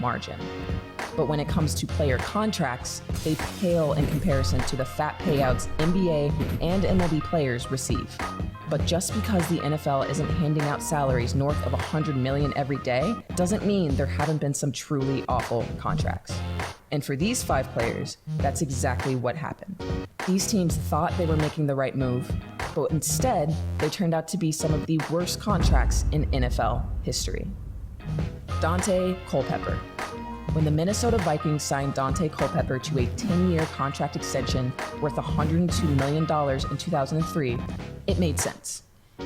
margin. But when it comes to player contracts, they pale in comparison to the fat payouts NBA and MLB players receive. But just because the NFL isn't handing out salaries north of $100 million every day doesn't mean there haven't been some truly awful contracts. And for these 5 players, that's exactly what happened. These teams thought they were making the right move, but instead, they turned out to be some of the worst contracts in NFL history. Dante Culpepper. When the Minnesota Vikings signed Dante Culpepper to a 10-year contract extension worth $102 million in 2003, it made sense.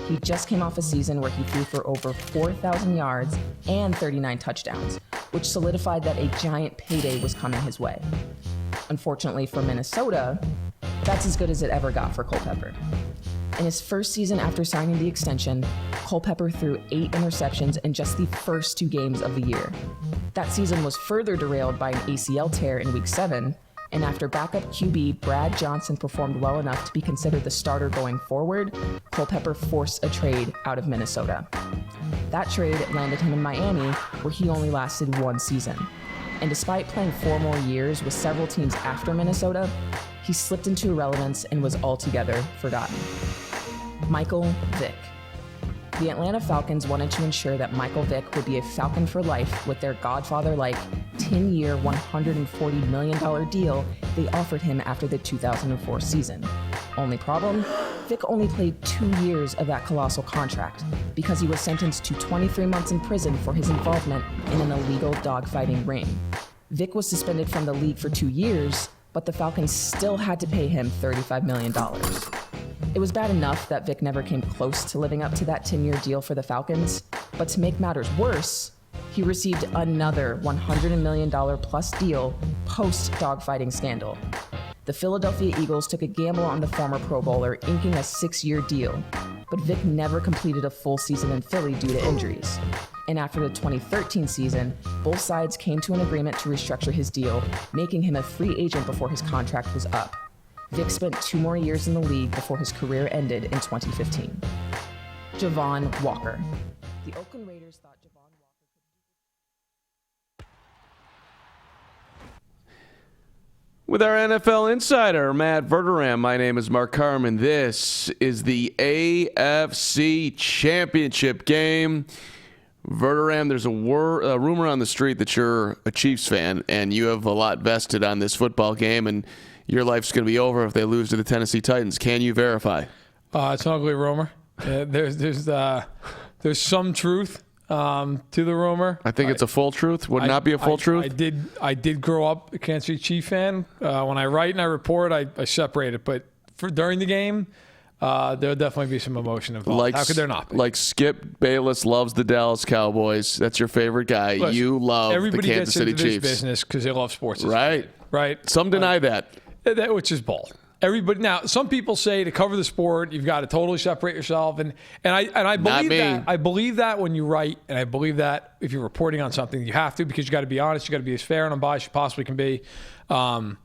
He just came off a season where he threw for over 4,000 yards and 39 touchdowns, which solidified that a giant payday was coming his way. Unfortunately for Minnesota, that's as good as it ever got for Culpepper. In his first season after signing the extension, Culpepper threw 8 interceptions in just the first 2 games of the year. That season was further derailed by an ACL tear in Week 7, and after backup QB Brad Johnson performed well enough to be considered the starter going forward, Culpepper forced a trade out of Minnesota. That trade landed him in Miami, where he only lasted 1 season. And despite playing 4 more years with several teams after Minnesota, he slipped into irrelevance and was altogether forgotten. Michael Vick. The Atlanta Falcons wanted to ensure that Michael Vick would be a Falcon for life with their Godfather-like 10-year, $140 million deal they offered him after the 2004 season. Only problem? Vick only played 2 years of that colossal contract because he was sentenced to 23 months in prison for his involvement in an illegal dogfighting ring. Vick was suspended from the league for 2 years, but the Falcons still had to pay him $35 million. It was bad enough that Vick never came close to living up to that 10-year deal for the Falcons, but to make matters worse, he received another $100 million plus deal post-dogfighting scandal. The Philadelphia Eagles took a gamble on the former Pro Bowler, inking a 6-year deal, but Vick never completed a full season in Philly due to injuries. And after the 2013 season, both sides came to an agreement to restructure his deal, making him a free agent before his contract was up. Vick spent 2 more years in the league before his career ended in 2015. Javon Walker. The Oakland Raiders thought Javon Walker could... With our NFL insider, Matt Verderam, my name is Mark Carman. This is the AFC Championship game. Verderam, there's a rumor on the street that you're a Chiefs fan, and you have a lot vested on this football game, and your life's going to be over if they lose to the Tennessee Titans. Can you verify? It's an ugly rumor. There's some truth to the rumor. I think it's a full truth. Would not be a full truth? I did grow up a Kansas City Chief fan. When I write and I report, I separate it. But during the game, there'll definitely be some emotion involved. How could there not be? Like Skip Bayless loves the Dallas Cowboys. That's your favorite guy. Listen, you love the Kansas City Chiefs. Everybody gets into this business because they love sports. Right. Right. Some deny that. Which is bull. Everybody now. Some people say to cover the sport, you've got to totally separate yourself, and I believe that. I believe that when you write, and I believe that if you're reporting on something, you have to, because you got to be honest, you got to be as fair and unbiased as you possibly can be. But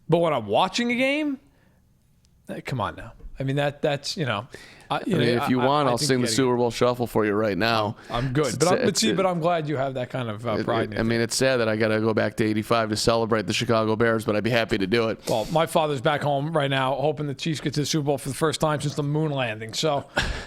when I'm watching a game, come on now. I mean that's if you want, I'll sing the Super Bowl Shuffle for you right now. I'm good, but I'm glad you have that kind of pride. I mean, it's sad that I got to go back to '85 to celebrate the Chicago Bears, but I'd be happy to do it. Well, my father's back home right now, hoping the Chiefs get to the Super Bowl for the first time since the moon landing. So,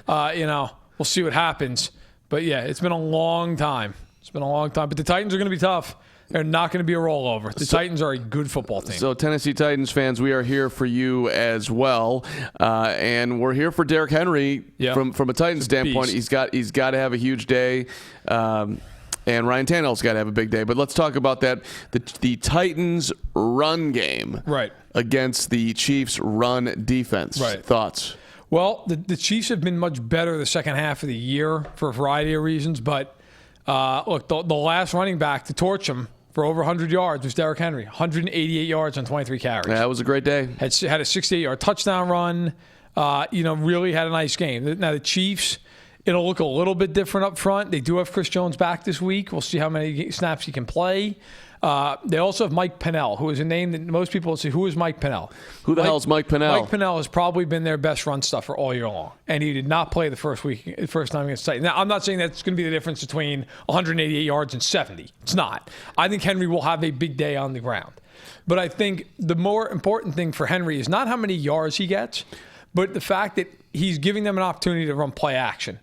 we'll see what happens. But yeah, it's been a long time. But the Titans are going to be tough. They're not going to be a rollover. The Titans are a good football team. So, Tennessee Titans fans, we are here for you as well, and we're here for Derrick Henry. From a Titans standpoint. He's got to have a huge day, and Ryan Tannehill's got to have a big day. But let's talk about that. The Titans' run game, against the Chiefs' run defense. Thoughts? Well, the Chiefs have been much better the second half of the year for a variety of reasons, but look, the last running back to torch him for over 100 yards was Derrick Henry. 188 yards on 23 carries. Yeah, that was a great day. Had a 68-yard touchdown run. Really had a nice game. Now, the Chiefs, it'll look a little bit different up front. They do have Chris Jones back this week. We'll see how many snaps he can play. They also have Mike Pennell, who is a name that most people will say, who is Mike Pennell? Who the hell is Mike Pennell? Mike Pennell has probably been their best run stuffer all year long, and he did not play the first time against Titan. Now, I'm not saying that's going to be the difference between 188 yards and 70. It's not. I think Henry will have a big day on the ground. But I think the more important thing for Henry is not how many yards he gets, but the fact that he's giving them an opportunity to run play action.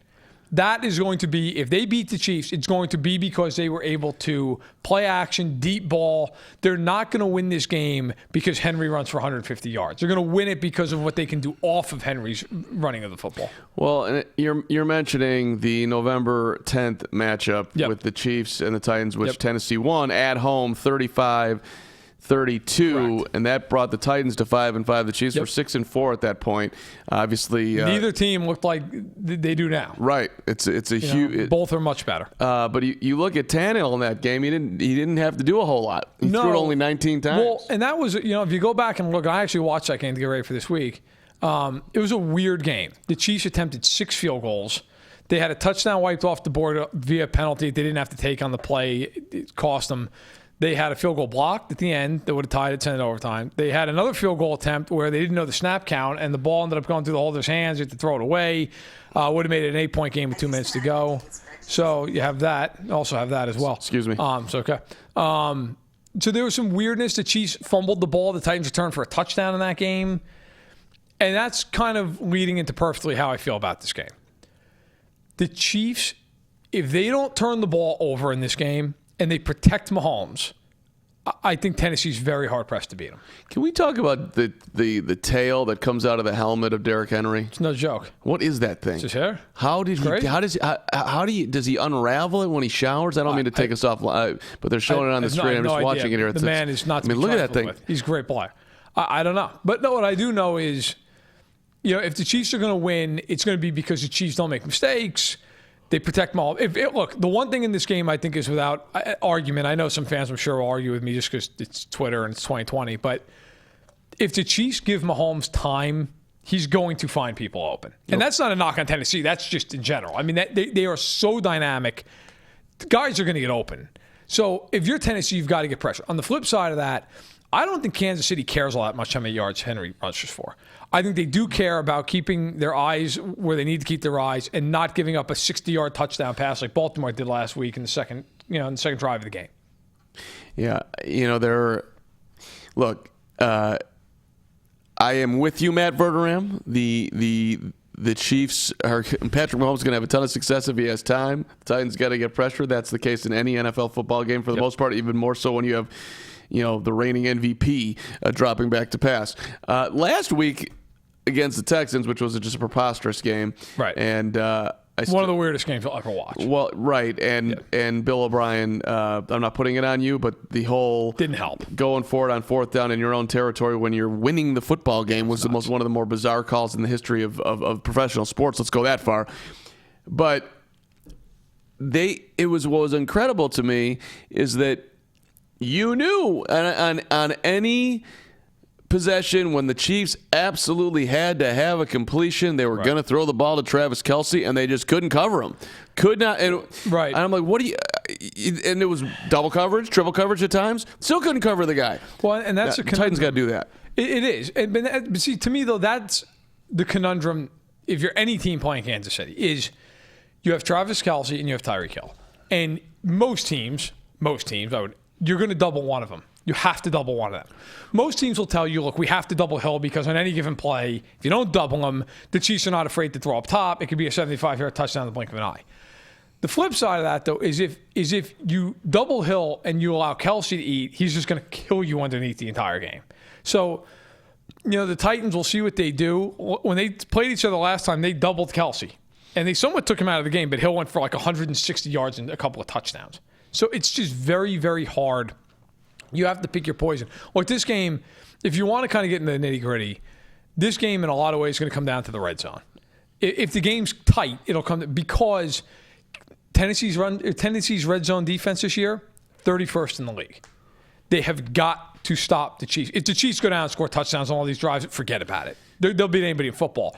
That is going to be, if they beat the Chiefs, it's going to be because they were able to play action, deep ball. They're not going to win this game because Henry runs for 150 yards. They're going to win it because of what they can do off of Henry's running of the football. Well, and you're mentioning the November 10th matchup with the Chiefs and the Titans, which Tennessee won at home 35-32, Correct. And that brought the Titans to 5-5. The Chiefs were 6-4 at that point. Obviously, neither team looked like they do now. Right. It's a huge. Both are much better. But you look at Tannehill in that game. He didn't have to do a whole lot. He threw it only 19 times. Well, and that was, if you go back and look, I actually watched that game to get ready for this week. It was a weird game. The Chiefs attempted 6 field goals. They had a touchdown wiped off the board via penalty. They didn't have to take on the play. It cost them. They had a field goal blocked at the end that would have tied it, sent it overtime. They had another field goal attempt where they didn't know the snap count, and the ball ended up going through the holder's hands. You had to throw it away. Would have made it an 8-point game with 2 minutes to go. So you have that. You also have that as well. Excuse me. It's okay. So there was some weirdness. The Chiefs fumbled the ball. The Titans returned for a touchdown in that game. And that's kind of leading into perfectly how I feel about this game. The Chiefs, if they don't turn the ball over in this game, and they protect Mahomes, I think Tennessee's very hard-pressed to beat them. Can we talk about the tail that comes out of the helmet of Derrick Henry? It's no joke. What is that thing? It's his hair. Does he unravel it when he showers? I don't mean to take us off, but they're showing it on the screen. I'm just watching it here. The man is not to be look at that thing. With. He's a great player. I don't know. But no, what I do know is, if the Chiefs are going to win, it's going to be because the Chiefs don't make mistakes. They protect Mahomes. Look, the one thing in this game I think is without argument, I know some fans I'm sure will argue with me just because it's Twitter and it's 2020, but if the Chiefs give Mahomes time, he's going to find people open. And that's not a knock on Tennessee. That's just in general. I mean, they are so dynamic. The guys are going to get open. So if you're Tennessee, you've got to get pressure. On the flip side of that, I don't think Kansas City cares all that much how many yards Henry rushes for. I think they do care about keeping their eyes where they need to keep their eyes and not giving up a 60-yard touchdown pass like Baltimore did last week in the second drive of the game. Yeah, look, I am with you, Matt Verderam. The Chiefs are. Patrick Mahomes is going to have a ton of success if he has time. The Titans got to get pressure. That's the case in any NFL football game for the most part, even more so when you have the reigning MVP dropping back to pass. Last week against the Texans, which was just a preposterous game. Right. And one of the weirdest games you'll ever watch. Well, right. And Bill O'Brien, I'm not putting it on you, but the whole didn't help. Going for it on 4th down in your own territory when you're winning the football game was one of the more bizarre calls in the history of professional sports. Let's go that far. But what was incredible to me is that you knew on any possession when the Chiefs absolutely had to have a completion, they were going to throw the ball to Travis Kelce, and they just couldn't cover him. Could not. And I'm like, what do you? And it was double coverage, triple coverage at times. Still couldn't cover the guy. Well, and that's the Titans got to do that. It is. But see, to me though, that's the conundrum. If you're any team playing Kansas City, is you have Travis Kelce and you have Tyreek Hill, and most teams, you're going to double one of them. You have to double one of them. Most teams will tell you, look, we have to double Hill because on any given play, if you don't double him, the Chiefs are not afraid to throw up top. It could be a 75-yard touchdown in the blink of an eye. The flip side of that, though, is if you double Hill and you allow Kelce to eat, he's just going to kill you underneath the entire game. So, the Titans will see what they do. When they played each other last time, they doubled Kelce. And they somewhat took him out of the game, but Hill went for like 160 yards and a couple of touchdowns. So it's just very, very hard. You have to pick your poison. Look, this game, if you want to kind of get into the nitty-gritty, this game in a lot of ways is going to come down to the red zone. If the game's tight, it'll come because Tennessee's red zone defense this year, 31st in the league. They have got to stop the Chiefs. If the Chiefs go down and score touchdowns on all these drives, forget about it. They'll beat anybody in football.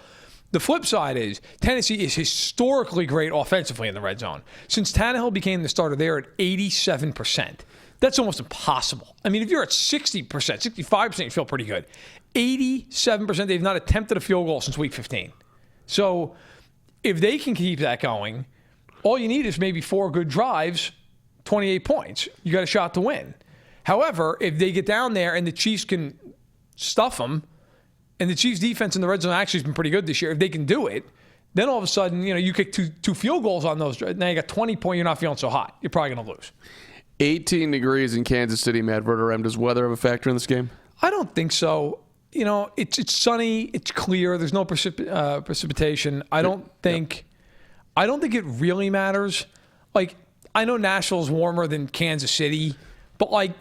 The flip side is Tennessee is historically great offensively in the red zone. Since Tannehill became the starter, they're at 87%. That's almost impossible. I mean, if you're at 60%, 65%, you feel pretty good. 87%, they've not attempted a field goal since week 15. So if they can keep that going, all you need is maybe 4 good drives, 28 points. You got a shot to win. However, if they get down there and the Chiefs can stuff them, and the Chiefs' defense in the red zone actually has been pretty good this year, if they can do it, then all of a sudden, you kick two field goals on those. Now you got 20 points, you're not feeling so hot. You're probably going to lose. 18 degrees in Kansas City, Matt Verderem. Does weather have a factor in this game? I don't think so. It's sunny, it's clear, there's no precipitation. I don't think it really matters. Like, I know Nashville's warmer than Kansas City, but I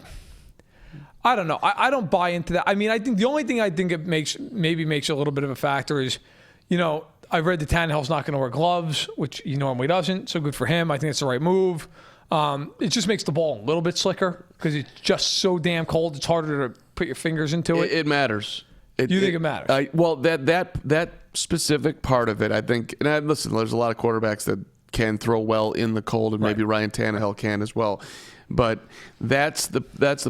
don't know. I don't buy into that. I mean, I think the only thing I think it makes a little bit of a factor is, I've read that Tannehill's not going to wear gloves, which he normally doesn't. So good for him. I think it's the right move. It just makes the ball a little bit slicker because it's just so damn cold. It's harder to put your fingers into it. It matters. You think it matters? Well, that specific part of it, I think. And listen, there's a lot of quarterbacks that can throw well in the cold, and maybe Ryan Tannehill can as well. But that's the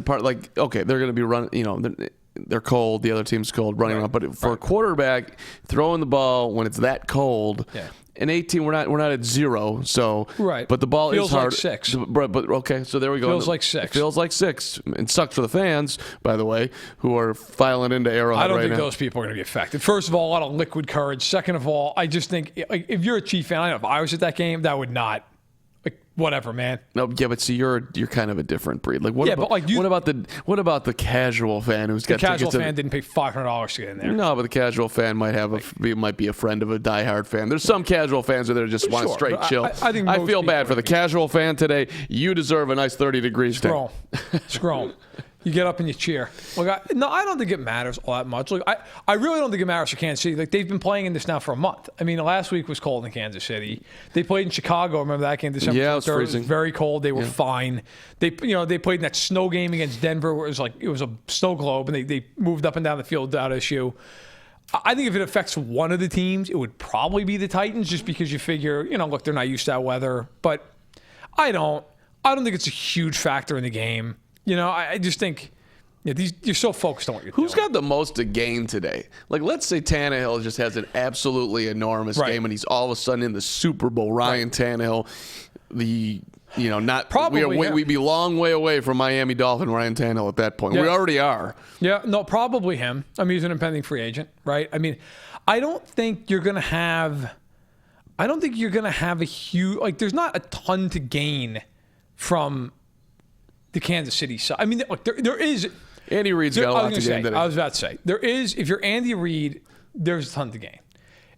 part. Like, okay, they're going to be running. They're cold. The other team's cold, running around. But for a quarterback throwing the ball when it's that cold. Yeah. In 18, we're not at 0, so but the ball feels is hard. Feels like 6. But okay, so there we go. Feels like 6. It feels like 6. It sucks for the fans, by the way, who are filing into Arrowhead. I don't think now. Those people are going to be affected. First of all, a lot of liquid courage. Second of all, I just think if you're a Chief fan, I know if I was at that game, that would not. Whatever, man. No, yeah, but see, you're kind of a different breed. Like, what about the casual fan who's got tickets? The casual fan didn't pay $500 to get in there. No, but the casual fan might be a friend of a diehard fan. There's some casual fans that just want to straight chill. I feel bad for the casual fan today. You deserve a nice 30 degrees. Scroll. You get up and you cheer. Look, I don't think it matters all that much. Look, I really don't think it matters for Kansas City. Like, they've been playing in this now for a month. I mean, last week was cold in Kansas City. They played in Chicago. Remember that game? December 23rd. It was very cold. They were fine. They played in that snow game against Denver where it was a snow globe, and they moved up and down the field without issue. I think if it affects one of the teams, it would probably be the Titans, just because you figure, look, they're not used to that weather. But I don't think it's a huge factor in the game. I just think you're so focused on what you're doing. Who's got the most to gain today? Like, let's say Tannehill just has an absolutely enormous game, and he's all of a sudden in the Super Bowl. Ryan Tannehill, we'd be a long way away from Miami Dolphin Ryan Tannehill at that point. Yeah. We already are. Yeah, no, probably him. I mean, he's an impending free agent, right? I mean, I don't think you're going to have a huge, there's not a ton to gain from the Kansas City side. I mean, look, there is. Andy Reid's got a lot to gain today. I was about to say, there is, if you're Andy Reid, there's a ton to gain.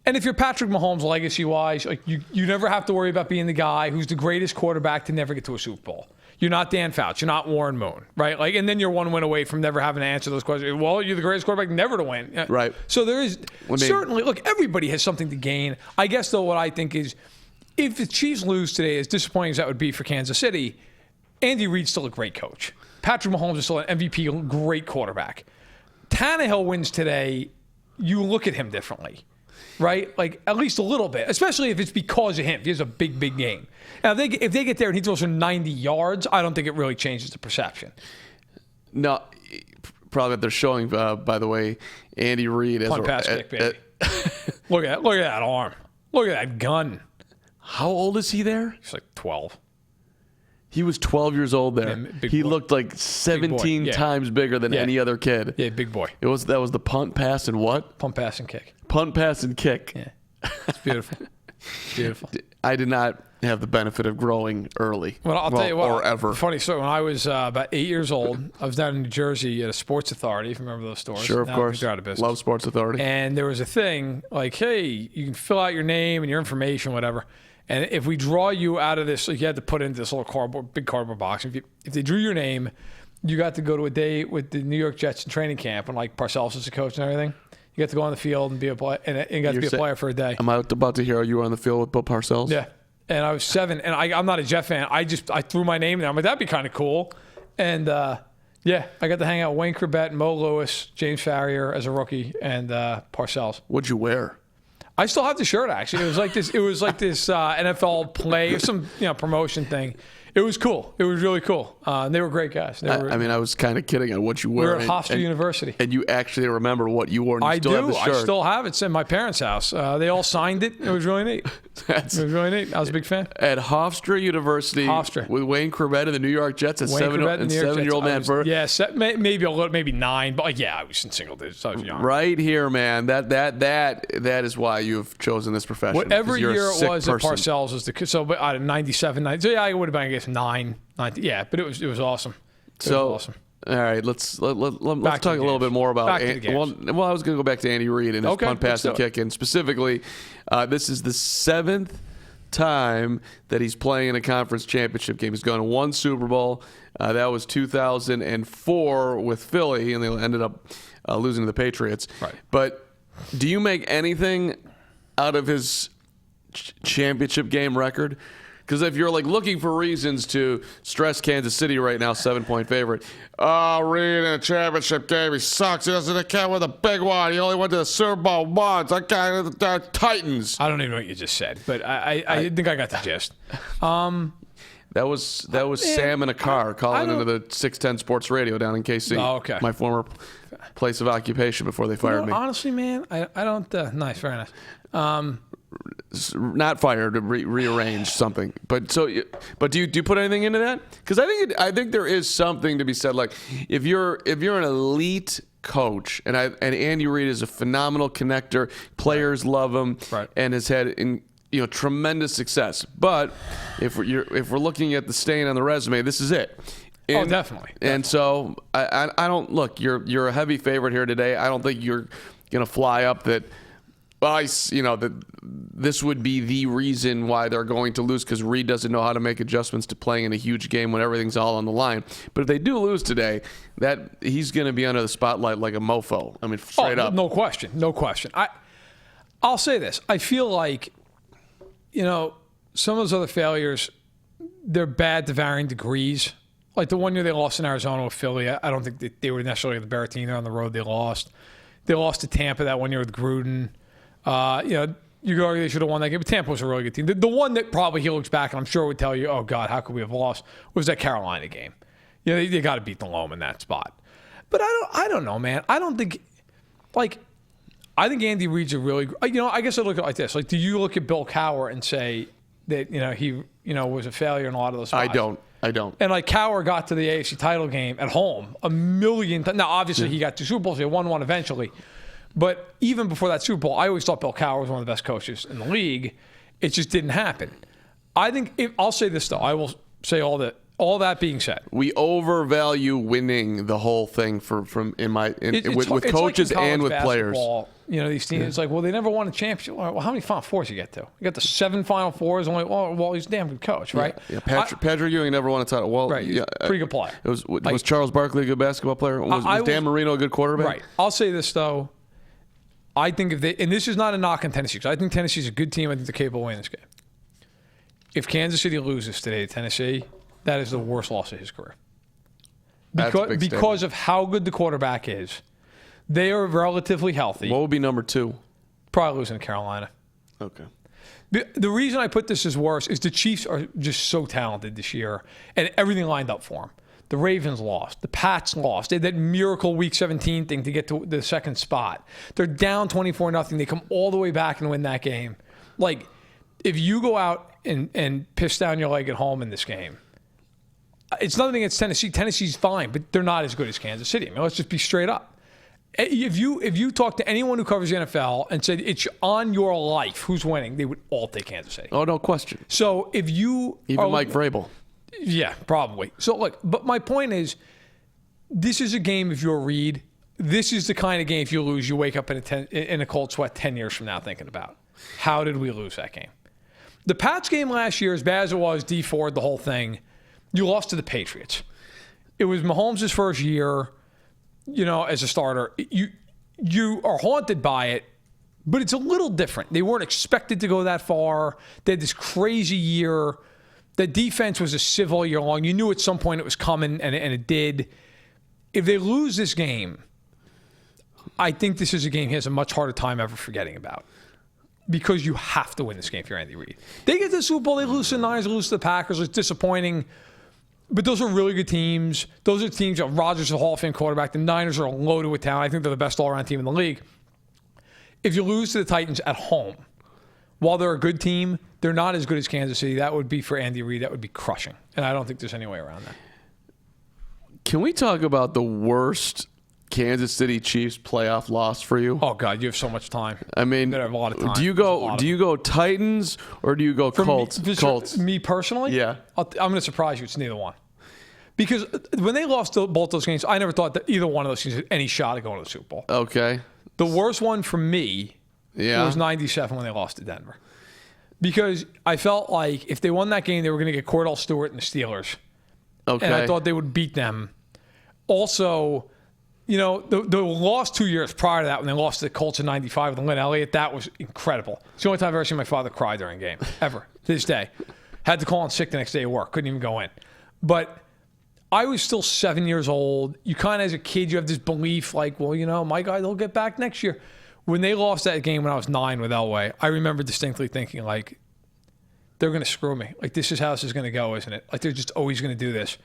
And if you're Patrick Mahomes legacy-wise, you never have to worry about being the guy who's the greatest quarterback to never get to a Super Bowl. You're not Dan Fouts. You're not Warren Moon, right? And then you're one win away from never having to answer those questions. Well, you're the greatest quarterback never to win. Right. So there is certainly, look, everybody has something to gain. I guess, though, what I think is, if the Chiefs lose today, as disappointing as that would be for Kansas City, Andy Reid's still a great coach. Patrick Mahomes is still an MVP, great quarterback. Tannehill wins today, you look at him differently, right? At least a little bit, especially if it's because of him. If he has a big, big game. Now, if they get there and he throws for 90 yards, I don't think it really changes the perception. No, probably they're showing, by the way, Andy Reid as punt, pass, kick, baby. Look at that arm. Look at that gun. How old is he there? He's 12. He was 12 years old there. Yeah, he looked 17 times bigger than any other kid. Yeah, big boy. That was the punt, pass, and what? Punt, pass, and kick. Punt, pass, and kick. Yeah, it's beautiful. Beautiful. I did not have the benefit of growing early. Well, I'll tell you what. Or ever. Funny story. When I was about 8 years old, I was down in New Jersey at a Sports Authority, if you remember those stores. Sure, of course. They're out of business. Love Sports Authority. And there was a thing hey, you can fill out your name and your information, whatever. And if we draw you out of this, you had to put into this little big cardboard box. If they drew your name, you got to go to a day with the New York Jets in training camp, and Parcells is the coach and everything. You got to go on the field and be a player, and you got to be a player for a day. Am I about to hear you were on the field with Bill Parcells? Yeah, and I was 7, and I'm not a Jet fan. I threw my name there. I'm like, that'd be kind of cool. And I got to hang out with Wayne Corbett, Mo Lewis, James Farrier as a rookie, and Parcells. What'd you wear? I still have the shirt, actually. It was like this NFL play or some promotion thing. It was cool. It was really cool. They were great guys. I was kind of kidding on what you wore. We were at Hofstra University. And you actually remember what you wore. And you I still do. Have the shirt. I still have it. It's in my parents' house. They all signed it. It was really neat. It was really neat. I was a big fan. At Hofstra University with Wayne Corbett of the New York Jets, a 7-year-old man. Yeah, maybe a little, maybe 9. But yeah, I was in single digits. I was young. Right here, man. That is why you have chosen this profession. Whatever year it was at Parcells was so out of 97, 90. So yeah, it would have been, I guess, 9. Yeah, but it was awesome. It was awesome. All right, let's talk a little bit more about. Well, I was going to go back to Andy Reid and his punt, pass, and kick, and specifically, this is the 7th time that he's playing in a conference championship game. He's gone to 1 Super Bowl. That was 2004 with Philly, and they ended up losing to the Patriots. Right. But do you make anything out of his championship game record? Because if you're looking for reasons to stress Kansas City right now, 7-point favorite. Oh, Reid in a championship game, he sucks. He doesn't count with a big one. He only went to the Super Bowl once. That guy, the Titans. I don't even know what you just said, but I think I got the gist. That was Sam in a car calling into the 610 Sports Radio down in KC. Oh, okay. My former place of occupation before they fired me. Honestly, man, I don't. Nice, very nice. Not fired, rearrange something. But do you put anything into that? Because I think there is something to be said. Like if you're an elite coach, and Andy Reid is a phenomenal connector, players love him, and has had tremendous success. But if we're looking at the stain on the resume, this is it. Definitely. And so I don't look. You're a heavy favorite here today. I don't think you're gonna fly up that. Well, that this would be the reason why they're going to lose, because Reid doesn't know how to make adjustments to playing in a huge game when everything's all on the line. But if they do lose today, that he's going to be under the spotlight like a mofo. I mean, straight up. No question. I'll say this. I feel like, some of those other failures, they're bad to varying degrees. Like the one year they lost in Arizona with Philly, I don't think they were necessarily the better team. They're on the road. They lost. They lost to Tampa that one year with Gruden. You could argue they should have won that game, but Tampa was a really good team. The one that probably he looks back and I'm sure would tell you, oh, God, how could we have lost, was that Carolina game. They got to beat the Loam in that spot. But I don't know, man. I don't think, I think Andy Reid's a really, I guess I look at it like this. Do you look at Bill Cowher and say that, he, was a failure in a lot of those spots? I don't. And Cowher got to the AFC title game at home a million times. Now, obviously, he got 2 Super Bowls. He won one eventually. But even before that Super Bowl, I always thought Bill Cowher was one of the best coaches in the league. It just didn't happen. I think I'll say this though. I will say all that being said, we overvalue winning the whole thing with coaches and with players. These teams. It's they never won a championship. Well, how many Final Fours you get to? You got the 7 Final Fours. Only he's a damn good coach, right? Yeah. Patrick Ewing never won a title. Well, right. Yeah, pretty good player. Was Charles Barkley a good basketball player? Was Dan Marino a good quarterback? Right. I'll say this though. I think and this is not a knock on Tennessee, because I think Tennessee's a good team. I think they're capable of winning this game. If Kansas City loses today to Tennessee, that is the worst loss of his career. Because of how good the quarterback is. They are relatively healthy. What would be number 2? Probably losing to Carolina. Okay. The reason I put this as worse is the Chiefs are just so talented this year, and everything lined up for them. The Ravens lost. The Pats lost. They had that miracle Week 17 thing to get to the second spot. They're down 24-0. They come all the way back and win that game. If you go out and piss down your leg at home in this game, it's nothing against Tennessee. Tennessee's fine, but they're not as good as Kansas City. Let's just be straight up. If you talk to anyone who covers the NFL and said it's on your life who's winning, they would all take Kansas City. Oh, no question. So if you... Even Mike Vrabel. Yeah, probably. So look, but my point is, this is a game if you're Reid. This is the kind of game if you lose, you wake up in a cold sweat 10 years from now thinking about, how did we lose that game? The Pats game last year, as bad as it was, D Ford, the whole thing, you lost to the Patriots. It was Mahomes' first year, as a starter. You are haunted by it, but it's a little different. They weren't expected to go that far. They had this crazy year. The defense was a civil year long. You knew at some point it was coming, and it did. If they lose this game, I think this is a game he has a much harder time ever forgetting about. because you have to win this game if you're Andy Reid. They get to the Super Bowl, they lose to the Niners, they lose to the Packers. It's disappointing. But those are really good teams. Those are teams. Rodgers is a Hall of Fame quarterback. The Niners are loaded with talent. I think they're the best all-around team in the league. If you lose to the Titans at home, while they're a good team, they're not as good as Kansas City. That would be, for Andy Reid, that would be crushing. And I don't think there's any way around that. Can we talk about the worst Kansas City Chiefs playoff loss for you? Oh God, you have so much time. I mean, you have a lot of time. Do you go Titans or do you go Colts? Colts. Me personally, yeah. I'm going to surprise you. It's neither one. Because when they lost both those games, I never thought that either one of those teams had any shot at going to the Super Bowl. Okay. The worst one for me was 97 when they lost to Denver. Because I felt like if they won that game, they were going to get Cordell Stewart and the Steelers. Okay. And I thought they would beat them. Also, the loss 2 years prior to that, when they lost to the Colts in 95 with Lynn Elliott, that was incredible. It's the only time I've ever seen my father cry during a game, ever, to this day. Had to call in sick the next day at work. Couldn't even go in. But I was still 7 years old. You kind of, as a kid, you have this belief like, well, my guy, they'll get back next year. When they lost that game when I was 9 with Elway, I remember distinctly thinking, like, they're going to screw me. Like, this is how this is going to go, isn't it? Like, they're just always going to do this.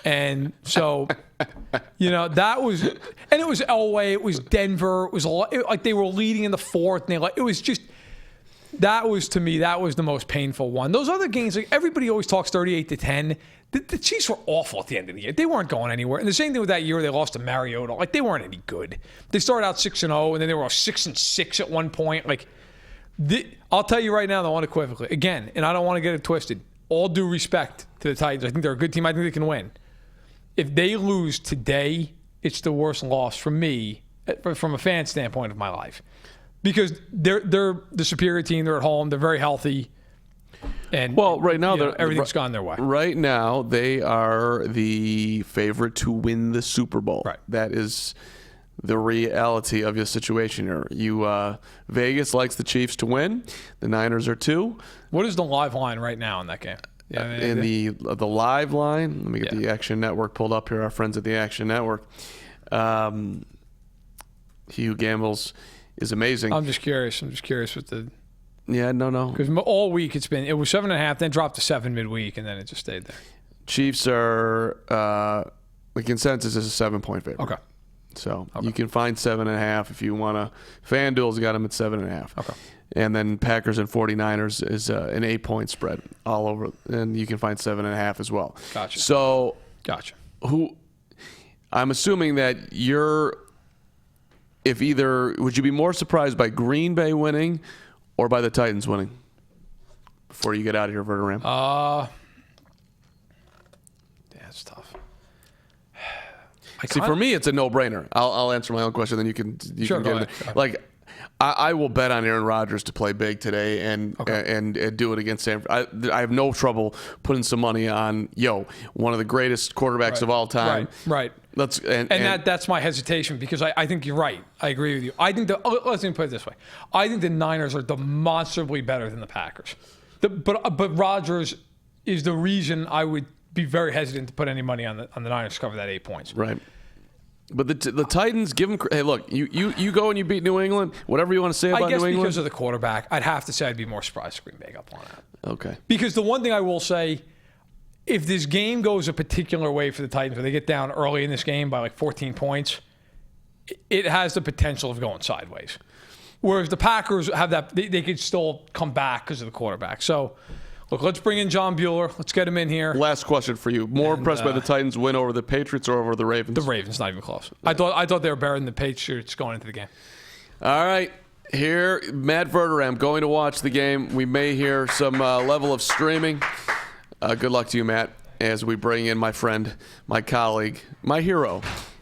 And so, that was, and it was Elway, it was Denver, it was a lot, like they were leading in the fourth, and it was just, that was, to me, that was the most painful one. Those other games, like, everybody always talks 38-10. The Chiefs were awful at the end of the year. They weren't going anywhere. And the same thing with that year where they lost to Mariota. Like, they weren't any good. They started out 6-0, and then they were 6-6 at one point. Like, I'll tell you right now, though, unequivocally, again, and I don't want to get it twisted, all due respect to the Titans. I think they're a good team. I think they can win. If they lose today, it's the worst loss for me from a fan standpoint of my life. Because they're the superior team. They're at home. They're very healthy. And right now, everything's gone their way. Right now, they are the favorite to win the Super Bowl. Right. That is the reality of your situation here. Vegas likes the Chiefs to win. The Niners are too. What is the live line right now in that game? Yeah, in the live line, let me get the Action Network pulled up here. Our friends at the Action Network. He who gambles is amazing. I'm just curious with the. Yeah, no. Because all week it was 7.5, then dropped to 7 midweek, and then it just stayed there. Chiefs are the consensus is a 7-point favorite. Okay. So you can find 7.5 if you want to. FanDuel's got them at 7.5. Okay. And then Packers and 49ers is an 8-point spread all over, and you can find 7.5 as well. Gotcha. So gotcha. I'm assuming that would you be more surprised by Green Bay winning or by the Titans winning before you get out of here, Verderam? That's tough. For me, it's a no-brainer. I'll answer my own question, then you can get in there. Like, I will bet on Aaron Rodgers to play big today and do it against San Francisco. I have no trouble putting some money on one of the greatest quarterbacks of all time. Right. That's my hesitation because I think you're right. I agree with you. I think let's put it this way. I think the Niners are demonstrably better than the Packers. But Rodgers is the reason I would be very hesitant to put any money on the Niners to cover that 8 points. Right. But the Titans, give them. Hey, look, you go and you beat New England. Whatever you want to say about New England. I guess because of the quarterback, I'd have to say I'd be more surprised if Green Bay got blown out. Okay. Because the one thing I will say, if this game goes a particular way for the Titans, where they get down early in this game by like 14 points, it has the potential of going sideways. Whereas the Packers have that, they could still come back because of the quarterback. So. Look, let's bring in John Bueller. Let's get him in here. Last question for you. More impressed by the Titans win over the Patriots or over the Ravens? The Ravens, not even close. I thought they were better than the Patriots going into the game. All right. Here, Matt Verderam going to watch the game. We may hear some level of streaming. Good luck to you, Matt, as we bring in my friend, my colleague, my hero,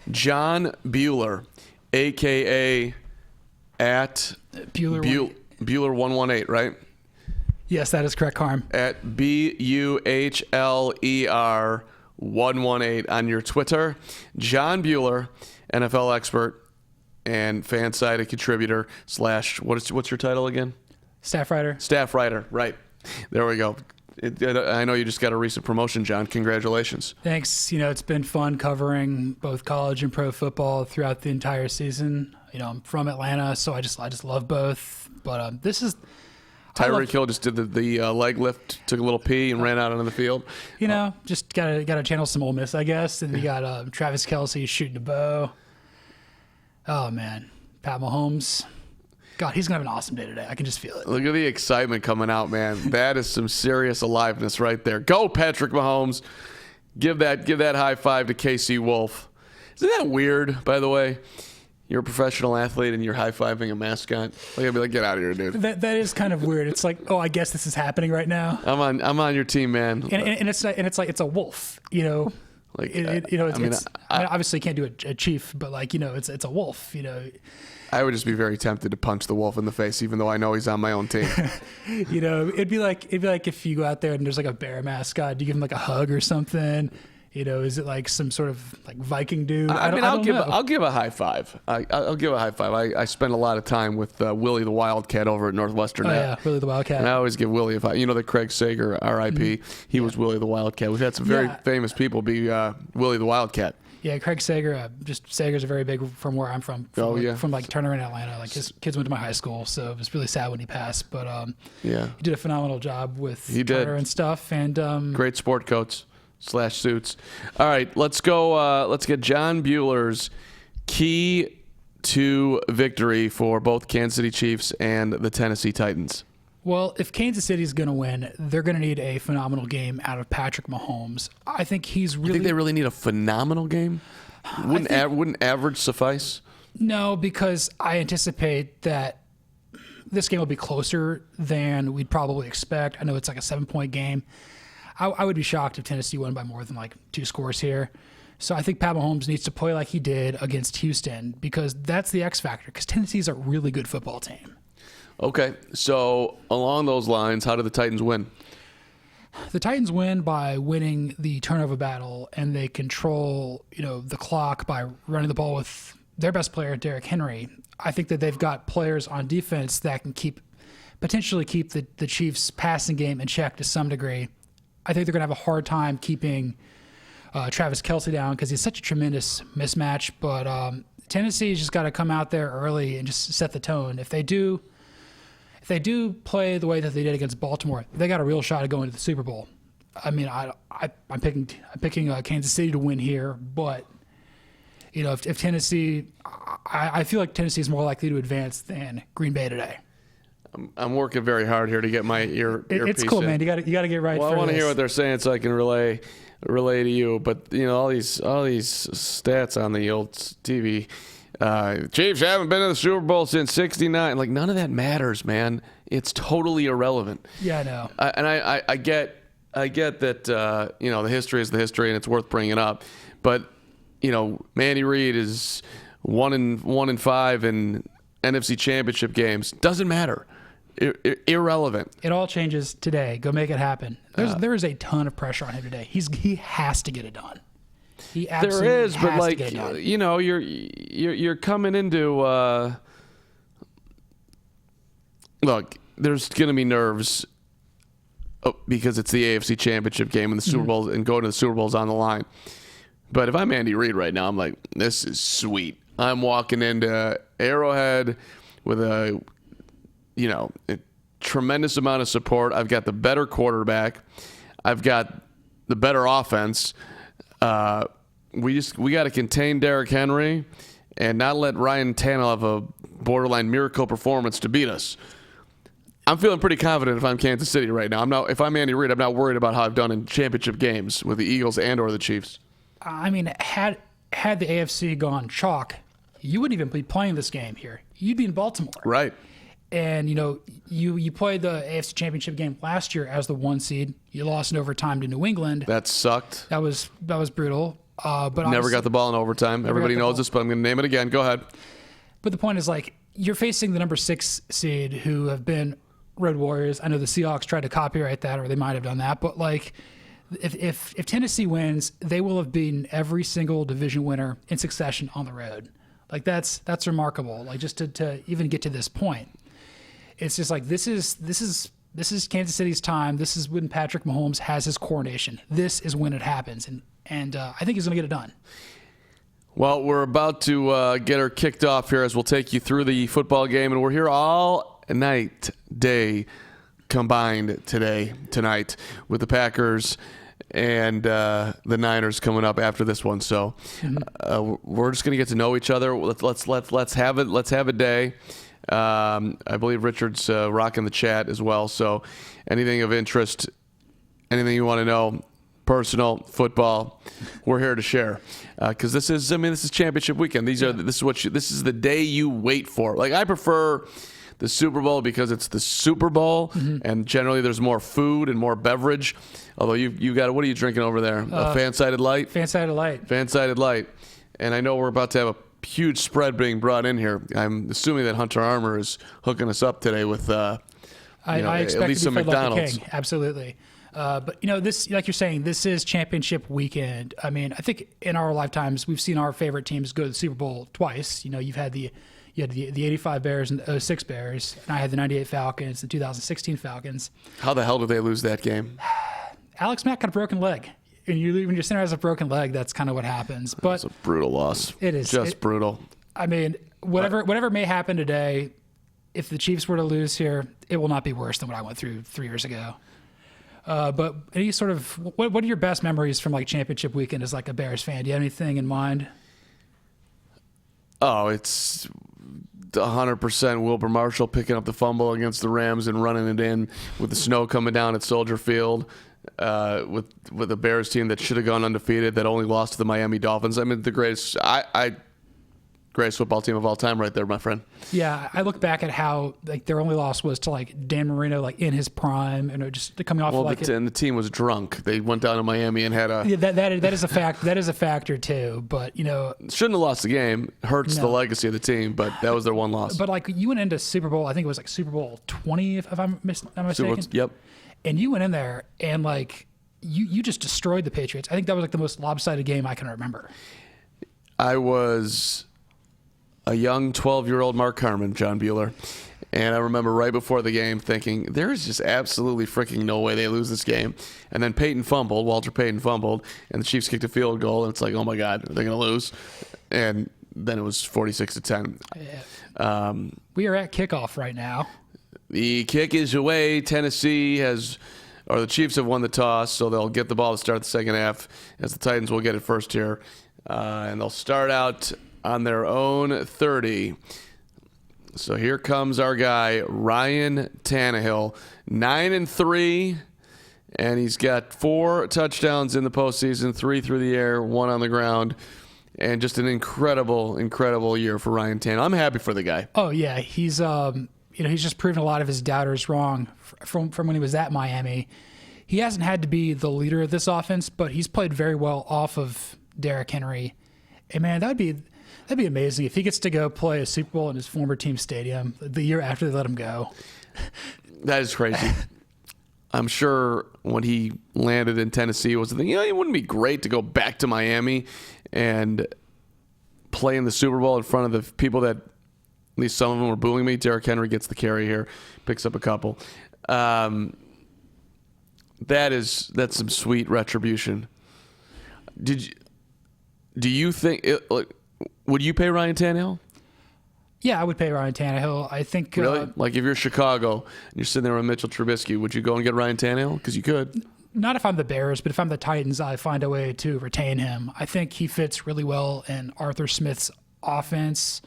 John Bueller, a.k.a. at Bueller118, right? Yes, that is correct, Carm. At BUHLER 118 on your Twitter. John Bueller, NFL expert and FanSided contributor / what's your title again? Staff writer. Staff writer, right. There we go. I know you just got a recent promotion, John. Congratulations. Thanks. It's been fun covering both college and pro football throughout the entire season. I'm from Atlanta, so I just love both But this is Tyreek Hill just did the leg lift, took a little pee, and ran out onto the field. Just gotta channel some Ole Miss, I guess. And you got Travis Kelce shooting the bow. Oh man, Pat Mahomes. God, he's gonna have an awesome day today. I can just feel it. Look at the excitement coming out, man. That is some serious aliveness right there. Go, Patrick Mahomes. Give that high five to KC Wolf. Isn't that weird, by the way? You're a professional athlete and you're high-fiving a mascot. Like, I'd be like, get out of here, dude. That is kind of weird. It's like, oh, I guess this is happening right now. I'm on your team, man. And it's like it's a wolf, you know. Like, I obviously you can't do a chief, but like, you know, it's a wolf, you know. I would just be very tempted to punch the wolf in the face, even though I know he's on my own team. You know, it'd be like if you go out there and there's like a bear mascot, do you give him like a hug or something? You know, is it like some sort of like Viking dude? I'll give a high five. I'll give a high five. I spend a lot of time with Willie the Wildcat over at Northwestern. Oh yeah, Willie the Wildcat. And I always give Willie a five. You know the Craig Sager, R.I.P. He was Willie the Wildcat. We've had some very famous people be Willie the Wildcat. Yeah, Craig Sager. Sager's a very big from where I'm from. From like Turner in Atlanta. Like his kids went to my high school, so it was really sad when he passed. But he did a phenomenal job with Turner and stuff. And great sport coach / suits. All right, let's go. Let's get John Bueller's key to victory for both Kansas City Chiefs and the Tennessee Titans. Well, if Kansas City's going to win, they're going to need a phenomenal game out of Patrick Mahomes. I think You think they really need a phenomenal game? Wouldn't average suffice? No, because I anticipate that this game will be closer than we'd probably expect. I know it's like a 7-point game. I would be shocked if Tennessee won by more than like 2 scores here. So I think Pat Mahomes needs to play like he did against Houston because that's the X factor because Tennessee's a really good football team. Okay, so along those lines, how did the Titans win? The Titans win by winning the turnover battle, and they control, the clock by running the ball with their best player, Derrick Henry. I think that they've got players on defense that can potentially keep the Chiefs' passing game in check to some degree. I think they're going to have a hard time keeping Travis Kelce down because he's such a tremendous mismatch. But Tennessee's just got to come out there early and just set the tone. If they do play the way that they did against Baltimore, they got a real shot at going to the Super Bowl. I mean, I'm picking Kansas City to win here, but if Tennessee, I feel like Tennessee is more likely to advance than Green Bay today. I'm working very hard here to get my ear. It's cool, man. You got to get right. Well, I want to hear what they're saying so I can relay to you. But all these stats on the old TV. Chiefs haven't been to the Super Bowl since '69. Like none of that matters, man. It's totally irrelevant. Yeah, I know. I get that. The history is the history, and it's worth bringing up. But Mandy Reid is 1-5 in NFC Championship games. Doesn't matter. Irrelevant. It all changes today. Go make it happen. There is a ton of pressure on him today. He has to get it done. He absolutely there is, but has to get it done. you're coming into. Look, there's gonna be nerves because it's the AFC Championship game and the Super Bowl and going to the Super Bowl's on the line. But if I'm Andy Reid right now, I'm like, this is sweet. I'm walking into Arrowhead with a tremendous amount of support. I've got the better quarterback. I've got the better offense. We got to contain Derrick Henry and not let Ryan Tannehill have a borderline miracle performance to beat us. I'm feeling pretty confident if I'm Kansas City right now. If I'm Andy Reid, I'm not worried about how I've done in championship games with the Eagles and or the Chiefs. I mean, had the AFC gone chalk, you wouldn't even be playing this game here. You'd be in Baltimore. Right. And, you played the AFC Championship game last year as the 1 seed. You lost in overtime to New England. That sucked. That was brutal. But never got the ball in overtime. Everybody knows this, but I'm going to name it again. Go ahead. But the point is, you're facing the number 6 seed who have been Road Warriors. I know the Seahawks tried to copyright that, or they might have done that. But, if Tennessee wins, they will have beaten every single division winner in succession on the road. That's remarkable. Just to even get to this point. It's just this is Kansas City's time. This is when Patrick Mahomes has his coronation. This is when it happens, and I think he's going to get it done. Well, we're about to get her kicked off here as we'll take you through the football game, and we're here all day combined tonight with the Packers and the Niners coming up after this one. So we're just gonna get to know each other. Let's have a day. I believe Richard's rocking the chat as well. So anything of interest, anything you want to know, personal, football, we're here to share. Because this is championship weekend. This is the day you wait for. Like, I prefer the Super Bowl because it's the Super Bowl, and generally there's more food and more beverage. Although you got, what are you drinking over there? A FanSided Light? FanSided Light. And I know we're about to have a huge spread being brought in here. I'm assuming that Hunter Armour is hooking us up today with I expect at least some McDonald's. Like absolutely. But this, like you're saying, this is championship weekend. I mean, I think in our lifetimes we've seen our favorite teams go to the Super Bowl twice. You've had the 85 Bears and the 06 Bears, and I had the 98 Falcons, the 2016 Falcons. How the hell did they lose that game? Alex Mack got a broken leg. And when your center has a broken leg, that's kind of what happens. But it's a brutal loss. It is just brutal. I mean, whatever may happen today, if the Chiefs were to lose here, it will not be worse than what I went through 3 years ago. But any sort of what are your best memories from like championship weekend as like a Bears fan? Do you have anything in mind? Oh, it's 100% Wilbur Marshall picking up the fumble against the Rams and running it in with the snow coming down at Soldier Field. With a Bears team that should have gone undefeated, that only lost to the Miami Dolphins. I mean, the greatest football team of all time right there, my friend. Yeah, I look back at how like their only loss was to like Dan Marino, like in his prime, and just coming off. And the team was drunk. They went down to Miami and had a. Yeah, that is a fact. That is a factor too. But shouldn't have lost the game. Hurts the legacy of the team, but that was their one loss. But like you went into Super Bowl, I think it was like Super Bowl 20, if I'm mistaken. Yep. And you went in there and like you just destroyed the Patriots. I think that was like the most lopsided game I can remember. I was a young 12-year-old Mark Harmon, John Bueller, and I remember right before the game thinking, there is just absolutely freaking no way they lose this game. And then Walter Payton fumbled, and the Chiefs kicked a field goal, and it's like, oh my God, they're going to lose. And then it was 46-10. Yeah. We are at kickoff right now. The kick is away. The Chiefs have won the toss, so they'll get the ball to start the second half, as the Titans will get it first here. And they'll start out on their own 30. So here comes our guy, Ryan Tannehill, 9-3, and he's got 4 touchdowns in the postseason, 3 through the air, 1 on the ground. And just an incredible, incredible year for Ryan Tannehill. I'm happy for the guy. Oh, yeah. He's he's just proven a lot of his doubters wrong from when he was at Miami. He hasn't had to be the leader of this offense, but he's played very well off of Derrick Henry. And man, that'd be amazing if he gets to go play a Super Bowl in his former team's stadium the year after they let him go. That is crazy. I'm sure when he landed in Tennessee, it was the thing, it wouldn't be great to go back to Miami and play in the Super Bowl in front of the people that, at least some of them were booing me. Derrick Henry gets the carry here, picks up a couple. That's some sweet retribution. Do you think would you pay Ryan Tannehill? Yeah, I would pay Ryan Tannehill. I think really, like if you're Chicago and you're sitting there with Mitchell Trubisky, would you go and get Ryan Tannehill? Because you could. Not if I'm the Bears, but if I'm the Titans, I find a way to retain him. I think he fits really well in Arthur Smith's offense,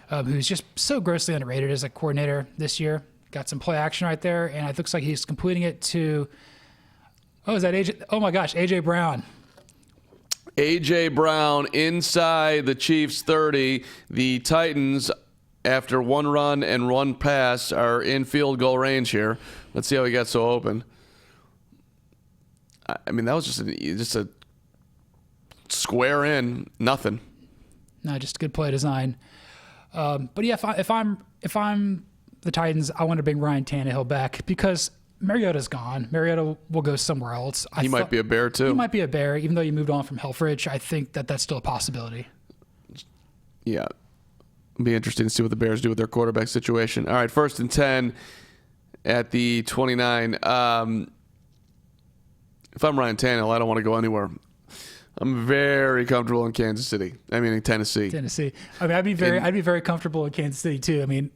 who's just so grossly underrated as a coordinator this year. Got some play action right there, and it looks like he's completing it to. Oh, is that AJ? Oh my gosh, AJ Brown. A.J. Brown inside the Chiefs' 30. The Titans, after one run and one pass, are in field goal range here. Let's see how he got so open. I mean, that was just a square in, nothing. No, just good play design. But yeah, if I'm the Titans, I want to bring Ryan Tannehill back because Mariota's gone. Mariota will go somewhere else. He might be a Bear, too. He might be a Bear, even though you moved on from Helfrich. I think that's still a possibility. Yeah. It'll be interesting to see what the Bears do with their quarterback situation. All right, 1st and 10 at the 29. If I'm Ryan Tannehill, I don't want to go anywhere. I'm very comfortable in Kansas City. I mean, in Tennessee. I mean, I'd be very comfortable in Kansas City too. I mean,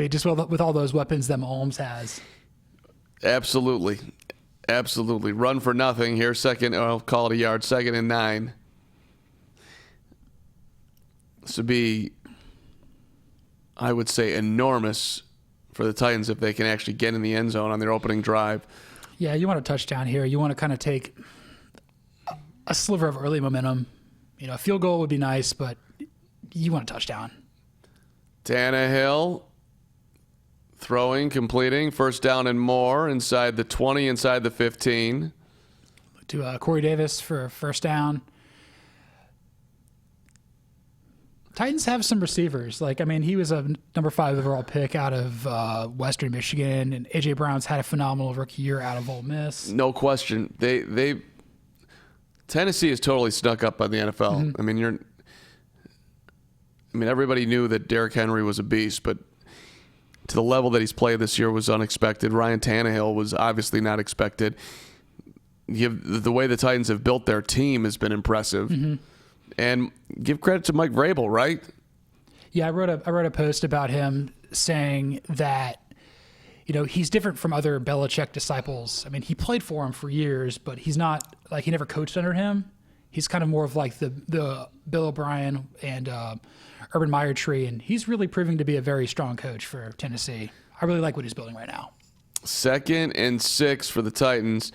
just with all those weapons that Mahomes has. Absolutely. Run for nothing here. I'll call it a yard. 2nd and 9. This would be, I would say, enormous for the Titans if they can actually get in the end zone on their opening drive. Yeah, you want a touchdown here. You want to kind of take a sliver of early momentum. A field goal would be nice, but you want a touchdown. Tannehill throwing, completing, 1st down and more, inside the 20, inside the 15. To Corey Davis for 1st down. Titans have some receivers. He was a number 5 overall pick out of Western Michigan, and A.J. Brown's had a phenomenal rookie year out of Ole Miss. No question. Tennessee is totally snuck up by the NFL. Mm-hmm. Everybody knew that Derrick Henry was a beast, but to the level that he's played this year was unexpected. Ryan Tannehill was obviously not expected. The way the Titans have built their team has been impressive. Mm-hmm. And give credit to Mike Vrabel, right? Yeah, I wrote a post about him saying that, he's different from other Belichick disciples. I mean, he played for him for years, but he's not he never coached under him. He's kind of more of like the Bill O'Brien and Urban Meyer tree, and he's really proving to be a very strong coach for Tennessee. I really like what he's building right now. 2nd and 6 for the Titans,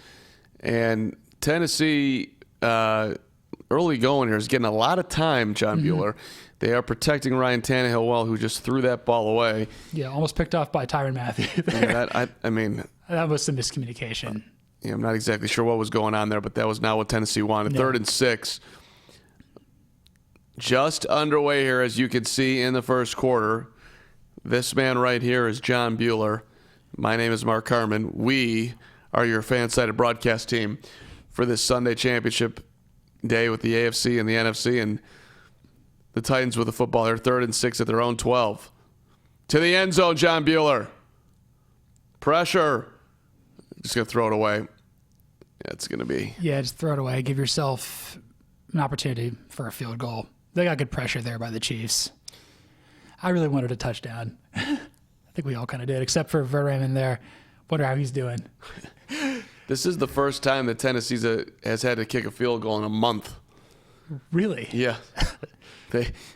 and Tennessee. Early going here is getting a lot of time, John Bueller. They are protecting Ryan Tannehill well, who just threw that ball away. Yeah, almost picked off by Tyrann Mathieu. That was some miscommunication. I'm not exactly sure what was going on there, but that was not what Tennessee wanted. No. 3rd and 6. Just underway here, as you can see in the first quarter. This man right here is John Bueller. My name is Mark Harmon. We are your FanSided broadcast team for this Sunday championship day with the AFC and the NFC, and the Titans with the football. They're 3rd and 6 at their own 12. To the end zone, John Bueller. Pressure. Just going to throw it away. Yeah, it's going to be. Yeah, just throw it away. Give yourself an opportunity for a field goal. They got good pressure there by the Chiefs. I really wanted a touchdown. I think we all kind of did, except for Verram in there. Wonder how he's doing. This is the first time that Tennessee has had to kick a field goal in a month. Really? Yeah.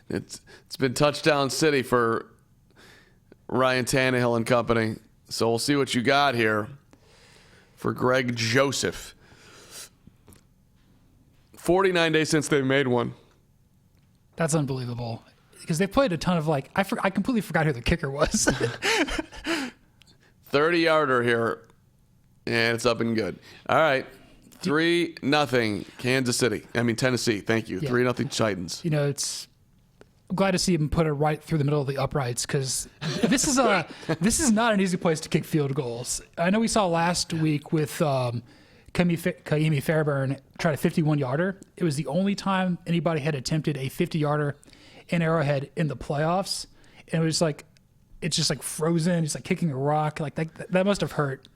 It's been touchdown city for Ryan Tannehill and company. So we'll see what you got here for Greg Joseph. 49 days since they've made one. That's unbelievable. Because they played a ton of I completely forgot who the kicker was. 30-yarder here. And it's up and good. All right. 3-0 Tennessee. Thank you. 3-0 Titans. I'm glad to see him put it right through the middle of the uprights, because this is not an easy place to kick field goals. I know we saw last week with Kaimi Fairbairn try a 51-yarder. It was the only time anybody had attempted a 50-yarder in Arrowhead in the playoffs. And it was it's just frozen. It's like kicking a rock. That must have hurt.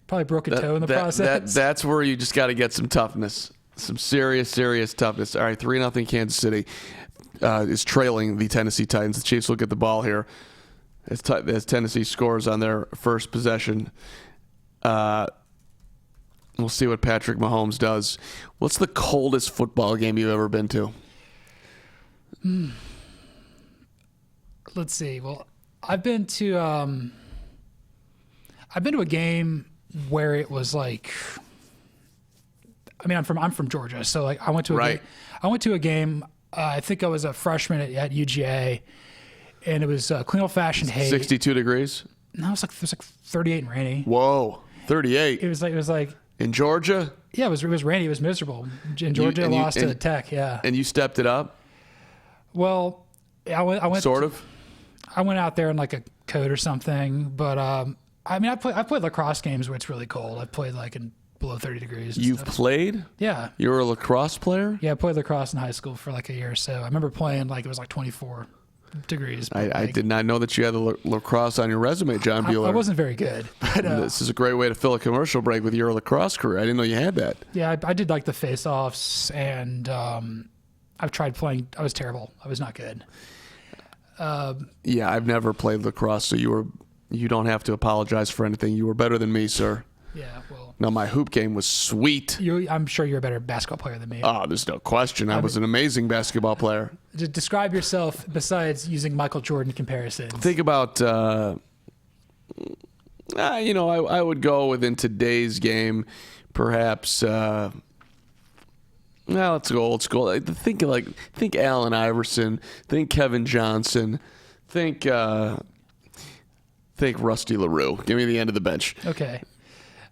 Probably broke a toe in the process. That's where you just got to get some toughness, some serious toughness. All right, 3-0 Kansas City is trailing the Tennessee Titans. The Chiefs will get the ball here as Tennessee scores on their first possession. We'll see what Patrick Mahomes does. What's the coldest football game you've ever been to? Let's see. Well, I've been to a game where it was I'm from Georgia, so I went to a game. I think I was a freshman at UGA, and it was clean old fashioned hay. 62 degrees. No, it was 38 and rainy. Whoa, 38. It was in Georgia. Yeah, it was rainy. It was miserable. In Georgia, lost to Tech. Yeah. And you stepped it up. Well, I went. Sort of. I went out there in a coat or something, but I played lacrosse games where it's really cold. I played in below 30 degrees. You've played? Yeah. You were a lacrosse player? Yeah, I played lacrosse in high school for a year or so. I remember playing it was 24 degrees. I did not know that you had the lacrosse on your resume, John Bueller. I wasn't very good. But, this is a great way to fill a commercial break with your lacrosse career. I didn't know you had that. Yeah, I did like the face-offs, and I've tried playing. I was terrible. I was not good. Yeah, I've never played lacrosse, so you don't have to apologize for anything. You were better than me, sir. Yeah, well. No, my hoop game was sweet. I'm sure you're a better basketball player than me. Oh, there's no question. I was an amazing basketball player. Describe yourself besides using Michael Jordan comparisons. Think about, I would go within today's game, perhaps. Let's go old school. Think Allen Iverson. Think Kevin Johnson. Think Rusty LaRue. Give me the end of the bench. Okay.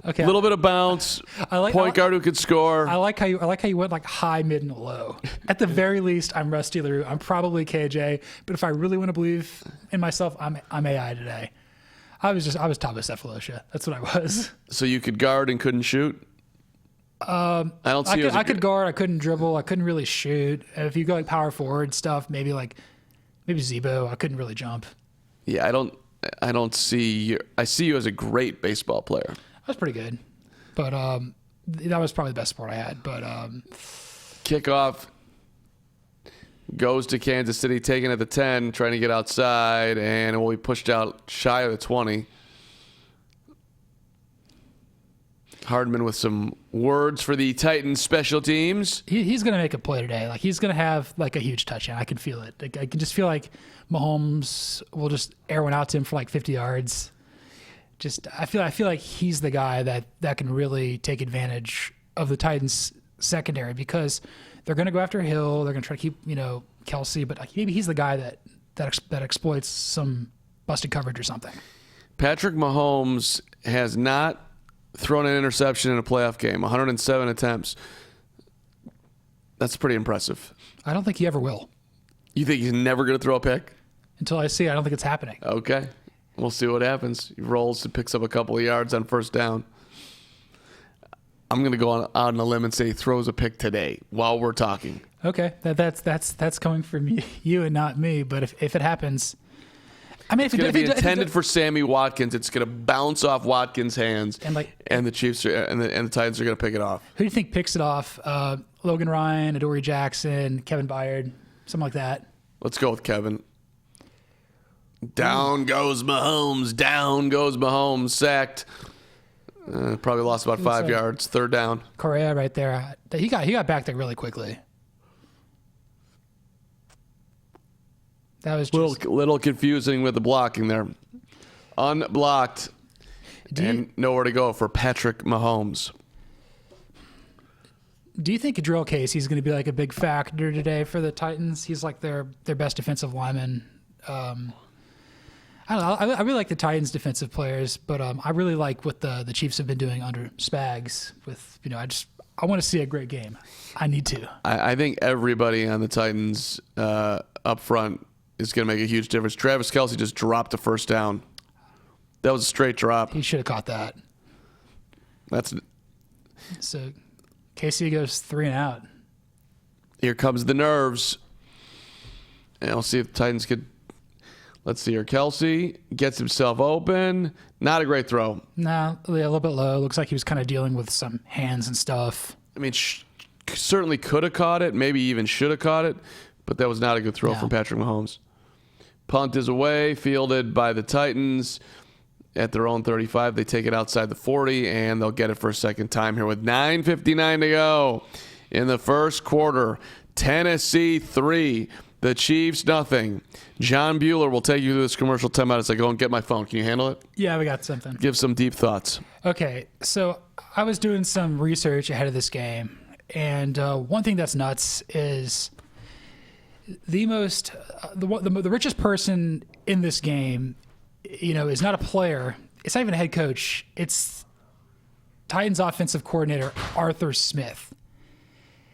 A little bit of bounce. Point guard who could score. I like how you went like high, mid, and low. At the very least, I'm Rusty LaRue. I'm probably KJ. But if I really want to believe in myself, I'm AI today. I was Thabo Cephalosha. That's what I was. So you could guard and couldn't shoot? I don't see. I could guard. I couldn't dribble. I couldn't really shoot. If you go like power forward stuff, maybe Zebo. I couldn't really jump. Yeah, I don't see you. I see you as a great baseball player. I was pretty good, but that was probably the best sport I had. But kickoff goes to Kansas City, taken at the 10, trying to get outside, and it will be pushed out shy of the 20. Hardman with some words for the Titans special teams. He's going to make a play today. Like he's going to have like a huge touchdown. I can feel it. I can just feel like Mahomes will just air one out to him for like 50 yards. I feel like he's the guy that can really take advantage of the Titans secondary because they're going to go after Hill. They're going to try to keep Kelsey, but like maybe he's the guy that exploits some busted coverage or something. Patrick Mahomes has not thrown an interception in a playoff game. 107 attempts. That's pretty impressive. I don't think he ever will. You think he's never going to throw a pick? Until I see it, I don't think it's happening. Okay. We'll see what happens. He rolls and picks up a couple of yards on first down. I'm going to go out on a limb and say he throws a pick today while we're talking. Okay. That's coming from you and not me. But if it happens, I mean, it's going to be intended for Sammy Watkins. It's going to bounce off Watkins' hands, and the Chiefs and the Titans are going to pick it off. Who do you think picks it off? Logan Ryan, Adoree Jackson, Kevin Byard, something like that. Let's go with Kevin. Down goes Mahomes. Down goes Mahomes. Sacked. Probably lost about 5 yards. Third down. Correa right there. He got back there really quickly. That was just little confusing with the blocking there. Unblocked. And nowhere to go for Patrick Mahomes. Do you think Adriel Casey's going to be like a big factor today for the Titans? He's like their best defensive lineman. I don't know. I really like the Titans' defensive players, but I really like what the Chiefs have been doing under Spags. With I want to see a great game. I need to. I think everybody on the Titans up front is going to make a huge difference. Travis Kelce just dropped a first down. That was a straight drop. He should have caught that. So Casey goes 3 and out. Here comes the nerves. And we'll see if the Titans could. Let's see here. Kelce gets himself open. Not a great throw. No, a little bit low. Looks like he was kind of dealing with some hands and stuff. I mean, certainly could have caught it. Maybe even should have caught it. But that was not a good throw from Patrick Mahomes. Punt is away, fielded by the Titans at their own 35. They take it outside the 40, and they'll get it for a second time here with 9:59 to go in the first quarter. Tennessee 3. The Chiefs, nothing. John Bueller will take you through this commercial timeout as I go and get my phone. Can you handle it? Yeah, we got something. Give some deep thoughts. Okay, so I was doing some research ahead of this game, and one thing that's nuts is the richest person in this game, is not a player. It's not even a head coach. It's Titans offensive coordinator Arthur Smith.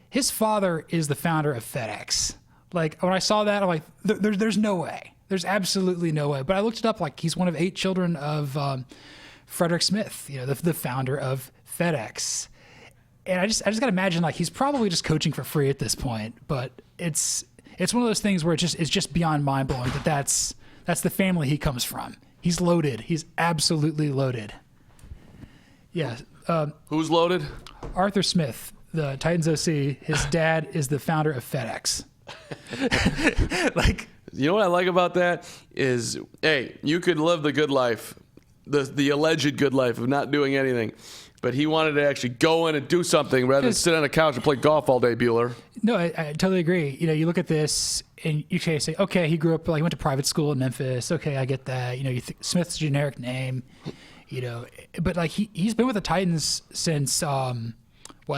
His father is the founder of FedEx. Like, when I saw that, I'm like, there's no way. There's absolutely no way. But I looked it up, like, he's one of 8 children of Frederick Smith, the founder of FedEx. And I just got to imagine, like, he's probably just coaching for free at this point. But it's it's one of those things where it's just beyond mind blowing that's the family he comes from. He's loaded. He's absolutely loaded. Yeah. Who's loaded? Arthur Smith, the Titans OC. His dad is the founder of FedEx. Like, you know what I like about that is, hey, you could live the good life, the alleged good life of not doing anything. But he wanted to actually go in and do something rather than sit on a couch and play golf all day, Bueller. No, I totally agree. You look at this and you say, okay, he grew up, like, he went to private school in Memphis. Okay, I get that. Smith's a generic name, but like he's been with the Titans since, I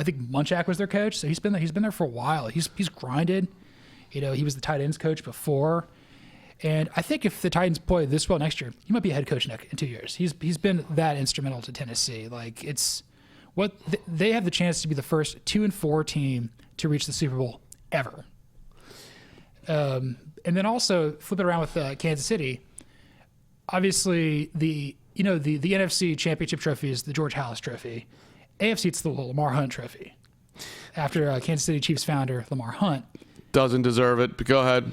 think Munchak was their coach. So he's been there for a while. He's grinded. He was the tight ends coach before. And I think if the Titans play this well next year, he might be a head coach in 2 years. He's been that instrumental to Tennessee. Like, it's what they have the chance to be the first 2-4 team to reach the Super Bowl ever. And then also flip it around with Kansas City. Obviously, the NFC Championship trophy is the George Halas Trophy. AFC, it's the Lamar Hunt Trophy. After Kansas City Chiefs founder Lamar Hunt doesn't deserve it, but go ahead.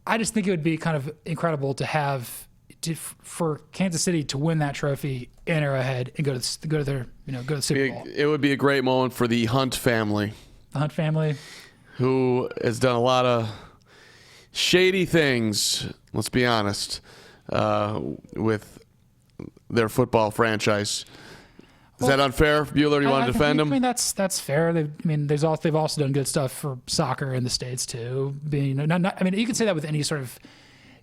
I just think it would be kind of incredible for Kansas City to win that trophy in Arrowhead and go to the Super Bowl. It would be a great moment for the Hunt family. The Hunt family, who has done a lot of shady things, let's be honest, with their football franchise. Is that unfair, Bueller? You want to defend them? I mean, that's fair. They've also done good stuff for soccer in the States too. You can say that with any sort of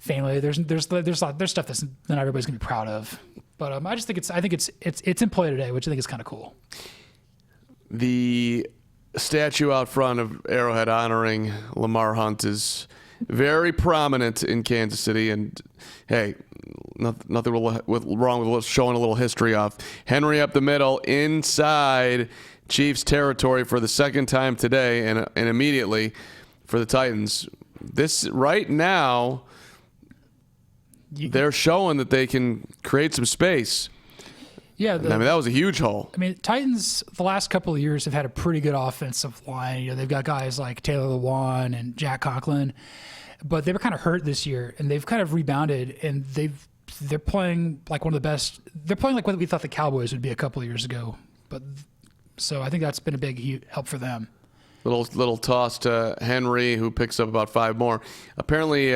family. There's stuff that's not everybody's gonna be proud of. But I think it's in play today, which I think is kind of cool. The statue out front of Arrowhead honoring Lamar Hunt is very prominent in Kansas City, and hey, nothing wrong with showing a little history off. Henry up the middle inside Chiefs territory for the second time today, and immediately for the Titans. This right now, they're showing that they can create some space. Yeah, that was a huge hole. Titans the last couple of years have had a pretty good offensive line. They've got guys like Taylor Lewan and Jack Conklin, but they were kind of hurt this year, and they've kind of rebounded, and they're playing like one of the best. They're playing like what we thought the Cowboys would be a couple of years ago. So I think that's been a big help for them. Little toss to Henry, who picks up about 5 more. Apparently,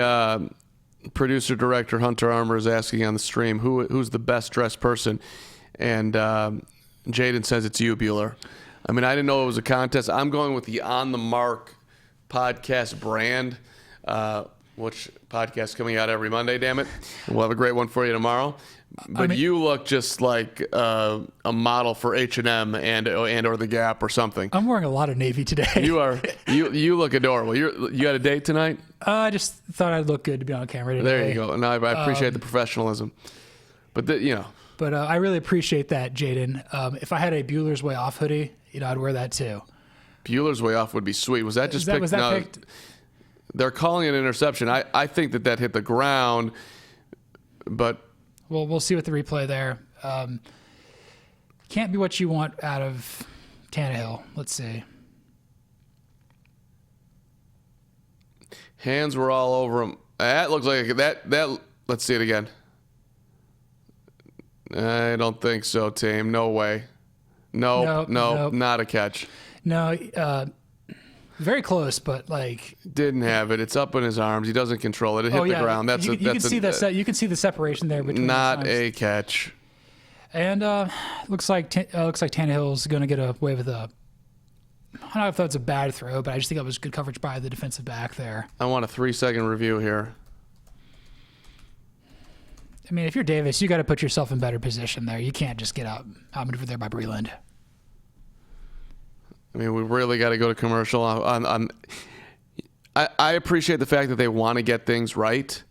producer director Hunter Armour is asking on the stream who's the best dressed person, and Jaden says it's you, Bueller. I didn't know it was a contest. I'm going with the On the Mark podcast brand. Which podcast coming out every Monday, damn it. We'll have a great one for you tomorrow. But you look just like a model for H&M and or the Gap or something. I'm wearing a lot of navy today. You look adorable. You got a date tonight? I just thought I'd look good to be on camera today. There you go. And I appreciate the professionalism. But But I really appreciate that, Jaden. If I had a Bueller's Way Off hoodie, I'd wear that too. Bueller's Way Off would be sweet. Was that just picked? Was that picked? They're calling it an interception. I think that hit the ground, but we'll see with the replay there. Can't be what you want out of Tannehill. Let's see. Hands were all over him. That looks like that. Let's see it again. I don't think so, team. No way. Nope, not a catch. No. Very close, but didn't have it. It's up in his arms. He doesn't control it. It hit the ground. You can see the separation there between. Not a catch. And looks like Tannehill's going to get away with a. I don't know if that's a bad throw, but I just think that was good coverage by the defensive back there. I want a 3-second review here. If you're Davis, you got to put yourself in better position there. You can't just get outmaneuvered there by Breland. We really got to go to commercial. I appreciate the fact that they want to get things right,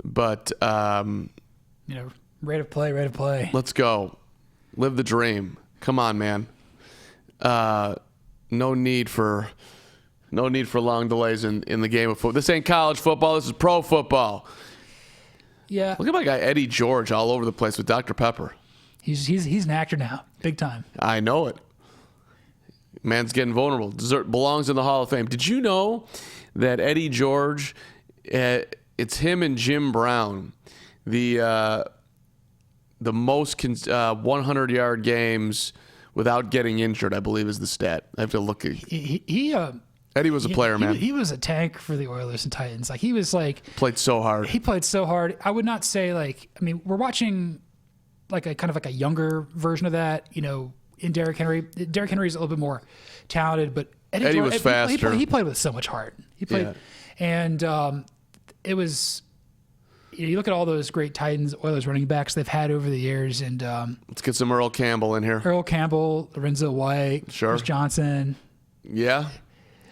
but rate of play. Let's go, live the dream. Come on, man. No need for long delays in the game of football. This ain't college football. This is pro football. Yeah. Look at my guy Eddie George all over the place with Dr. Pepper. He's an actor now, big time. I know it. Man's getting vulnerable. Belongs in the Hall of Fame. Did you know that Eddie George, it's him and Jim Brown, the most 100-yard games without getting injured, I believe is the stat. I have to look at Eddie was a player, man. He was a tank for the Oilers and Titans. Like, he was like... Played so hard. He played so hard. I would not say, like... I mean, we're watching like a kind of like a younger version of that, you know, in Derrick Henry. Derrick Henry is a little bit more talented, but Eddie George, was faster. He played with so much heart. He played... Yeah. And it was... You look at all those great Titans, Oilers running backs they've had over the years, and let's get some Earl Campbell in here. Earl Campbell, Lorenzo White, Chris Johnson. Yeah.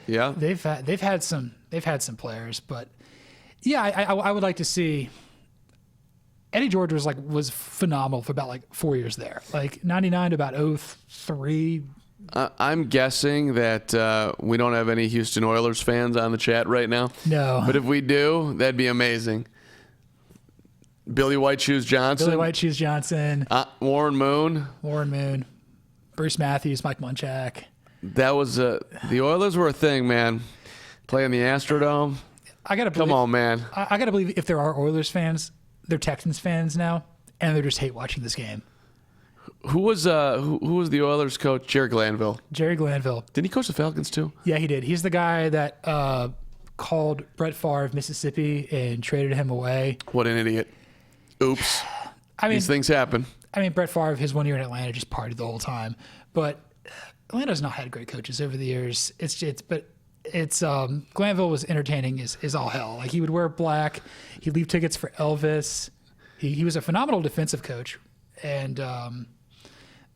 They've had some players, but yeah, I would like to see. Eddie George was phenomenal for about like 4 years there, like 99 to about 03. I'm guessing that we don't have any Houston Oilers fans on the chat right now. No, but if we do, that'd be amazing. Billy White Shoes Johnson. Warren Moon. Bruce Matthews, Mike Munchak. That was the Oilers were a thing, man. Playing the Astrodome. Come on, man. I gotta believe if there are Oilers fans, they're Texans fans now, and they just hate watching this game. Who was the Oilers coach? Jerry Glanville. Didn't he coach the Falcons too? Yeah, he did. He's the guy that called Brett Favre of Mississippi and traded him away. What an idiot. Oops. These things happen. I mean, Brett Favre, his 1 year in Atlanta, just partied the whole time. But Atlanta's not had great coaches over the years. Glanville was entertaining as all hell. Like, he would wear black. He'd leave tickets for Elvis. He was a phenomenal defensive coach. And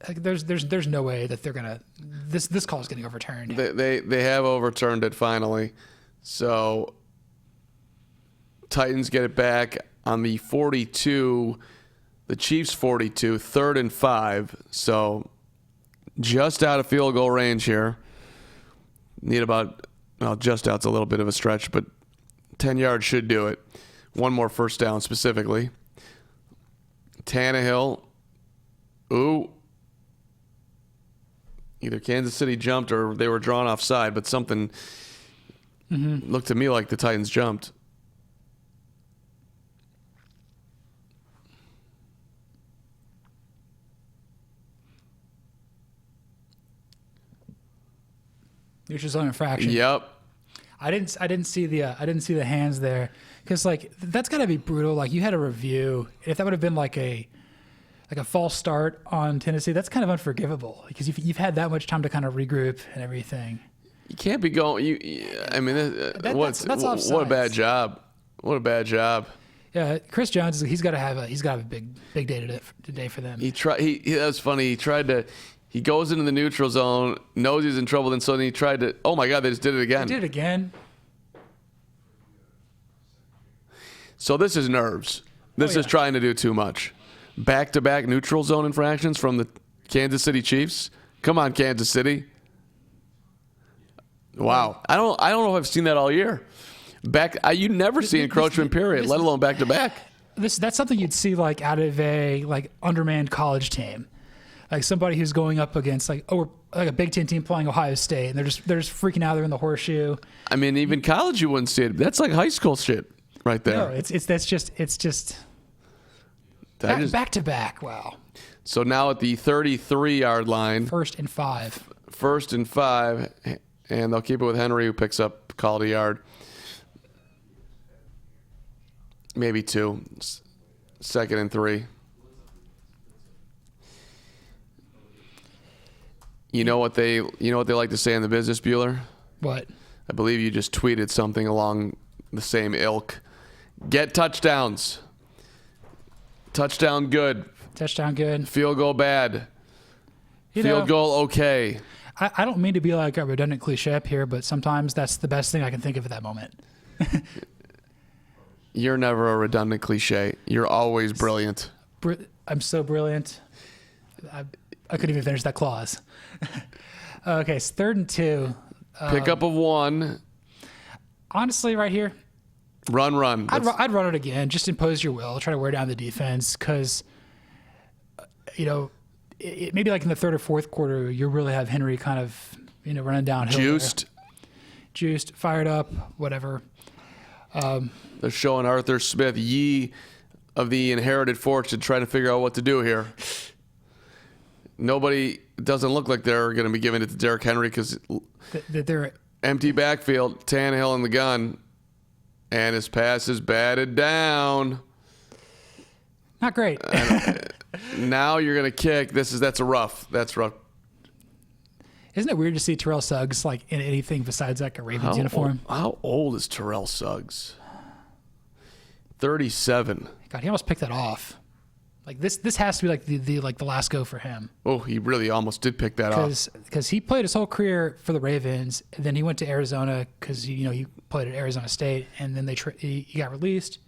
there's no way that they're gonna this call is getting overturned. They have overturned it finally. So Titans get it back on the 42, the Chiefs 42, 3rd and 5. So just out of field goal range here. Need about, well, just out's a little bit of a stretch, but 10 yards should do it. One more first down specifically. Tannehill. Ooh. Either Kansas City jumped or they were drawn offside, but something looked to me like the Titans jumped. Neutral zone infraction. Yep. I didn't see the hands there, because like that's got to be brutal. Like, you had a review. If that would have been like a false start on Tennessee, that's kind of unforgivable, because you've had that much time to kind of regroup and everything. You can't be going. That's offsides. What a bad job. What a bad job. Yeah, Chris Jones, he's got to have a big day today for them. That was funny. He goes into the neutral zone, knows he's in trouble, then suddenly he tried to. Oh my God! They just did it again. They did it again. So this is nerves. This is trying to do too much. Back-to-back neutral zone infractions from the Kansas City Chiefs. Come on, Kansas City. Wow. I don't know if I've seen that all year. You never see encroachment, period, let alone back-to-back. That's something you'd see like out of a like undermanned college team. Like somebody who's going up against like a Big Ten team playing Ohio State, and they're just freaking out. They're in the horseshoe. I mean, even college you wouldn't see it. That's like high school shit right there. No, it's just back to back. Wow. So now at the 33-yard line, 1st and 5. 1st and 5, and they'll keep it with Henry, who picks up called a yard. Maybe 2. 2nd and 3. You know what they like to say in the business, Bueller? What? I believe you just tweeted something along the same ilk. Get touchdowns. Touchdown good. Touchdown good. Field goal bad. Field goal okay. I don't mean to be like a redundant cliche up here, but sometimes that's the best thing I can think of at that moment. You're never a redundant cliche. You're always brilliant. I'm so brilliant. I couldn't even finish that clause. Okay, it's 3rd and 2. Pickup of 1. Honestly, right here, run. I'd run it again. Just impose your will. Try to wear down the defense, because, maybe like in the 3rd or 4th quarter, you really have Henry kind of running downhill. Juiced, fired up, whatever. They're showing Arthur Smith, ye of the inherited fortune, trying to figure out what to do here. Nobody doesn't look like they're going to be giving it to Derrick Henry because they're empty backfield, Tannehill in the gun, and his pass is batted down. Not great. Now you're going to kick. That's rough. Isn't it weird to see Terrell Suggs like in anything besides like a Ravens uniform? How old is Terrell Suggs? 37. God, he almost picked that off. Like this has to be like the last go for him. Oh, he really almost did pick that off. Because he played his whole career for the Ravens, and then he went to Arizona because he played at Arizona State, and then he got released,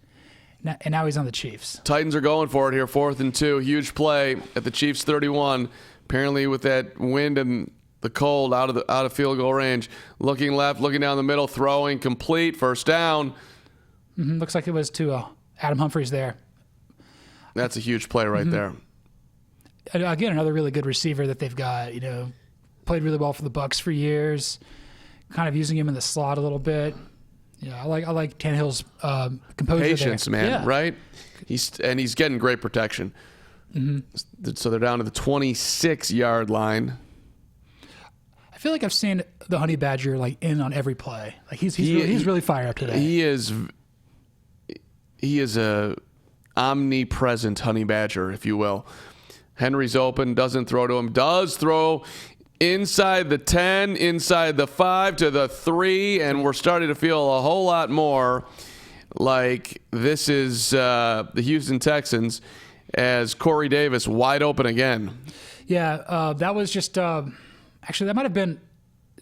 and now he's on the Chiefs. Titans are going for it here, 4th and 2. Huge play at the Chiefs 31. Apparently with that wind and the cold out of field goal range. Looking left, looking down the middle, throwing complete, first down. Mm-hmm. Looks like it was to Adam Humphries there. That's a huge play right there. Again, another really good receiver that they've got. Played really well for the Bucs for years. Kind of using him in the slot a little bit. I like Tannehill's composure. Patience, there. man. Yeah. Right? He's getting great protection. Mm-hmm. So they're down to the 26-yard line. I feel like I've seen the Honey Badger like in on every play. Like he's really fired up today. He is a omnipresent Honey Badger, if you will. Henry's open, doesn't throw to him, does throw inside the 10, inside the 5 to the 3, and we're starting to feel a whole lot more like this is the Houston Texans as Corey Davis wide open again. Yeah, that was just actually that might have been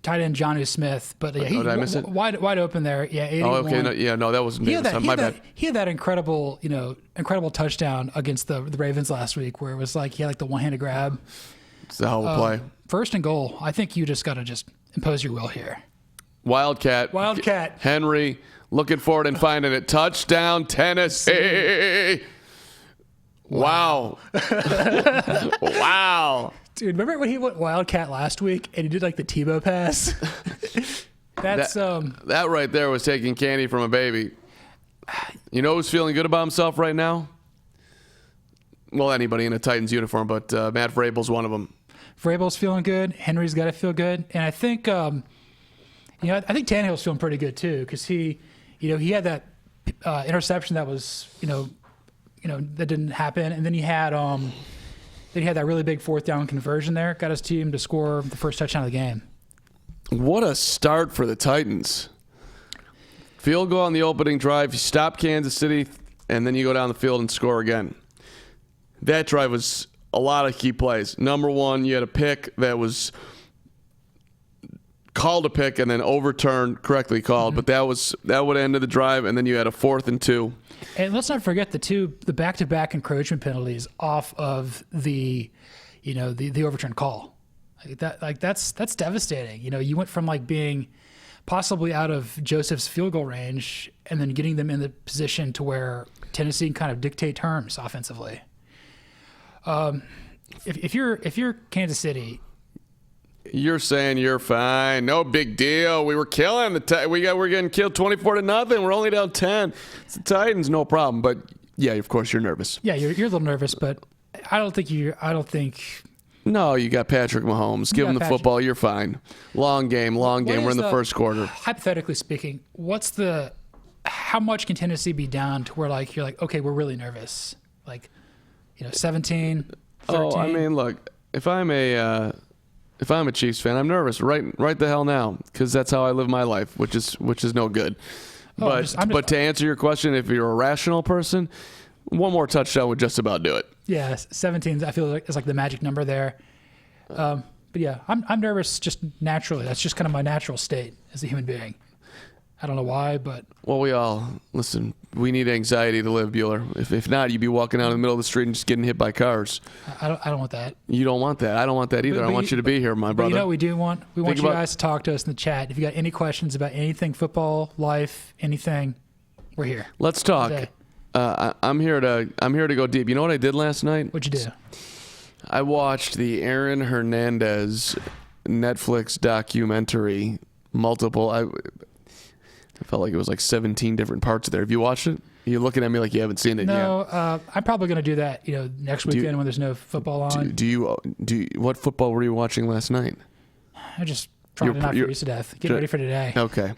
tight end Jonnu Smith, but yeah, did I miss it? Wide open there. Yeah, 81. Oh, okay. No, that wasn't Davis. My bad. He had that incredible touchdown against the Ravens last week, where it was like he had like the one-handed grab. It's the hell of a play. 1st and goal. I think you just got to just impose your will here. Wildcat. Henry looking for it and finding it. Touchdown, Tennessee. Wow. Wow. Dude, remember when he went Wildcat last week and he did like the Tebow pass? That right there was taking candy from a baby. You know who's feeling good about himself right now? Well, anybody in a Titans uniform, but Matt Vrabel's one of them. Vrabel's feeling good. Henry's got to feel good, and I think I think Tannehill's feeling pretty good too because he had that interception that was that didn't happen, and then he had that really big 4th down conversion there. Got his team to score the first touchdown of the game. What a start for the Titans. Field goal on the opening drive. You stop Kansas City, and then you go down the field and score again. That drive was a lot of key plays. Number one, you had a pick that was called a pick and then overturned, correctly called, but that would end the drive, and then you had a 4th and 2. And let's not forget the back-to-back encroachment penalties off of the overturned call. That's devastating. You went from like being possibly out of Joseph's field goal range and then getting them in the position to where Tennessee can kind of dictate terms offensively. If you're Kansas City, you're saying you're fine, no big deal. We were killing we're getting killed 24-0. We're only down 10. It's the Titans, no problem. But yeah, of course you're nervous. Yeah, you're a little nervous, but I don't think. No, you got Patrick Mahomes. Give him the football. You're fine. Long game. We're in the first quarter. Hypothetically speaking, how much can Tennessee be down to where like you're like, okay, we're really nervous, like 17, 13? Oh, I mean, look, if I'm a Chiefs fan, I'm nervous right the hell now because that's how I live my life, which is no good. But to answer your question, if you're a rational person, one more touchdown would just about do it. Yeah, 17 I feel like is like the magic number there. But yeah, I'm nervous just naturally. That's just kind of my natural state as a human being. I don't know why, but we need anxiety to live, Bueller. If not, you'd be walking out in the middle of the street and just getting hit by cars. I don't want that. You don't want that. I don't want that either. I want you to be here, my brother. You know what we do want? We want you guys to talk to us in the chat. If you got any questions about anything football, life, anything, we're here. Let's talk. I'm here to go deep. You know what I did last night? What'd you do? I watched the Aaron Hernandez Netflix documentary. Multiple. I felt like it was like 17 different parts there. Have you watched it? You're looking at me like you haven't seen it yet. No, I'm probably going to do that. Next weekend when there's no football on. What football were you watching last night? I just trying to not freeze to death. Get ready for today. Okay.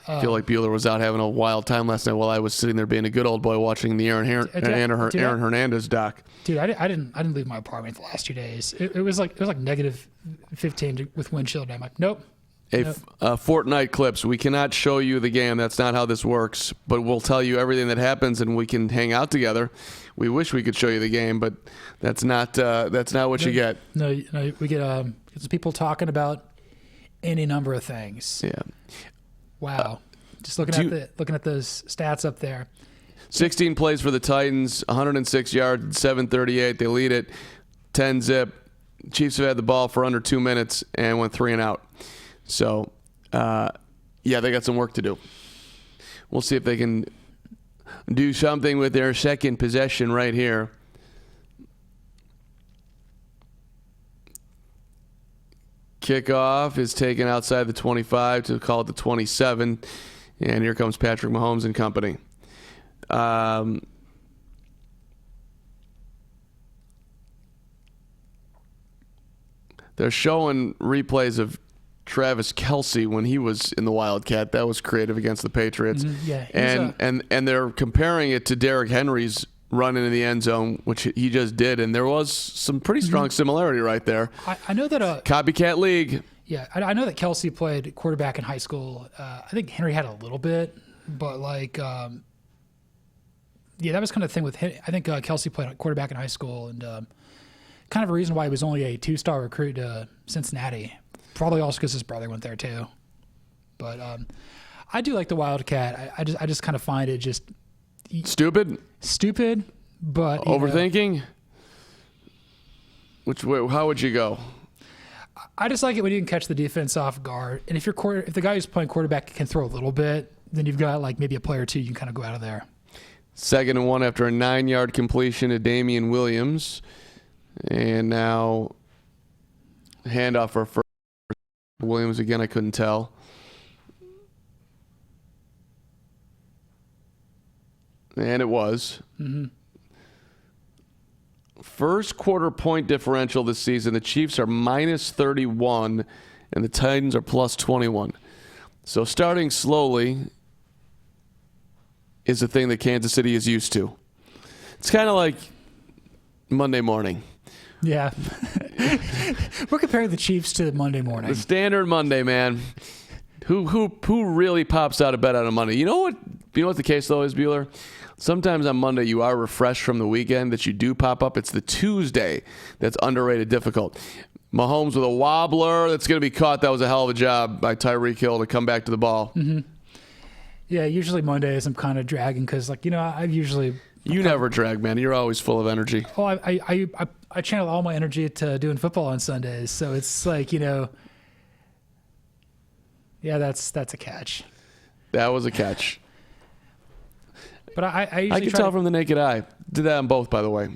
I feel like Bueller was out having a wild time last night while I was sitting there being a good old boy watching the Aaron Hernandez doc. Dude, I didn't leave my apartment the last 2 days. It was like negative 15 with wind chill. I'm like, nope. Fortnite clips. We cannot show you the game. That's not how this works. But we'll tell you everything that happens, and we can hang out together. We wish we could show you the game, but that's not what you get. No, we get people talking about any number of things. Yeah. Wow. Just looking at those stats up there. 16 plays for the Titans, 106 yards, 738. They lead it 10-zip. Chiefs have had the ball for under 2 minutes and went 3 and out. So, they got some work to do. We'll see if they can do something with their second possession right here. Kickoff is taken outside the 25 to call it the 27. And here comes Patrick Mahomes and company. They're showing replays of Travis Kelce when he was in the Wildcat. That was creative against the Patriots. Yeah, and they're comparing it to Derrick Henry's run into the end zone, which he just did, and there was some pretty strong similarity right there. I know that copycat league. Yeah, I know that Kelce played quarterback in high school. I think Henry had a little bit, but that was kind of the thing with him. I think Kelce played quarterback in high school, and kind of a reason why he was only a 2-star recruit to Cincinnati. Probably also because his brother went there too. But I do like the Wildcat. I just kind of find it just stupid, but overthinking. Which way? How would you go? I just like it when you can catch the defense off guard, and if the guy who's playing quarterback can throw a little bit, then you've got like maybe a play or two you can kind of go out of there. 2nd and 1 after a 9-yard completion to Damian Williams, and now handoff for first. Williams again. I couldn't tell. And it was. Mm-hmm. First quarter point differential this season. The Chiefs are minus 31 and the Titans are plus 21. So starting slowly is a thing that Kansas City is used to. It's kind of like Monday morning. Yeah. We're comparing the Chiefs to Monday morning. The standard Monday, man. Who really pops out of bed on a Monday? You know what the case though is, Bueller? Sometimes on Monday you are refreshed from the weekend that you do pop up. It's the Tuesday that's underrated difficult. Mahomes with a wobbler that's going to be caught. That was a hell of a job by Tyreek Hill to come back to the ball. Mm-hmm. Yeah, usually Mondays I'm kind of dragging because I've usually... You never drag, man. You're always full of energy. Oh, I channel all my energy to doing football on Sundays. So it's like, yeah, that's a catch. That was a catch. But I usually can tell from the naked eye. Did that on both, by the way.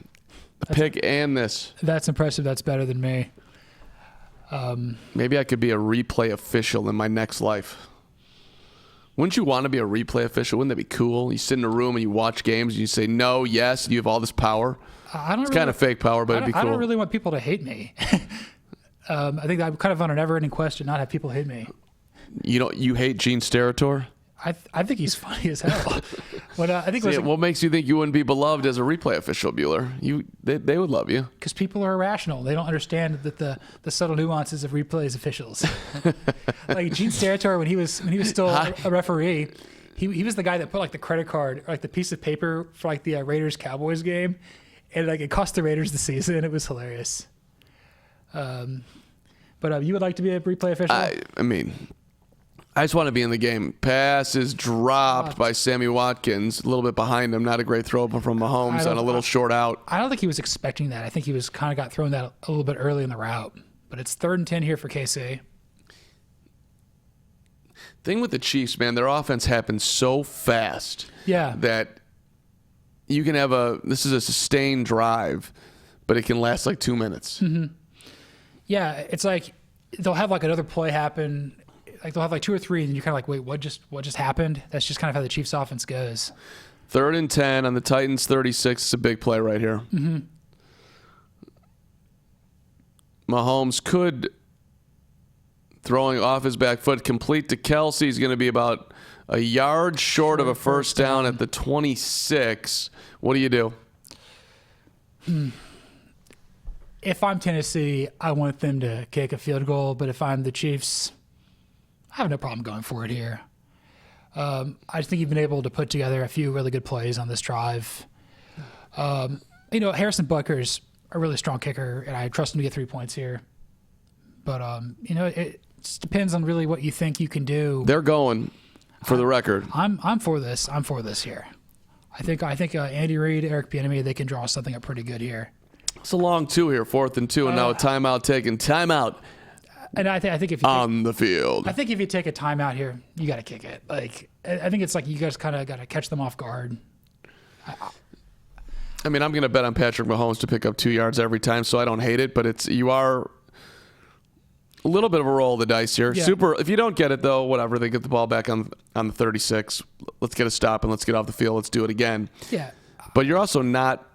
The pick and this. That's impressive. That's better than me. Maybe I could be a replay official in my next life. Wouldn't you want to be a replay official? Wouldn't that be cool? You sit in a room and you watch games and you say no, yes, and you have all this power. It's kind of fake power, but it'd be cool. I don't really want people to hate me. I think I'm kind of on a never-ending quest to not have people hate me. You hate Gene Steratore? I think he's funny as hell. But I think what makes you think you wouldn't be beloved as a replay official, Bueller? They would love you because people are irrational. They don't understand that the subtle nuances of replays officials. Like Gene Steratore, when he was still a referee, he was the guy that put like the credit card or like the piece of paper for like the Raiders Cowboys game, and like it cost the Raiders the season. It was hilarious. But you would like to be a replay official? I mean. I just want to be in the game. Pass is dropped by Sammy Watkins. A little bit behind him. Not a great throw from Mahomes on a little short out. I don't think he was expecting that. I think he was kind of got thrown that a little bit early in the route. But it's 3rd and 10 here for KC. Thing with the Chiefs, man, their offense happens so fast. Yeah. That you can have this is a sustained drive, but it can last like 2 minutes. Mm-hmm. Yeah, it's like they'll have like another play happen. Like they'll have like 2 or 3, and you're kind of like, wait, what just happened? That's just kind of how the Chiefs offense goes. 3rd and 10 on the Titans 36. It's a big play right here. Mm-hmm. Mahomes could, throwing off his back foot, complete to Kelsey. He's going to be about a yard short of a first down at the 26. What do you do? If I'm Tennessee, I want them to kick a field goal, but if I'm the Chiefs, I have no problem going for it here. I just think you've been able to put together a few really good plays on this drive. Harrison Butker's a really strong kicker, and I trust him to get 3 points here. But, it just depends on really what you think you can do. They're going, for the record. I'm for this. I'm for this here. I think Andy Reid, Eric Bieniemy, they can draw something up pretty good here. It's a long 2 here, 4th and 2, and now a timeout taken. Timeout. And I think if you on the field. I think if you take a timeout here, you got to kick it. Like I think it's like you guys kind of got to catch them off guard. I'm going to bet on Patrick Mahomes to pick up 2 yards every time, so I don't hate it. But you are a little bit of a roll of the dice here. Yeah. Super. If you don't get it though, whatever. They get the ball back on the 36. Let's get a stop and let's get off the field. Let's do it again. Yeah. But you're also not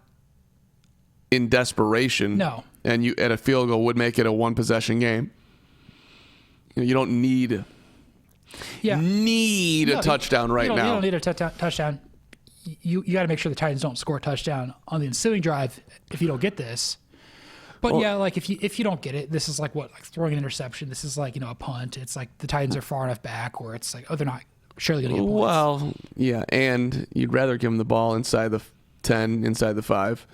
in desperation. No. And you at a field goal would make it a 1-possession game. You don't need a touchdown right now. You don't need a touchdown. You got to make sure the Titans don't score a touchdown on the ensuing drive if you don't get this. But like if you don't get it, this is like throwing an interception. This is like a punt. It's like the Titans are far enough back where it's like they're not surely going to get points. Well, yeah, and you'd rather give them the ball inside the 10, inside the 5,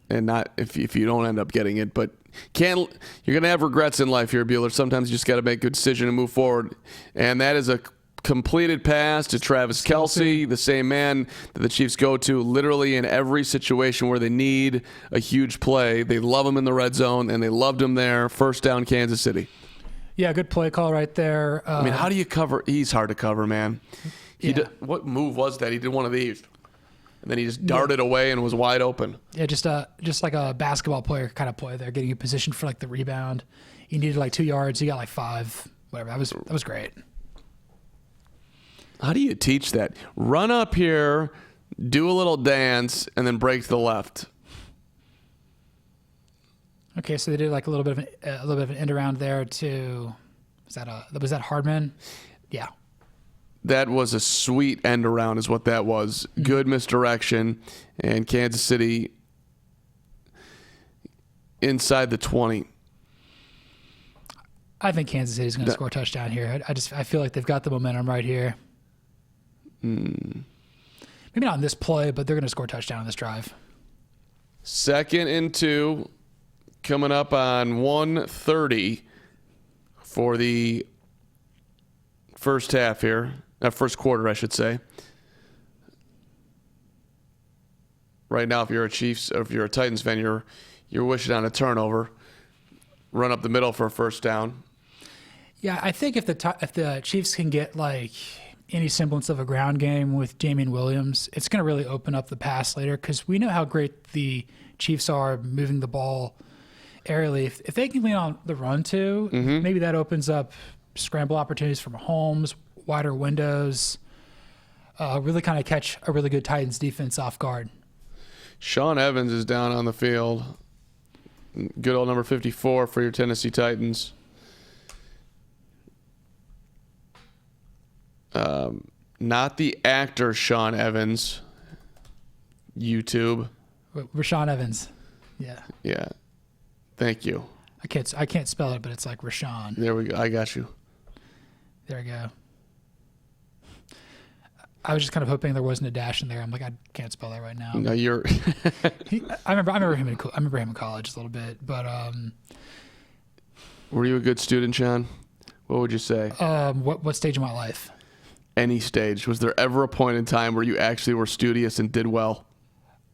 and not if you don't end up getting it. But you're going to have regrets in life here, Bueller. Sometimes you just got to make a good decision and move forward. And that is a completed pass to Travis Kelce, the same man that the Chiefs go to literally in every situation where they need a huge play. They love him in the red zone, and they loved him there. First down, Kansas City. Yeah, good play call right there. How do you cover? He's hard to cover, man. What move was that? He did one of these. And then he just darted away and was wide open. Yeah, just like a basketball player kind of play there, getting you positioned for like the rebound. He needed like 2 yards. He got like 5, whatever. That was great. How do you teach that? Run up here, do a little dance, and then break to the left. Okay, so they did like a little bit of an end around there to was that Hardman? Yeah. That was a sweet end around is what that was. Mm-hmm. Good misdirection, and Kansas City inside the 20. I think Kansas City's going to score a touchdown here. I feel like they've got the momentum right here. Maybe not on this play, but they're going to score a touchdown on this drive. 2nd and 2, coming up on 1:30 for the first half here. First quarter, I should say. Right now, if you're a Titans fan, you're wishing on a turnover, run up the middle for a first down. Yeah, I think if the Chiefs can get like any semblance of a ground game with Damian Williams, it's going to really open up the pass later because we know how great the Chiefs are moving the ball aerially. If they can lean on the run too, maybe that opens up scramble opportunities for Mahomes, wider windows, really kind of catch a really good Titans defense off guard. Sean Evans is down on the field. Good old number 54 for your Tennessee Titans. Not the actor Sean Evans. YouTube. Rashawn Evans. Yeah. Yeah. Thank you. I can't spell it, but it's like Rashawn. There we go. I got you. There we go. I was just kind of hoping there wasn't a dash in there. I'm like, I can't spell that right now. No, you're. I remember him in college a little bit, but Were you a good student, Sean? What would you say? What stage of my life? Any stage. Was there ever a point in time where you actually were studious and did well?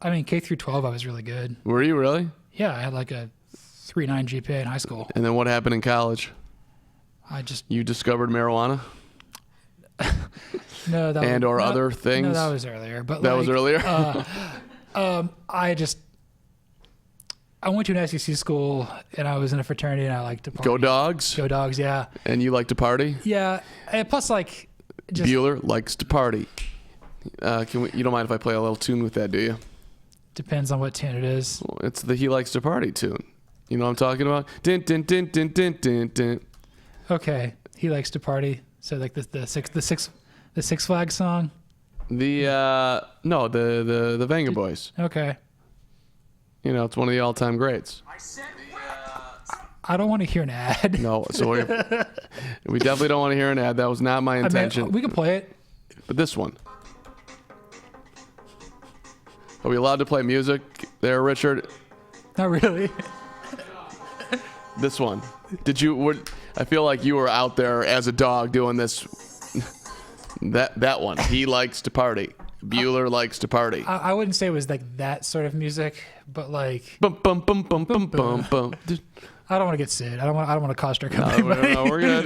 I mean, K through 12, I was really good. Were you really? Yeah, I had like a 3.9 GPA in high school. And then what happened in college? You discovered marijuana? No, other things? No, that was earlier. But that was earlier? I went to an SEC school, and I was in a fraternity, and I liked to party. Go Dogs? Go Dogs, yeah. And you like to party? Yeah. And plus, like... Bueller likes to party. You don't mind if I play a little tune with that, do you? Depends on what tune it is. Well, it's the He Likes to Party tune. You know what I'm talking about? Din, din, din, din, din, din, din. Okay. He likes to party. So, like, the Six Flags song? The Venga Boys. Okay. You know, it's one of the all-time greats. I don't want to hear an ad. No, so we definitely don't want to hear an ad. That was not my intention. I mean, we can play it. But this one. Are we allowed to play music there, Richard? Not really. This one. I feel like you were out there as a dog doing this. That one. He likes to party. Bueller likes to party. I wouldn't say it was like that sort of music, but like. Bum bum bum bum bum bum bum. I don't want to get sued. I don't want to cost our company money. No, we're good.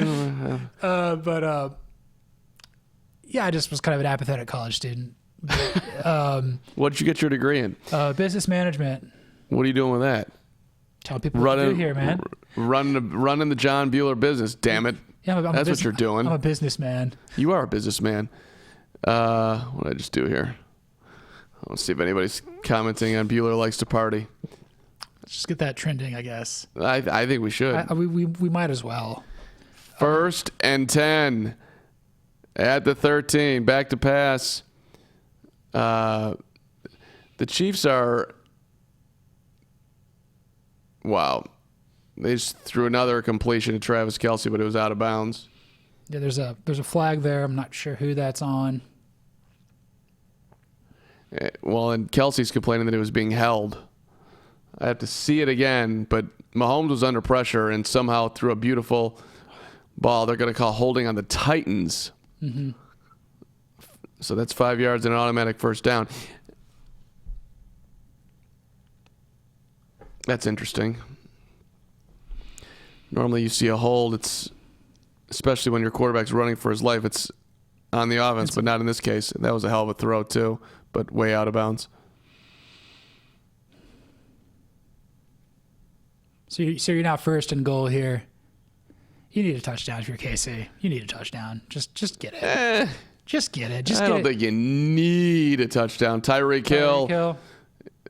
Yeah, I just was kind of an apathetic college student. What did you get your degree in? Business management. What are you doing with that? Tell people what to do here, man. Running the John Bueller business. Damn it. Yeah, that's what you're doing. I'm a businessman. You are a businessman. What did I just do here? Let's see if anybody's commenting on Bueller likes to party. Let's just get that trending, I guess. I think we should. We might as well. 1st and 10 at the 13. Back to pass. The Chiefs are... Wow. They just threw another completion to Travis Kelce, but it was out of bounds. Yeah, there's a flag there. I'm not sure who that's on. Well, and Kelce's complaining that it was being held. I have to see it again, but Mahomes was under pressure and somehow threw a beautiful ball. They're going to call holding on the Titans. Mm-hmm. So that's 5 yards and an automatic first down. That's interesting. Normally you see a hold. It's especially when your quarterback's running for his life. It's on the offense, but not in this case. That was a hell of a throw too, but way out of bounds. So you're not first and goal here. You need a touchdown if you're KC. You need a touchdown. Just get it. Just get it. I don't think you need a touchdown. Tyreek Hill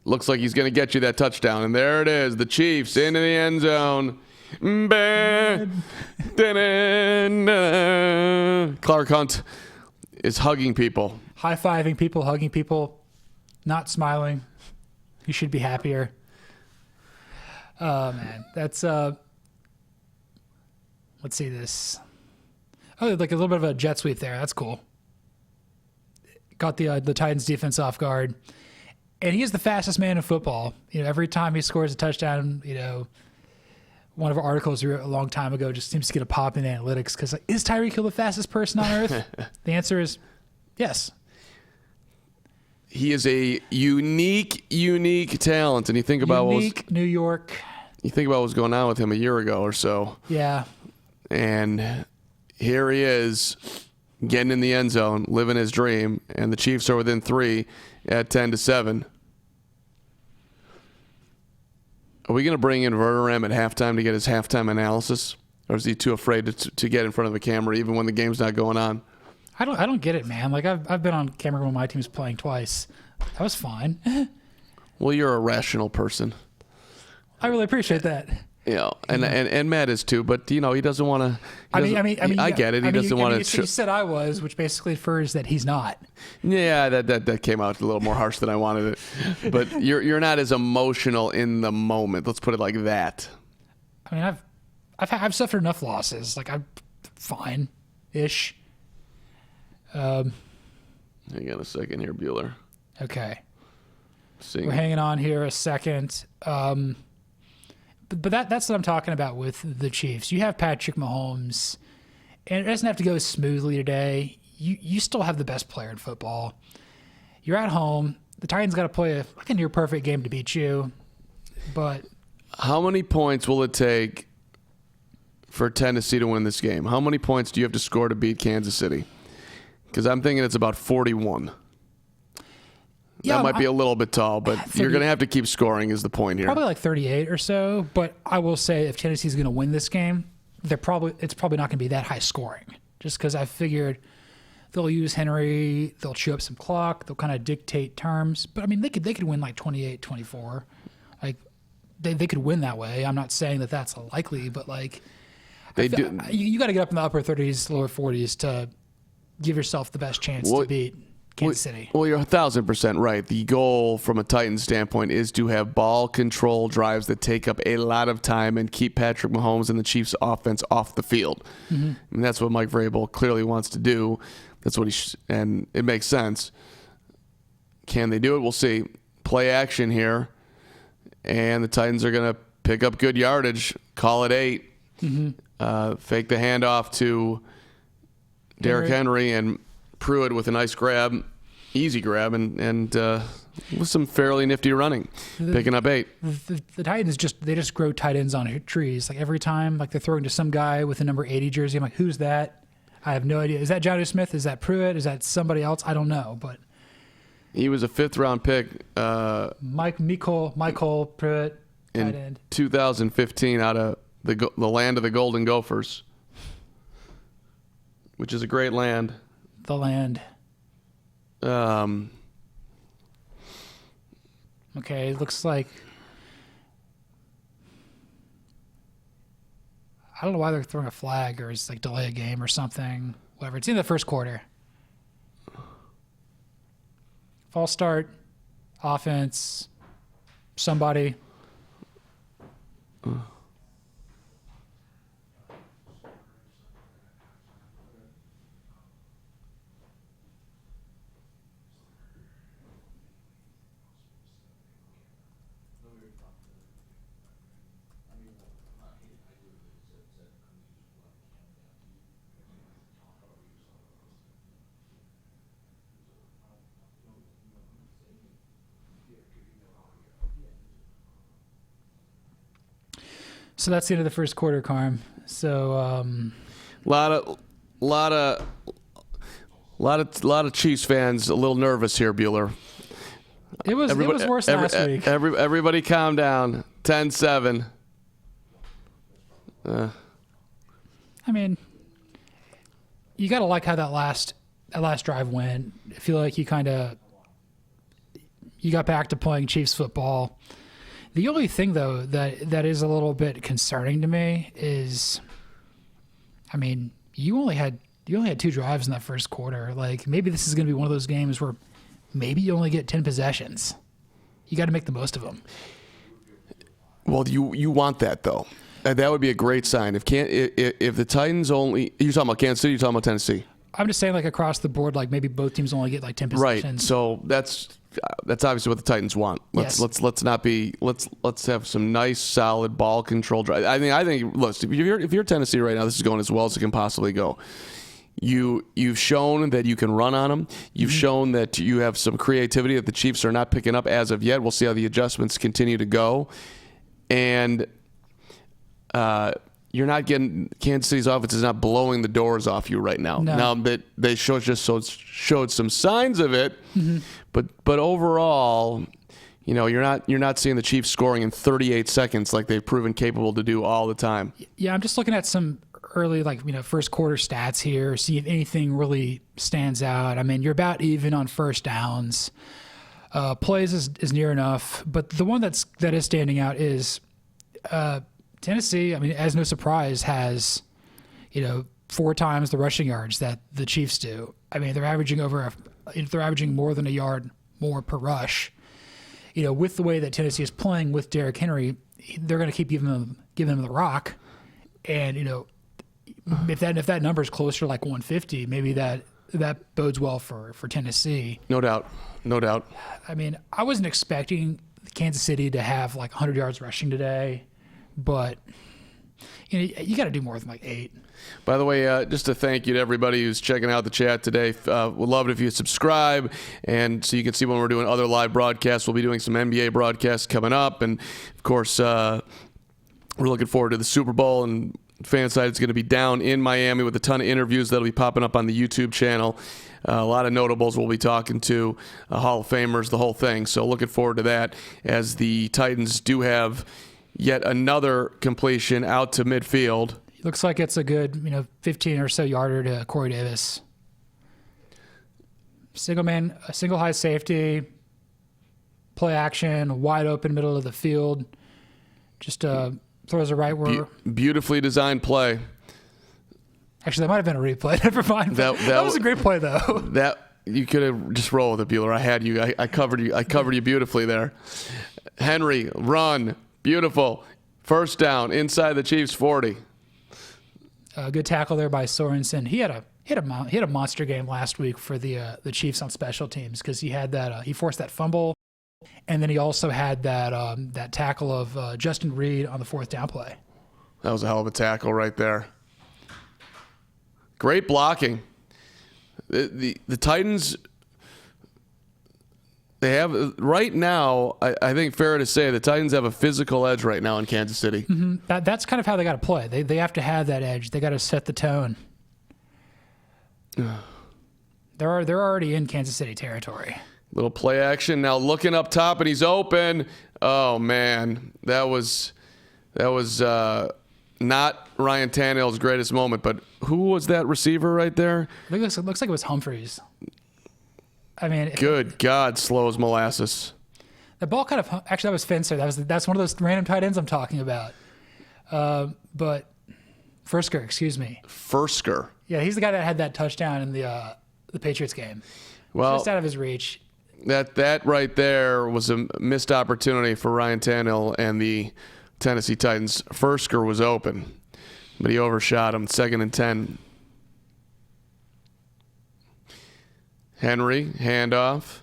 looks like he's going to get you that touchdown. And there it is. The Chiefs into the end zone. Clark Hunt is hugging people. High-fiving people, hugging people, not smiling. You should be happier. Oh, man. That's, let's see this. Oh, like a little bit of a jet sweep there. That's cool. Got the Titans defense off guard. And he is the fastest man in football. You know, every time he scores a touchdown, you know, one of our articles we wrote a long time ago just seems to get a pop in analytics because, like, is Tyreek Hill the fastest person on earth? The answer is yes. He is a unique talent. And you think about New York. You think about what was going on with him a year ago or so. Yeah. And here he is getting in the end zone, living his dream, and the Chiefs are within 3 at 10-7. Are we going to bring in Verderam at halftime to get his halftime analysis? Or is he too afraid to get in front of a camera even when the game's not going on? I don't get it, man. Like I've been on camera when my team's playing twice. That was fine. Well, you're a rational person. I really appreciate that. You know, and Matt is too, but you know he doesn't want to. I get it. He doesn't want to. You said I was, which basically infers that he's not. Yeah, that came out a little more harsh than I wanted it. But you're not as emotional in the moment. Let's put it like that. I mean, I've suffered enough losses. Like I'm fine-ish. Hang on a second here, Bueller. Okay. We're hanging on here a second. But that's what I'm talking about with the Chiefs. You have Patrick Mahomes, and it doesn't have to go smoothly today. You still have the best player in football. You're at home. The Titans got to play a near perfect game to beat you. But how many points will it take for Tennessee to win this game? How many points do you have to score to beat Kansas City? Because I'm thinking it's about 41. That might be a little bit tall, but 30, you're going to have to keep scoring is the point here. Probably like 38 or so. But I will say if Tennessee's going to win this game, it's probably not going to be that high scoring. Just because I figured they'll use Henry, they'll chew up some clock, they'll kind of dictate terms. But I mean, they could win like 28-24. Like they could win that way. I'm not saying that that's likely, but like you got to get up in the upper 30s, lower 40s to give yourself the best chance to beat Kansas City. Well, you're 1,000% right. The goal from a Titans standpoint is to have ball control drives that take up a lot of time and keep Patrick Mahomes and the Chiefs offense off the field. Mm-hmm. And that's what Mike Vrabel clearly wants to do. That's what and it makes sense. Can they do it? We'll see. Play action here. And the Titans are going to pick up good yardage. Call it 8. Mm-hmm. Fake the handoff to Derrick Henry and Pruitt with a nice grab, easy grab, and with some fairly nifty running, picking up 8. The Titans just grow tight ends on trees. Like every time, like they're throwing to some guy with a number 80 jersey. I'm like, who's that? I have no idea. Is that Jonnu Smith? Is that Pruitt? Is that somebody else? I don't know, but he was a 5th-round pick. Michael Pruitt, tight end. In 2015 out of the land of the Golden Gophers, which is a great land. The land. Okay, it looks like I don't know why they're throwing a flag or it's like delay a game or something. Whatever. It's in the first quarter. False start, offense, somebody. So that's the end of the first quarter, Carm. So lot of Chiefs fans a little nervous here, Bueller. It was worse last week. Everybody calm down. 10-7. I mean, you got to like how that last drive went. I feel like you got back to playing Chiefs football. The only thing, though, that is a little bit concerning to me is, I mean, you only had 2 drives in that first quarter. Like, maybe this is going to be one of those games where maybe you only get 10 possessions. You got to make the most of them. Well, you want that, though. That would be a great sign. If the Titans only – you're talking about Kansas City, you're talking about Tennessee? I'm just saying, like, across the board, like, maybe both teams only get, like, 10 possessions. Right, so that's obviously what the Titans want. Let's have some nice, solid ball control drive. I think look, if you're Tennessee right now, this is going as well as it can possibly go. You've shown that you can run on them. You've shown that you have some creativity that the Chiefs are not picking up as of yet. We'll see how the adjustments continue to go. And you're not getting – Kansas City's offense is not blowing the doors off you right now. No. Now that they showed some signs of it, but overall, you know, you're not seeing the Chiefs scoring in 38 seconds like they've proven capable to do all the time. Yeah, I'm just looking at some early, first quarter stats here, see if anything really stands out. I mean, you're about even on first downs. Plays is near enough, but the one that is standing out is Tennessee. I mean, as no surprise, has 4 times the rushing yards that the Chiefs do. I mean, they're averaging more than a yard more per rush. With the way that Tennessee is playing with Derrick Henry, they're going to keep giving them the rock, and if that number is closer to like 150, maybe that bodes well for Tennessee. No doubt. I mean, I wasn't expecting Kansas City to have like 100 yards rushing today, but you got to do more than like 8. By the way, just a thank you to everybody who's checking out the chat today. We'd love it if you subscribe, and so you can see when we're doing other live broadcasts. We'll be doing some NBA broadcasts coming up, and of course, we're looking forward to the Super Bowl, and FanSided is going to be down in Miami with a ton of interviews that'll be popping up on the YouTube channel. A lot of notables we'll be talking to, Hall of Famers, the whole thing. So looking forward to that as the Titans do have yet another completion out to midfield. Looks like it's a good 15 or so yarder to Corey Davis. A single high safety, play action, wide open middle of the field. Just throws it right where. Beautifully designed play. Actually, that might have been a replay. Never mind. That was a great play, though. That you could have just rolled with it, Bueller. I had you. I covered you. I covered you beautifully there. Henry, run, beautiful, first down inside the Chiefs 40. Good tackle there by Sorensen. He had a monster game last week for the Chiefs on special teams because he had that he forced that fumble, and then he also had that tackle of Justin Reed on the fourth down play. That was a hell of a tackle right there. Great blocking. The Titans, they have right now, I think fair to say, the Titans have a physical edge right now in Kansas City. Mm-hmm. That's kind of how they got to play. They have to have that edge. They got to set the tone. They're already in Kansas City territory. Little play action now, looking up top, and he's open. Oh man, that was not Ryan Tannehill's greatest moment. But who was that receiver right there? I think it looks like it was Humphreys. I mean, good God, slow as molasses. The ball kind of actually that was Fencer. That's one of those random tight ends I'm talking about. But Fursker, excuse me. Fursker. Yeah, he's the guy that had that touchdown in the Patriots game. Well, just out of his reach. That right there was a missed opportunity for Ryan Tannehill and the Tennessee Titans. Fursker was open, but he overshot him. 2nd and 10. Henry, handoff.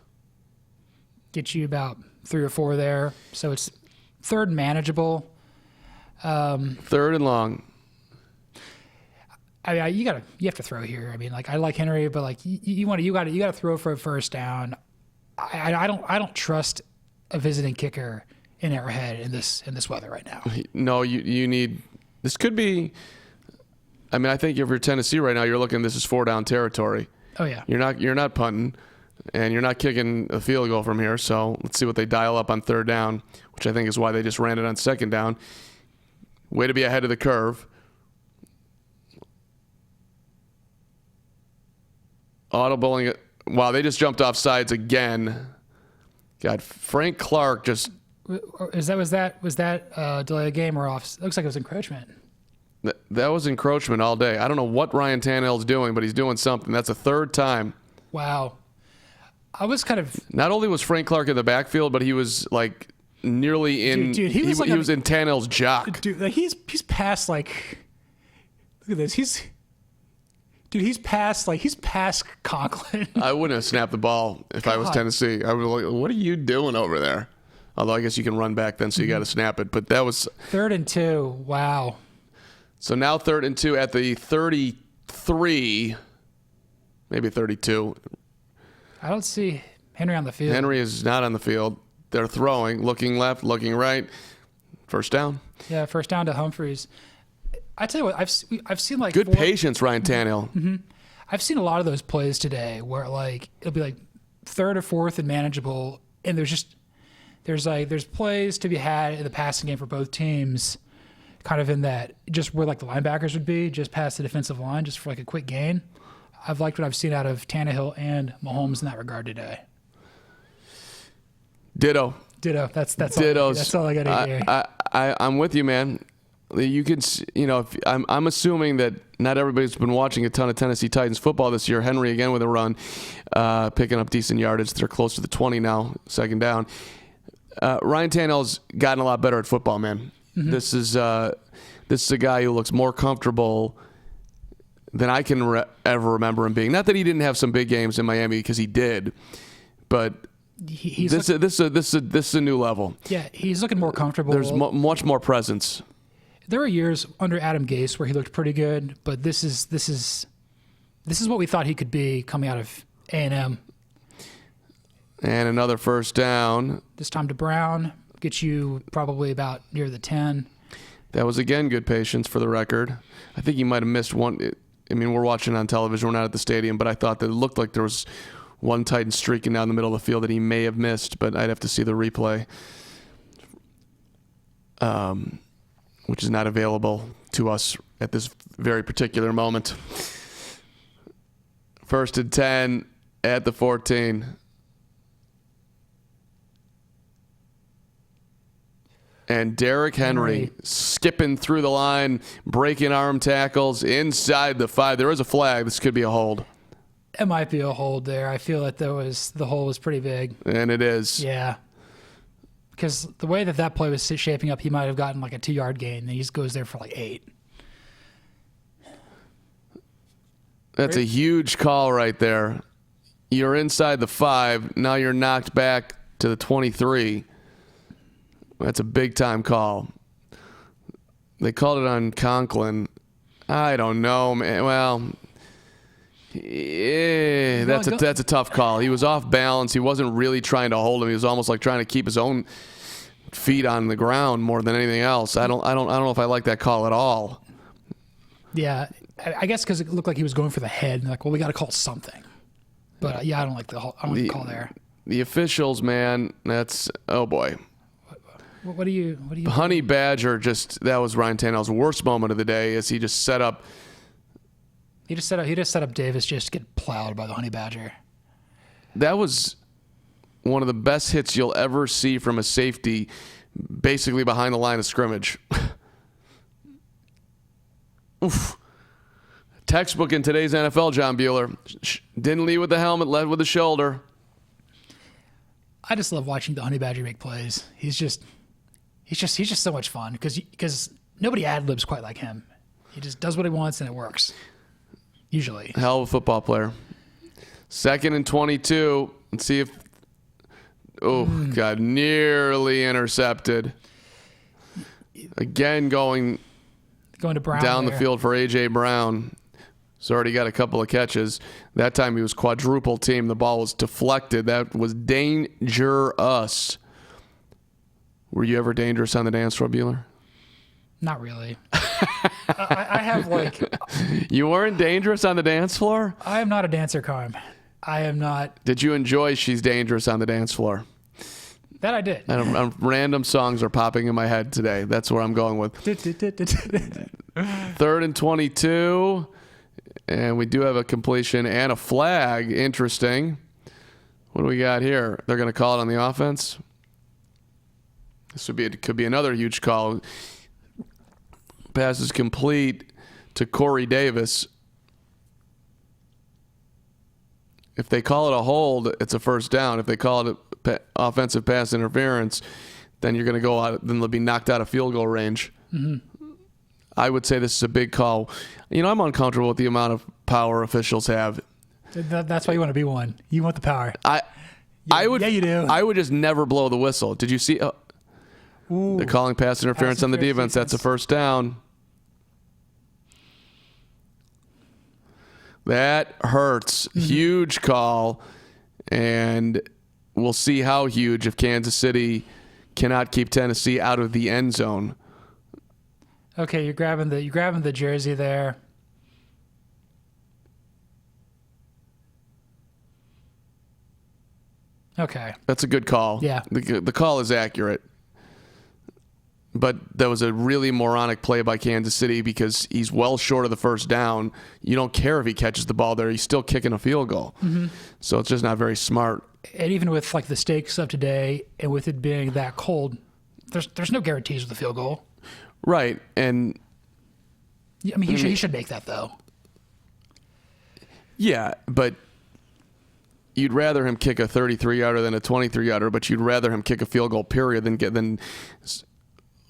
Get you about 3 or 4 there. So it's third and manageable. 3rd and long. I mean, you have to throw here. I mean, like I like Henry, but like you got to throw for a first down. I don't trust a visiting kicker in Arrowhead in this weather right now. No, you need. This could be. I mean, I think if you're Tennessee right now, you're looking. This is 4-down territory. Oh yeah. You're not punting, and you're not kicking a field goal from here. So let's see what they dial up on 3rd down, which I think is why they just ran it on 2nd down. Way to be ahead of the curve. Audibling it. Wow, they just jumped off sides again. God, Frank Clark just. Was that delay of game or off? It looks like it was encroachment. That was encroachment all day. I don't know what Ryan Tannehill's doing, but he's doing something. That's a 3rd time. Wow. I was kind of. Not only was Frank Clark in the backfield, but he was like nearly in. Dude, he was in Tannehill's jock. Dude, like he's past like. Look at this. He's past Conklin. I wouldn't have snapped the ball if I was Tennessee. I would be like, what are you doing over there? Although I guess you can run back then, so you got to snap it. But that was 3rd and 2. Wow. So now 3rd and 2 at the 33, maybe 32. I don't see Henry on the field. Henry is not on the field. They're throwing, looking left, looking right. First down. Yeah, first down to Humphreys. I tell you what, I've seen like good patience, Ryan Tannehill. Mm-hmm. I've seen a lot of those plays today where like it'll be like 3rd or 4th and manageable, and there's plays to be had in the passing game for both teams, kind of in that just where like the linebackers would be, just past the defensive line, just for like a quick gain. I've liked what I've seen out of Tannehill and Mahomes in that regard today. Ditto. That's all I got to hear. I'm with you, man. You can, I'm assuming that not everybody's been watching a ton of Tennessee Titans football this year. Henry again with a run, picking up decent yardage. They're close to the 20 now, 2nd down. Ryan Tannehill's gotten a lot better at football, man. Mm-hmm. This is a guy who looks more comfortable than I can ever remember him being. Not that he didn't have some big games in Miami, because he did, but this is a new level. Yeah, he's looking more comfortable. There's much more presence. There were years under Adam Gase where he looked pretty good, but this is what we thought he could be coming out of A&M. And another first down. This time to Brown, gets you probably about near the 10. That was, again, good patience for the record. I think he might have missed one. I mean, we're watching on television. We're not at the stadium, but I thought that it looked like there was one Titan streaking down the middle of the field that he may have missed, but I'd have to see the replay, which is not available to us at this very particular moment. 1st and 10 at the 14. And Derrick Henry skipping through the line, breaking arm tackles inside the 5. There is a flag. This could be a hold. It might be a hold there. I feel like the hole was pretty big. And it is. Yeah. Because the way that play was shaping up, he might have gotten like a 2-yard gain, and he just goes there for like 8. That's a huge call right there. You're inside the 5. Now you're knocked back to the 23. That's a big-time call. They called it on Conklin. I don't know, man. Well, that's a tough call. He was off balance. He wasn't really trying to hold him. He was almost like trying to keep his own feet on the ground more than anything else. I don't know if I like that call at all. Yeah, I guess because it looked like he was going for the head. And like, well, we got to call something. But yeah, I don't like the call there. The officials, man. That's oh boy. What do you? Honey Badger that was Ryan Tannehill's worst moment of the day as he just set up. He just set up Davis just to get plowed by the Honey Badger. That was one of the best hits you'll ever see from a safety, basically behind the line of scrimmage. Oof. Textbook in today's NFL, John Bueller. Didn't lead with the helmet, led with the shoulder. I just love watching the Honey Badger make plays. He's just so much fun because nobody ad-libs quite like him. He just does what he wants and it works. Usually. Hell of a football player. 2nd and 22. Let's see if... Oh, God, nearly intercepted. Again, going to Brown down there. The field for A.J. Brown. He's already got a couple of catches. That time he was quadruple team. The ball was deflected. That was dangerous. Were you ever dangerous on the dance floor, Bueller? Not really. I have like... You weren't dangerous on the dance floor? I am not a dancer, Carm. I am not... Did you enjoy She's Dangerous on the Dance Floor? That I did. And random songs are popping in my head today. That's where I'm going with. 3rd and 22. And we do have a completion and a flag. Interesting. What do we got here? They're going to call it on the offense. This could be another huge call. Pass is complete to Corey Davis. If they call it a hold, it's a first down. If they call it offensive pass interference, then you're going to go out. Then they'll be knocked out of field goal range. Mm-hmm. I would say this is a big call. I'm uncomfortable with the amount of power officials have. That's why you want to be one. You want the power. I would. Yeah, you do. I would just never blow the whistle. Did you see? They're calling pass interference on the defense. That's a first down. That hurts. Mm-hmm. Huge call. And we'll see how huge if Kansas City cannot keep Tennessee out of the end zone. Okay, you're grabbing the jersey there. Okay. That's a good call. Yeah. The call is accurate. But that was a really moronic play by Kansas City because he's well short of the first down. You don't care if he catches the ball there. He's still kicking a field goal. Mm-hmm. So it's just not very smart. And even with like the stakes of today and with it being that cold, there's no guarantees with the field goal. Right. And I mean, he should make that though. Yeah, but you'd rather him kick a 33-yarder than a 23-yarder, but you'd rather him kick a field goal period than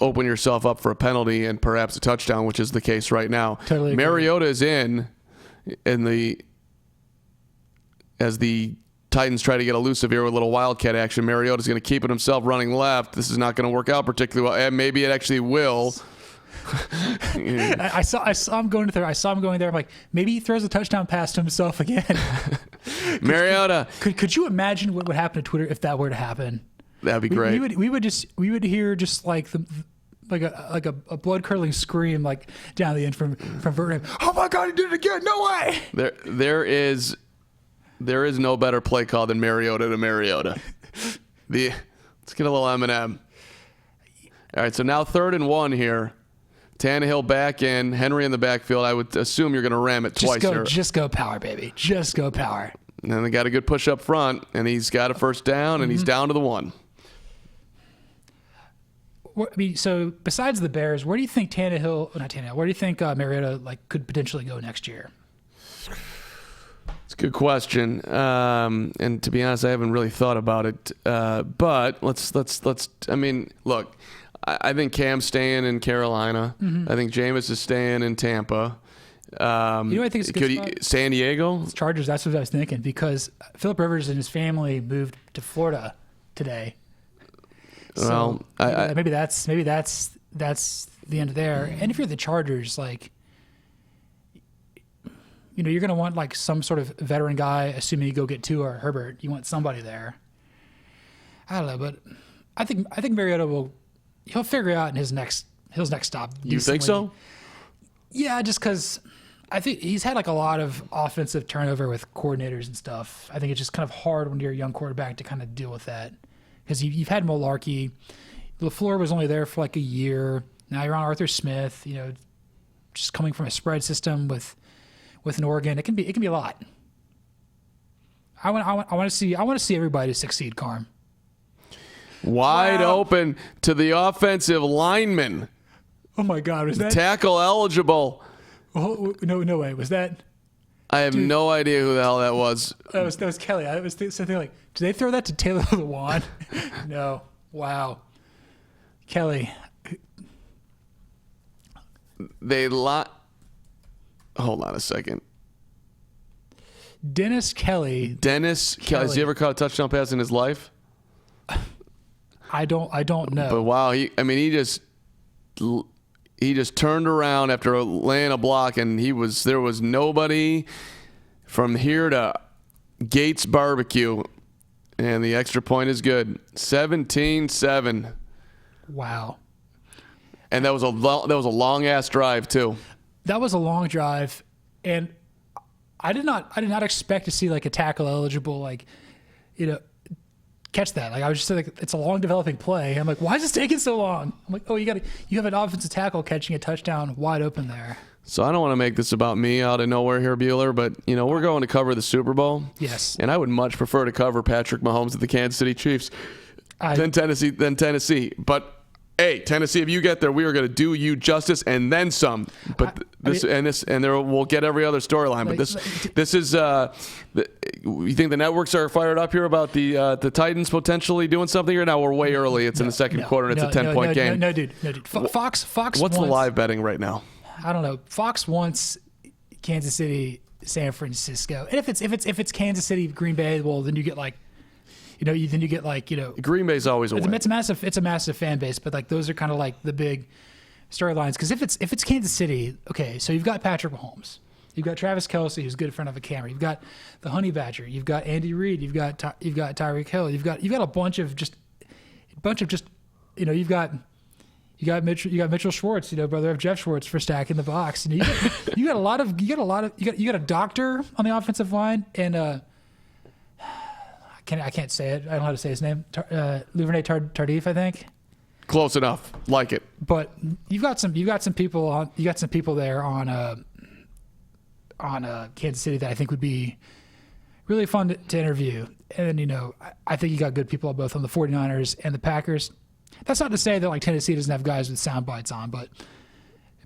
open yourself up for a penalty and perhaps a touchdown, which is the case right now. Totally agree. Mariota is as the Titans try to get elusive here with a little wildcat action. Mariota's going to keep it himself running left. This is not going to work out particularly well. And maybe it actually will. I saw him going there. I'm like, maybe he throws a touchdown pass to himself again. Mariota. Could you imagine what would happen to Twitter if that were to happen? That'd be great. We would hear just like like a blood curdling scream like down the end from Vernon. Oh my God, he did it again! No way! There is no better play call than Mariota to Mariota. Let's get a little Eminem. All right, so now 3rd and 1 here. Tannehill back in, Henry in the backfield. I would assume you're going to ram it twice here. Just go power, baby. Just go power. And then they got a good push up front, and he's got a first down, and he's down to the 1. I mean, so besides the Bears, where do you think where do you think Mariota could potentially go next year? It's a good question, and to be honest, I haven't really thought about it. But let's. I mean, look, I think Cam's staying in Carolina. I think Jameis is staying in Tampa. I think it's a good spot? San Diego? Chargers. That's what I was thinking, because Phillip Rivers and his family moved to Florida today. Well, so maybe that's the end of there. And if you're the Chargers, you're going to want some sort of veteran guy, assuming you go get Tua or Herbert. You want somebody there. I don't know, but I think Mariota he'll figure it out in his next stop. You think so? Yeah, just because I think he's had a lot of offensive turnover with coordinators and stuff. I think it's just kind of hard when you're a young quarterback to kind of deal with that, because you've had malarkey. LaFleur was only there for a year. Now you're on Arthur Smith. Just coming from a spread system with an Oregon, it can be a lot. I want to see everybody succeed, Carm. Wide open to the offensive lineman. Oh my God, was that tackle eligible? Oh, no way. Was that? I have no idea who the hell that was. That was Kelly. I was something did they throw that to Taylor Lewan? No. Wow. Kelly. Hold on a second. Dennis Kelly. Has he ever caught a touchdown pass in his life? I don't know. But wow, he just turned around after laying a block, and there was nobody from here to Gates Barbecue, and the extra point is good. 17-7. Wow. And that was a long ass drive too. That was a long drive, and I did not expect to see a tackle eligible catch that. I was just it's a long developing play. I'm why is this taking so long? I'm oh, you have an offensive tackle catching a touchdown wide open there. So I don't want to make this about me out of nowhere here, Bueller, but we're going to cover the Super Bowl. Yes. And I would much prefer to cover Patrick Mahomes of the Kansas City Chiefs than Tennessee. But hey, Tennessee, if you get there, we are going to do you justice and then some. But we'll get every other storyline. But this is. You think the networks are fired up here about the Titans potentially doing something here? Now we're way early. It's in the second quarter, and it's a 10-point game. No, dude. Fox. What's the live betting right now? I don't know. Fox wants Kansas City, San Francisco, and if it's Kansas City, Green Bay, well, then you get Green Bay's always a win. It's a massive fan base, but those are kind of the big storylines. Because if it's Kansas City, okay, so you've got Patrick Mahomes, you've got Travis Kelce, who's good in front of a camera, you've got the Honey Badger, you've got Andy Reid, you've got Tyreek Hill, you've got a bunch of you got Mitchell Schwartz, brother of Jeff Schwartz, for stacking the box. You got a doctor on the offensive line, and I can't say it. I don't know how to say his name. Duvernay Tardif, I think. Close enough. Like it. But you got some people there on Kansas City that I think would be really fun to interview. And then, I think you got good people both on the 49ers and the Packers. That's not to say that Tennessee doesn't have guys with sound bites on, but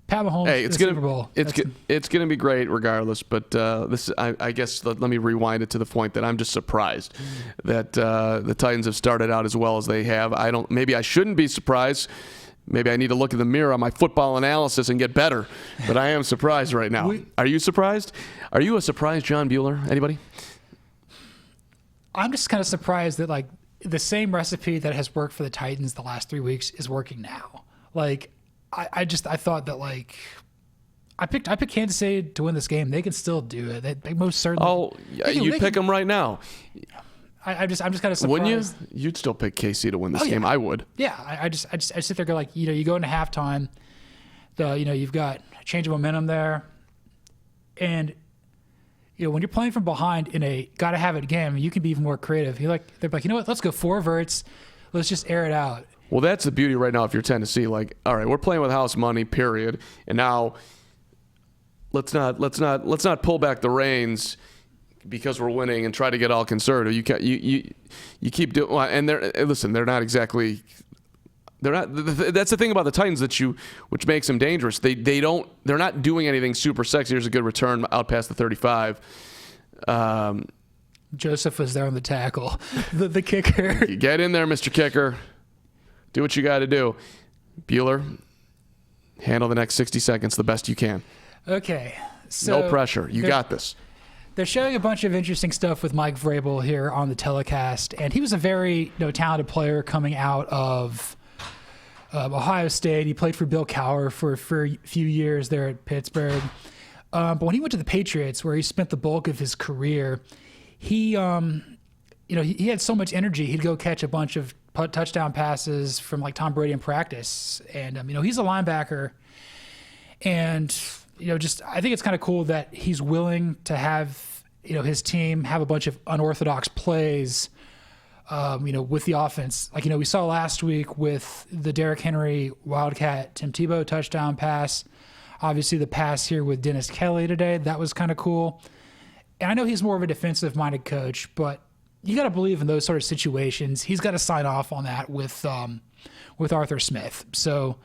Pat Mahomes, Super Bowl. It's gonna be great regardless. But I guess let me rewind it to the point that I'm just surprised that the Titans have started out as well as they have. Maybe I shouldn't be surprised. Maybe I need to look in the mirror on my football analysis and get better. But I am surprised right now. Are you surprised? Are you a surprised John Bueller? Anybody? I'm just kind of surprised that the same recipe that has worked for the Titans the last 3 weeks is working now. I thought that I picked Kansas City to win this game. They can still do it. They most certainly. Oh, you'd pick them right now. I'm just kind of surprised. Wouldn't you? You'd still pick KC to win this game. I would. Yeah, I sit there go like, you go into halftime, you've got a change of momentum there, and when you're playing from behind in a gotta have it game, you can be even more creative. They're like, you know what? Let's go 4 verts. Let's just air it out. Well, that's the beauty right now. If you're Tennessee, like, all right, we're playing with house money, period, and now let's not pull back the reins because we're winning and try to get all conservative. You keep doing, and they're not exactly. They're not. That's the thing about the Titans which makes them dangerous. They're not doing anything super sexy. Here's a good return out past the 35. Joseph was there on the tackle, the kicker. Get in there, Mr. Kicker. Do what you got to do. Bueller, handle the next 60 seconds the best you can. Okay. So no pressure. You got this. They're showing a bunch of interesting stuff with Mike Vrabel here on the telecast, and he was a very talented player coming out of Ohio State. He played for Bill Cowher for a few years there at Pittsburgh. But when he went to the Patriots, where he spent the bulk of his career, he had so much energy. He'd go catch a bunch of touchdown passes from like Tom Brady in practice, and he's a linebacker, and I think it's kind of cool that he's willing to have his team have a bunch of unorthodox plays. With the offense, like we saw last week with the Derrick Henry Wildcat Tim Tebow touchdown pass. Obviously, the pass here with Dennis Kelly today, that was kind of cool. And I know he's more of a defensive-minded coach, but you got to believe in those sort of situations. He's got to sign off on that with Arthur Smith. So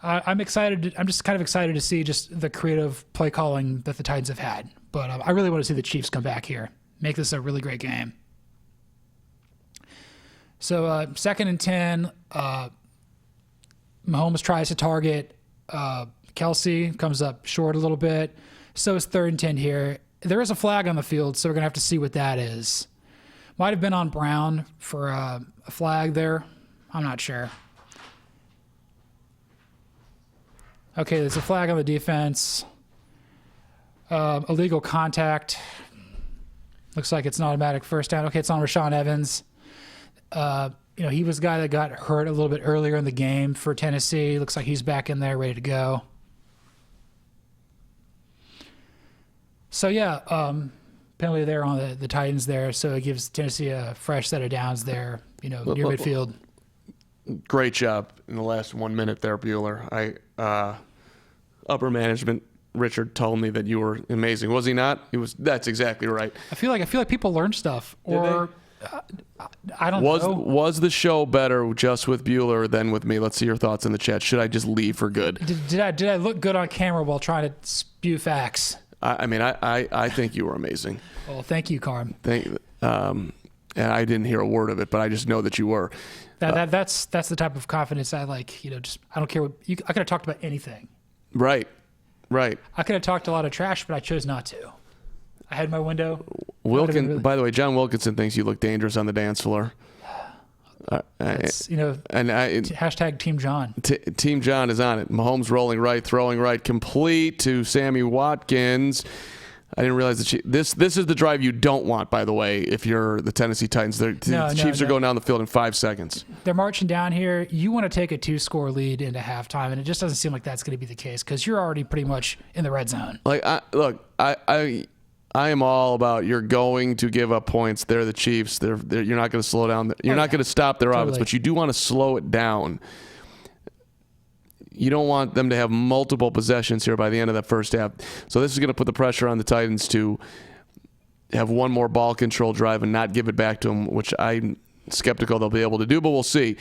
I'm excited. I'm just kind of excited to see just the creative play calling that the Titans have had. But I really want to see the Chiefs come back here, make this a really great game. So 2nd and 10, Mahomes tries to target Kelsey, comes up short a little bit. So it's 3rd and 10 here. There is a flag on the field, so we're going to have to see what that is. Might have been on Brown for a flag there. I'm not sure. Okay, there's a flag on the defense. Illegal contact. Looks like it's an automatic first down. Okay, it's on Rashaan Evans. He was the guy that got hurt a little bit earlier in the game for Tennessee. Looks like he's back in there, ready to go. So, penalty there on the Titans there. So it gives Tennessee a fresh set of downs there, near midfield. Great job in the last 1 minute there, Bueller. Upper management, Richard told me that you were amazing. Was he not? That's exactly right. I feel like people learn stuff, or I don't know. Was the show better just with Bueller than with me? Let's see your thoughts in the chat. Should I just leave for good? Did I look good on camera while trying to spew facts? I think you were amazing. Well, thank you, Carm. And I didn't hear a word of it, but I just know that you were. That's the type of confidence I like. I don't care what I could have talked about anything. Right. I could have talked a lot of trash, but I chose not to. I had my window. By the way, John Wilkinson thinks you look dangerous on the dance floor. hashtag Team John. Team John is on it. Mahomes rolling right, throwing right, complete to Sammy Watkins. I didn't realize that this is the drive you don't want, by the way, if you're the Tennessee Titans. The Chiefs are going down the field in 5 seconds. They're marching down here. You want to take a 2-score lead into halftime, and it just doesn't seem like that's going to be the case because you're already pretty much in the red zone. I am all about you're going to give up points. They're the Chiefs. You're not going to slow down. You're not going to stop their offense, but you do want to slow it down. You don't want them to have multiple possessions here by the end of that first half. So this is going to put the pressure on the Titans to have one more ball control drive and not give it back to them, which I'm skeptical they'll be able to do, but we'll see.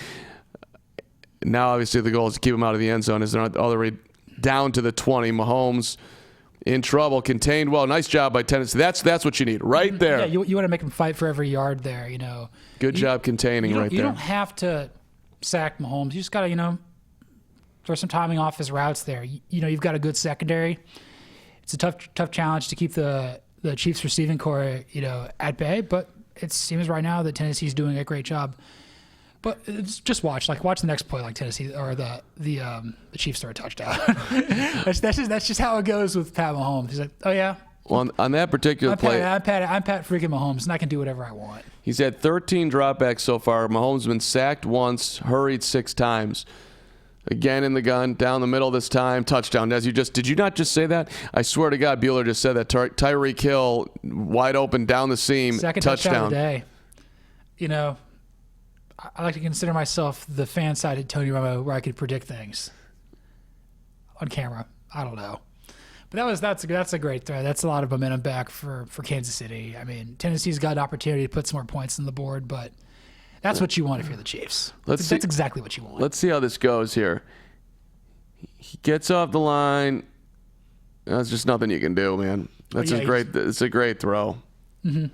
Now, obviously, the goal is to keep them out of the end zone as they're already down to the 20. Mahomes in trouble, contained well. Nice job by Tennessee. That's what you need right there. Yeah, you want to make them fight for every yard there, Good job containing right there. You don't have to sack Mahomes. You just got to, throw some timing off his routes there. You've got a good secondary. It's a tough challenge to keep the Chiefs receiving core, at bay, but it seems right now that Tennessee's doing a great job. But just watch the next play, like Tennessee or the Chiefs throw a touchdown. that's just how it goes with Pat Mahomes. He's like, oh yeah, on that particular play, I'm Pat freaking Mahomes, and I can do whatever I want. he's had 13 dropbacks so far. Mahomes has been sacked once, hurried 6 times. Again in the gun, down the middle this time, touchdown. Did you not just say that? I swear to God, Bueller just said that. Tyreek Hill, wide open, down the seam, Second touchdown of the day. You know, I like to consider myself the fan-sided Tony Romo, where I could predict things on camera. I don't know. But that's a great throw. That's a lot of momentum back for Kansas City. I mean, Tennessee's got an opportunity to put some more points on the board, but that's what you want if you're the Chiefs. That's exactly what you want. Let's see how this goes here. He gets off the line. That's just nothing you can do, man. It's a great throw. Mm-hmm.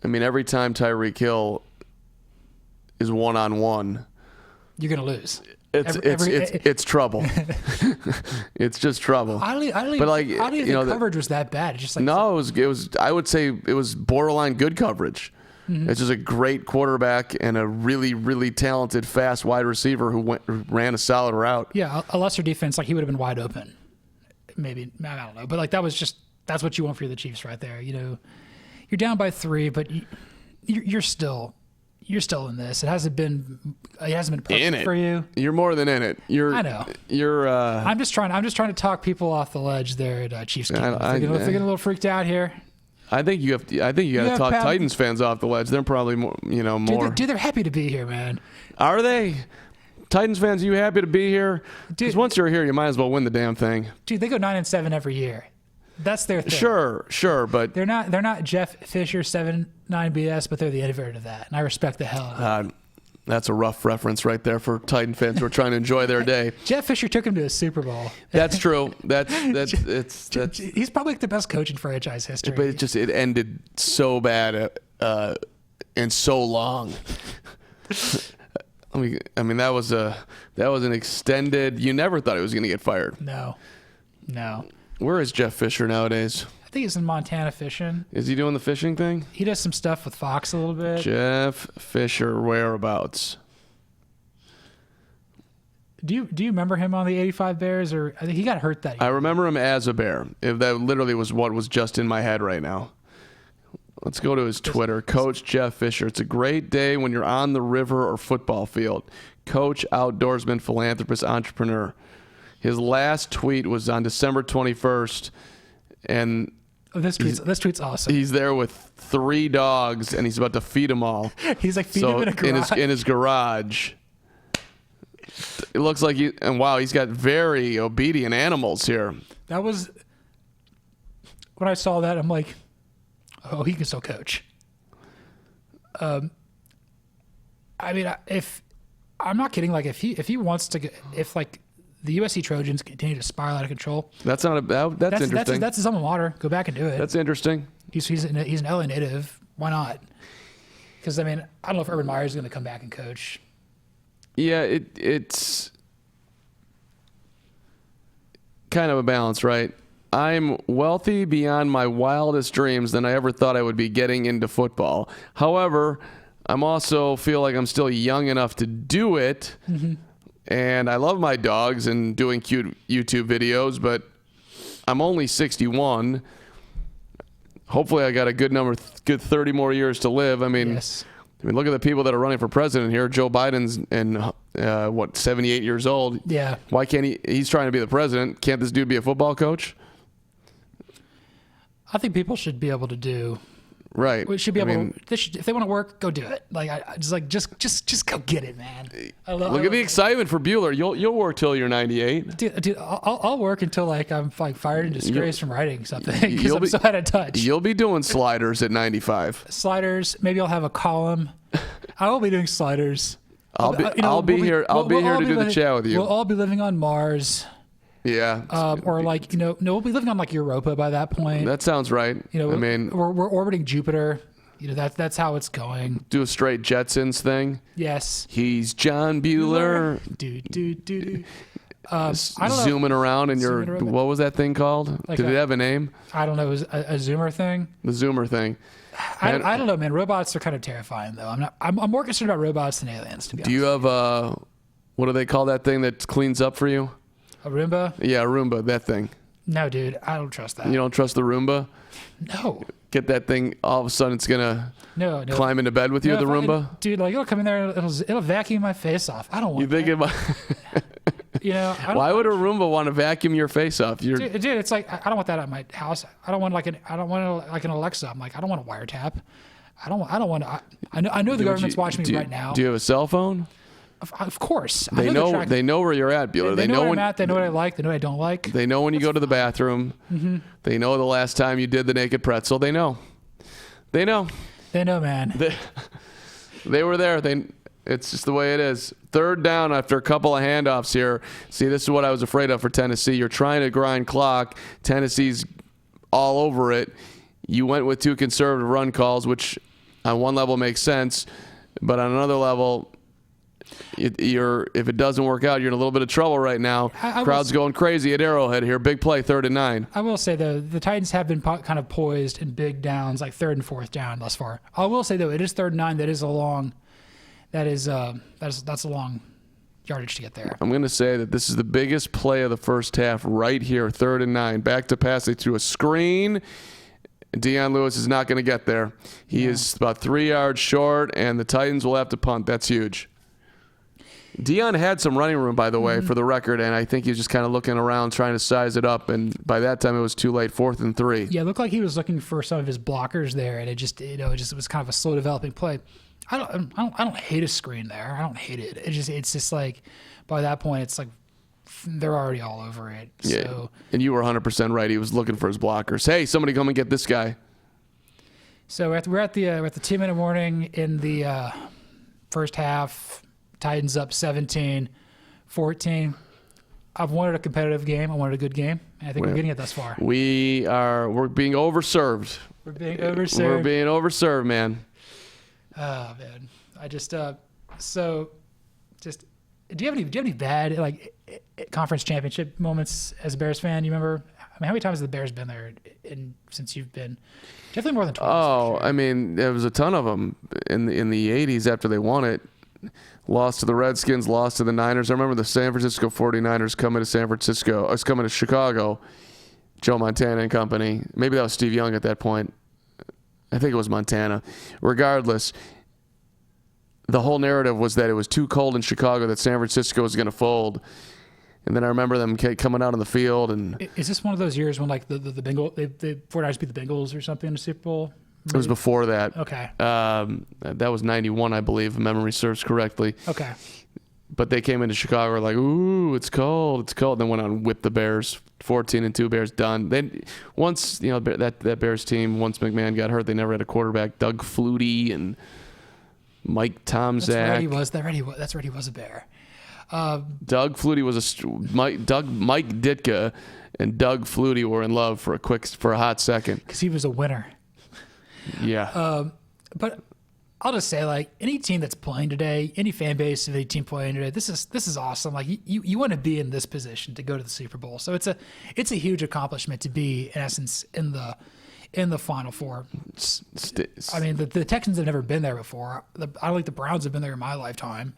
I mean, every time Tyreek Hill is one-on-one, you're gonna lose. It's trouble. It's just trouble. I don't think the coverage was that bad. It's just like no, it was. I would say it was borderline good coverage. Mm-hmm. It's just a great quarterback and a really, really talented, fast wide receiver who ran a solid route. Yeah, a lesser defense, like he would have been wide open. Maybe, I don't know, but like that's what you want for the Chiefs right there. You know, you're down by 3, but you're still in this. It hasn't been perfect for you. You're more than in it. I know. You're. I'm just trying to talk people off the ledge there at Chiefs camp. They're getting a little freaked out here. I think you got to talk Titans fans off the ledge. They're probably more. Dude, they're happy to be here, man. Are they? Titans fans, are you happy to be here? Because once you're here, you might as well win the damn thing. Dude, they go 9-7 every year. That's their thing. Sure, but they're not Jeff Fisher 7-9 BS, but they're the inverted of that, and I respect the hell out of it. That's a rough reference right there for Titan fans who are trying to enjoy their day. Jeff Fisher took him to a Super Bowl. That's true. That's he's probably like the best coach in franchise history. But it ended so bad and so long. I mean that was an extended. You never thought he was going to get fired. No. Where is Jeff Fisher nowadays? I think he's in Montana fishing. Is he doing the fishing thing? He does some stuff with Fox a little bit. Jeff Fisher whereabouts? Do you remember him on the 85 Bears? Or I think he got hurt that year. I remember him as a Bear. If that literally was what was just in my head right now. Let's go to his Twitter. Coach Jeff Fisher. It's a great day when you're on the river or football field. Coach, outdoorsman, philanthropist, entrepreneur. His last tweet was on December 21st, and this tweet's awesome. He's there with 3 dogs, and he's about to feed them all. He's like feeding them in his garage. It looks like he's got very obedient animals here. That was when I saw that. I'm like, oh, he can still coach. I mean, if I'm not kidding, like if he wants to, if like the USC Trojans continue to spiral out of control, that's interesting. That's his alma mater. Go back and do it. That's interesting. He's an LA native. Why not? Because I mean, I don't know if Urban Meyer's going to come back and coach. Yeah, it's kind of a balance, right? I'm wealthy beyond my wildest dreams than I ever thought I would be getting into football. However, I'm also feel like I'm still young enough to do it. Mm-hmm. And I love my dogs and doing cute YouTube videos, but I'm only 61. Hopefully I got a good 30 more years to live. I mean, yes. Look at the people that are running for president here. Joe Biden's 78 years old. Yeah. Why can't he? He's trying to be the president. Can't this dude be a football coach? I think people should be able to do. Right. We should be able to, if they want to work, go do it. Just go get it, man. Look at the excitement for Bueller. You'll work till you're 98. Dude, I'll work until I'm fired and disgraced from writing something because I'm so out of touch. You'll be doing sliders at 95. Sliders. Maybe I'll have a column. I will be doing sliders. I'll be here to do the chat with you. We'll all be living on Mars. Yeah. We'll be living on Europa by that point. That sounds right. We're orbiting Jupiter. That's how it's going. Do a straight Jetsons thing. Yes. He's John Bueller. Zooming around in what was that thing called? Did it have a name? I don't know. It was a Zoomer thing. The Zoomer thing. I don't know, man. Robots are kind of terrifying, though. I'm more concerned about robots than aliens, to be honest. Do you have What do they call that thing that cleans up for you? A Roomba? Yeah, a Roomba, that thing. No, dude, I don't trust that. You don't trust the Roomba? No. Get that thing, all of a sudden it's going to No. climb into bed with you, the Roomba? Dude, like, it'll come in there, it'll vacuum my face off. I don't want You think that. You know, why would a Roomba want to vacuum your face off? Dude, it's like, I don't want that at my house. I don't want like an Alexa. I'm like, I don't want a wiretap. I don't want to. I know the government's watching me right now. Do you have a cell phone? Of course. They know where you're at, Bueller. They know where I'm at. They know what I like. They know what I don't like. They know when you go to the bathroom. Mm-hmm. They know the last time you did the naked pretzel. They know. They know, man. They were there. It's just the way it is. Third down after a couple of handoffs here. See, this is what I was afraid of for Tennessee. You're trying to grind clock. Tennessee's all over it. You went with 2 conservative run calls, which on one level makes sense, but on another level, if it doesn't work out, you're in a little bit of trouble right now. Crowd's going crazy at Arrowhead here. Big play, 3rd and 9. I will say, though, the Titans have been kind of poised in big downs, like 3rd and 4th down thus far. I will say, though, it is 3rd and 9. That's a long yardage to get there. I'm going to say that this is the biggest play of the first half right here, 3rd and 9. Back to pass. They threw a screen. Deion Lewis is not going to get there. He is about 3 yards short, and the Titans will have to punt. That's huge. Deion had some running room, by the way, for the record, and I think he was just kind of looking around trying to size it up, and by that time it was too late, 4th and 3. Yeah, it looked like he was looking for some of his blockers there, and it was kind of a slow developing play. I don't hate a screen there. I don't hate it. It's just like by that point it's like they're already all over it. Yeah, so, and you were 100% right. He was looking for his blockers. Hey, somebody come and get this guy. So we're at the 2-minute warning in the first half. Titans up 17-14. I've wanted a competitive game. I wanted a good game. And I think we're getting it thus far. We're being overserved. We're being overserved. We're being overserved, man. Oh man, do you have any bad like conference championship moments as a Bears fan? You remember? I mean, how many times have the Bears been there since you've been? Definitely more than 12. Oh, sure. I mean, there was a ton of them in the 80s after they won it. Lost to the Redskins, lost to the Niners. I remember the San Francisco 49ers coming to Chicago. Joe Montana and company. Maybe that was Steve Young at that point. I think it was Montana. Regardless, the whole narrative was that it was too cold in Chicago, that San Francisco was going to fold. And then I remember them coming out on the field. And is this one of those years when like the 49ers beat the Bengals or something in the Super Bowl? It was before that. Okay. That was 91, I believe, if memory serves correctly. Okay. But they came into Chicago like, ooh, it's cold, it's cold. And then went on and whipped the Bears, 14-2 Bears done. Then once, that Bears team, once McMahon got hurt, they never had a quarterback. Doug Flutie and Mike Tomczak. That's right, he was a Bear. Doug Flutie was Mike Ditka and Doug Flutie were in love for a hot second. Because he was a winner. Yeah. But I'll just say, like, any team that's playing today, any fan base of any team playing today, this is awesome. Like, you want to be in this position to go to the Super Bowl. So it's a huge accomplishment to be, in essence, in the Final Four. I mean, the Texans have never been there before. I don't think the Browns have been there in my lifetime.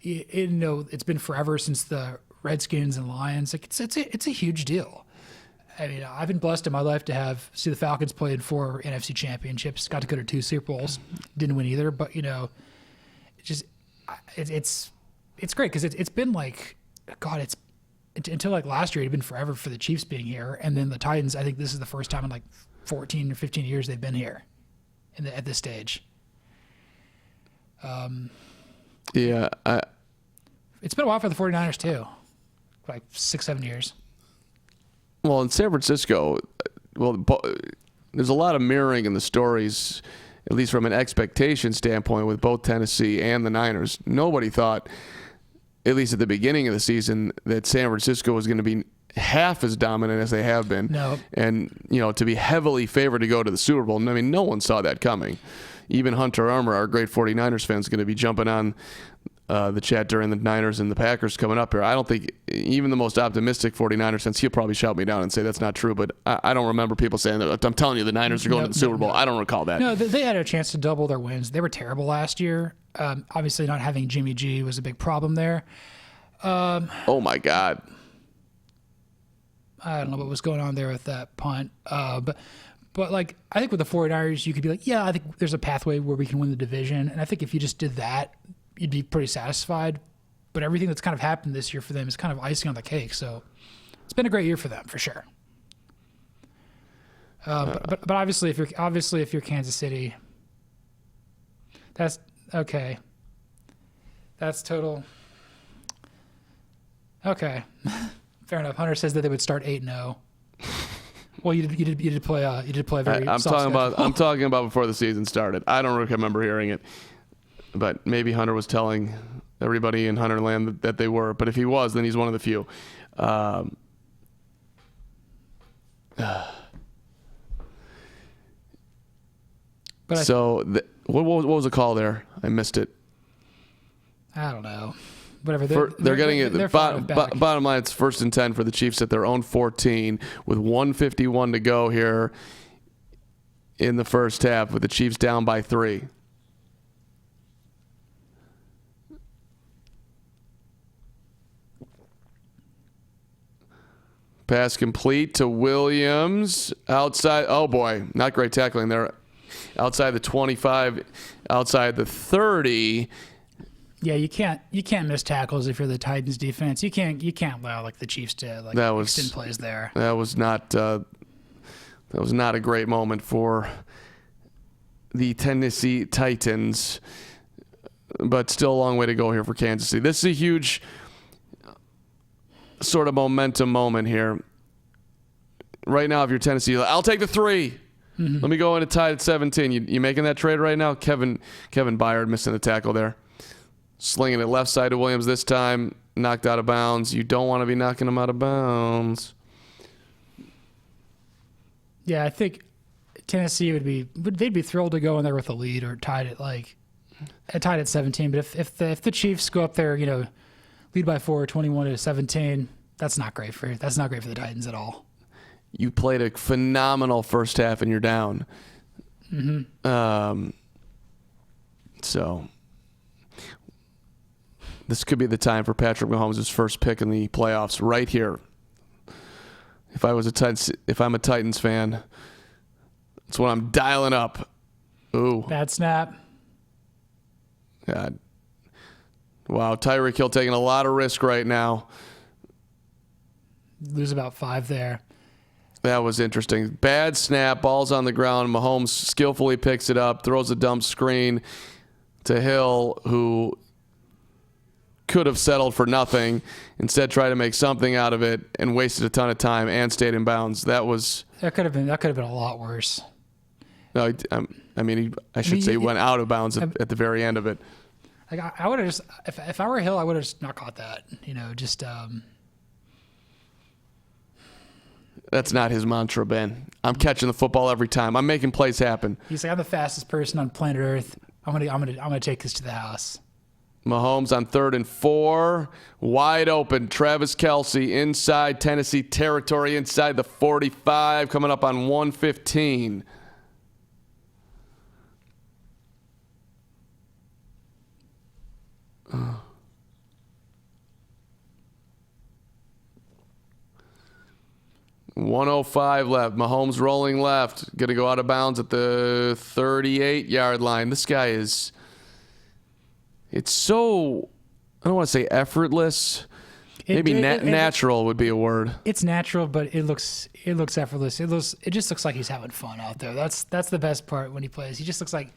It's been forever since the Redskins and Lions. Like, it's a huge deal. I mean, I've been blessed in my life to see the Falcons play in 4 NFC championships. Got to go to 2 Super Bowls. Didn't win either, but it's great because it's been like, God, until like last year, it had been forever for the Chiefs being here, and then the Titans. I think this is the first time in like 14 or 15 years they've been here, at this stage. Yeah, it's been a while for the 49ers too, like 6-7 years. Well, in San Francisco, there's a lot of mirroring in the stories, at least from an expectation standpoint, with both Tennessee and the Niners. Nobody thought, at least at the beginning of the season, that San Francisco was going to be half as dominant as they have been. No. And, to be heavily favored to go to the Super Bowl. I mean, no one saw that coming. Even Hunter Armour, our great 49ers fan, is going to be jumping on the chat during the Niners and the Packers coming up here. I don't think even the most optimistic 49ers fans, he'll probably shout me down and say that's not true, but I don't remember people saying that. I'm telling you, the Niners are going to the Super Bowl. I don't recall that. No, they had a chance to double their wins. They were terrible last year. Obviously, not having Jimmy G was a big problem there. Oh my God. I don't know what was going on there with that punt. But like, I think with the 49ers, you could be like, yeah, I think there's a pathway where we can win the division. And I think if you just did that, you'd be pretty satisfied. But everything that's kind of happened this year for them is kind of icing on the cake. So it's been a great year for them, for sure. But obviously, if you're Kansas City, that's okay. That's total. Okay, fair enough. Hunter says that they would start 8-0. Well, you did play very. I'm talking about before the season started. I don't remember hearing it, but maybe Hunter was telling everybody in Hunterland that they were. But if he was, then he's one of the few. What was the call there? I missed it. I don't know. Whatever. They're getting it. Bottom line, it's 1st and 10 for the Chiefs at their own 14 with 1:51 to go here in the first half, with the Chiefs down by 3. Pass complete to Williams outside. Oh boy, not great tackling there. Outside the 25, outside the 30. Yeah, you can't miss tackles if you're the Titans defense. You can't allow like the Chiefs to extend plays there. That was not a great moment for the Tennessee Titans, but still a long way to go here for Kansas City. This is a huge sort of momentum moment here. Right now, if you're Tennessee, I'll take the 3. Mm-hmm. Let me go in and tie at 17. You making that trade right now? Kevin Byard missing the tackle there. Slinging it left side to Williams this time. Knocked out of bounds. You don't want to be knocking him out of bounds. Yeah, I think Tennessee they'd be thrilled to go in there with a lead or tied at 17. But if the Chiefs go up there, lead by 4, 21-17, that's not great for the Titans at all. You played a phenomenal first half and you're down. Mm-hmm. So this could be the time for Patrick Mahomes' first pick in the playoffs right here. If I'm a Titans fan, that's what I'm dialing up. Ooh. Bad snap. God. Wow, Tyreek Hill taking a lot of risk right now. Lose about 5 there. That was interesting. Bad snap, ball's on the ground. Mahomes skillfully picks it up, throws a dump screen to Hill, who could have settled for nothing. Instead, tried to make something out of it and wasted a ton of time and stayed in bounds. That could have been a lot worse. No, I should say he went out of bounds at the very end of it. Like I would have just, if I were Hill, I would have just not caught that. That's not his mantra, Ben. I'm catching the football every time. I'm making plays happen. He's like, I'm the fastest person on planet Earth. I'm gonna take this to the house. Mahomes on 3rd and 4, wide open. Travis Kelce inside Tennessee territory, inside the 45, coming up on 115. Uh. 105 left. Mahomes rolling left. Going to go out of bounds at the 38-yard line. This guy is... It's so... I don't want to say effortless. Maybe natural would be a word. It's natural, but it looks effortless. It just looks like he's having fun out there. That's the best part when he plays. He just looks like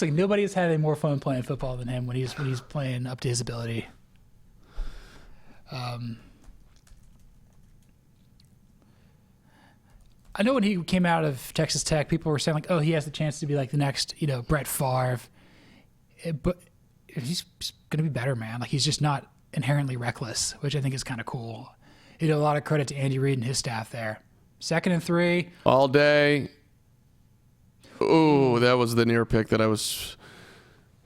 nobody has had any more fun playing football than him when he's playing up to his ability. I know when he came out of Texas Tech, people were saying like, "Oh, he has the chance to be like the next, Brett Favre," but he's going to be better, man. Like he's just not inherently reckless, which I think is kind of cool. A lot of credit to Andy Reid and his staff there. 2nd and 3, all day. Ooh, that was the near pick that I was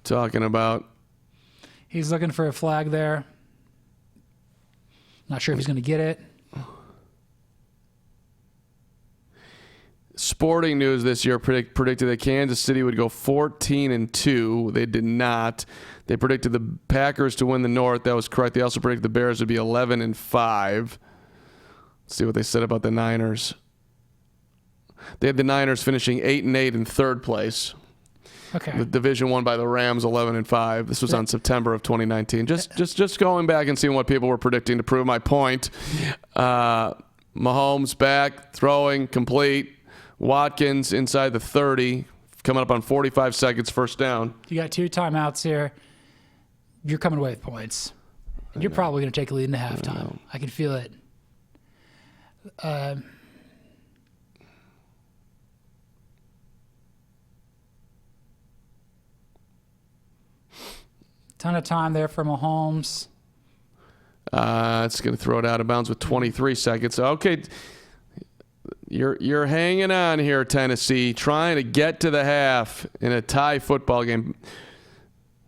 talking about. He's looking for a flag there. Not sure if he's going to get it. Sporting News this year predicted that Kansas City would go 14-2. They did not. They predicted the Packers to win the North. That was correct. They also predicted the Bears would be 11-5. Let's see what they said about the Niners. They had the Niners finishing 8-8 in third place. Okay. The division won by the Rams, 11-5. This was on September of 2019. Just going back and seeing what people were predicting to prove my point. Mahomes back, throwing, complete. Watkins inside the 30, coming up on 45 seconds, first down. You got 2 timeouts here. You're coming away with points. And you're probably going to take a lead into halftime. I can feel it. Ton of time there for Mahomes. It's going to throw it out of bounds with 23 seconds. Okay, you're hanging on here, Tennessee, trying to get to the half in a tie football game.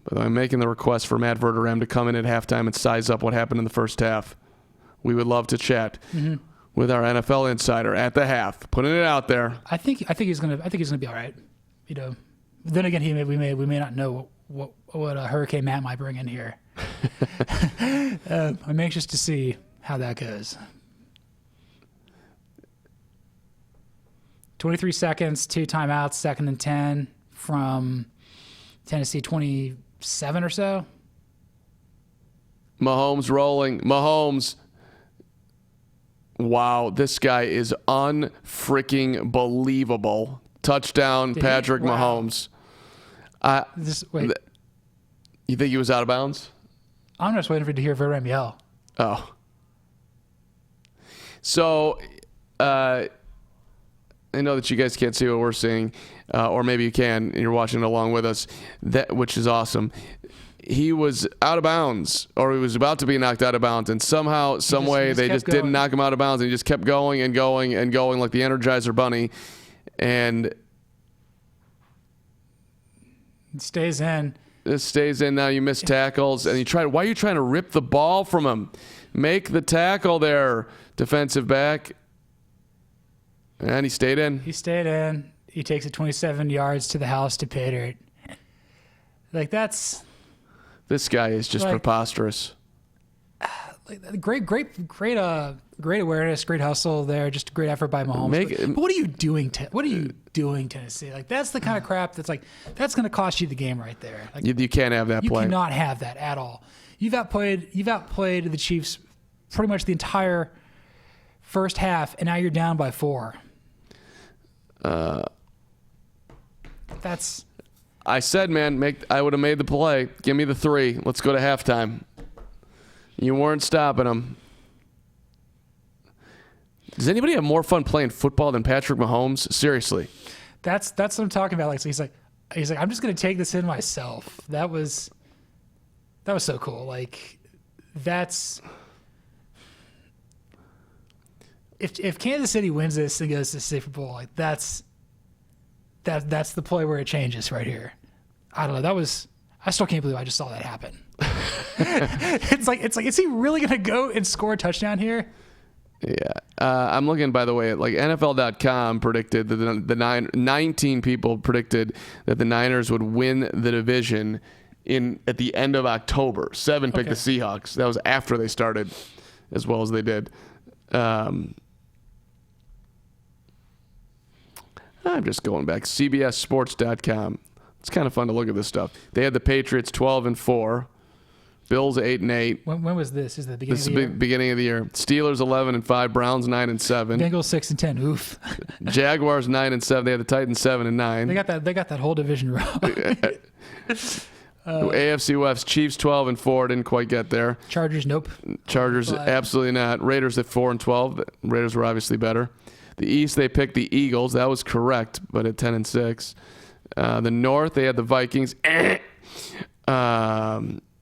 But I'm making the request for Matt Verderame to come in at halftime and size up what happened in the first half. We would love to chat with our NFL insider at the half, putting it out there. I think he's gonna be all right. You know, then again, we may not know what Hurricane Matt might bring in here. I'm anxious to see how that goes. 23 seconds, 2 timeouts, 2nd and 10 from Tennessee, 27 or so. Mahomes rolling. Mahomes. Wow, this guy is unfreaking believable. Touchdown, Patrick Mahomes. Wait. You think he was out of bounds? I'm just waiting for you to hear Verderame yell. Oh. So, I know that you guys can't see what we're seeing, or maybe you can, and you're watching along with us, which is awesome. He was out of bounds, or he was about to be knocked out of bounds, and somehow, some way, they just didn't knock him out of bounds, and he just kept going and going and going like the Energizer Bunny, and it stays in. It stays in now. You miss tackles, and why are you trying to rip the ball from him? Make the tackle there, defensive back. And he stayed in. He stayed in. He takes it 27 yards to the house to pay dirt. Like, that's... This guy is just preposterous. Great awareness, great hustle there, just a great effort by Mahomes. But what are you doing? What are you doing, Tennessee? Like, that's the kind of crap that's going to cost you the game right there. Like, you can't have that play. You cannot have that at all. You've outplayed the Chiefs pretty much the entire first half, and now you're down by 4. That's. I said, man, I would have made the play. Give me the 3. Let's go to halftime. You weren't stopping him. Does anybody have more fun playing football than Patrick Mahomes? Seriously. That's what I'm talking about. Like, so he's like, I'm just gonna take this in myself. That was so cool. Like, that's if Kansas City wins this and goes to the Super Bowl, like that's the play where it changes right here. I don't know. I still can't believe I just saw that happen. It's like, is he really going to go and score a touchdown here? Yeah. I'm looking, by the way, at like NFL.com predicted that 19 people predicted that the Niners would win the division at the end of October. 7 picked the Seahawks. That was after they started as well as they did. I'm just going back. CBSSports.com. It's kind of fun to look at this stuff. They had the Patriots 12-4. Bills 8-8. When was this? Is the beginning of the year? Beginning of the year. Steelers 11-5. Browns 9-7. Bengals 6-10. Oof. Jaguars 9-7. They had the Titans 7-9. They got that whole division wrong. AFC West. Chiefs 12-4. Didn't quite get there. Chargers, nope. Chargers, absolutely not. Raiders at 4-12. Raiders were obviously better. The East, they picked the Eagles. That was correct, but at 10-6. The North, they had the Vikings.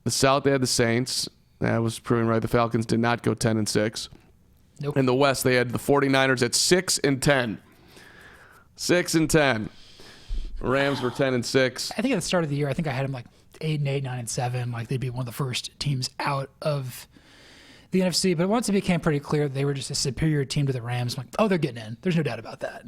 The South, they had the Saints. That was proven right. The Falcons did not go 10-6. Nope. In the West, they had the 49ers at 6-10. 6-10. Rams were 10-6. I think at the start of the year, I think I had them like 8-8, 9-7. Like, they'd be one of the first teams out of the NFC. But once it became pretty clear that they were just a superior team to the Rams, I'm like, oh, they're getting in. There's no doubt about that.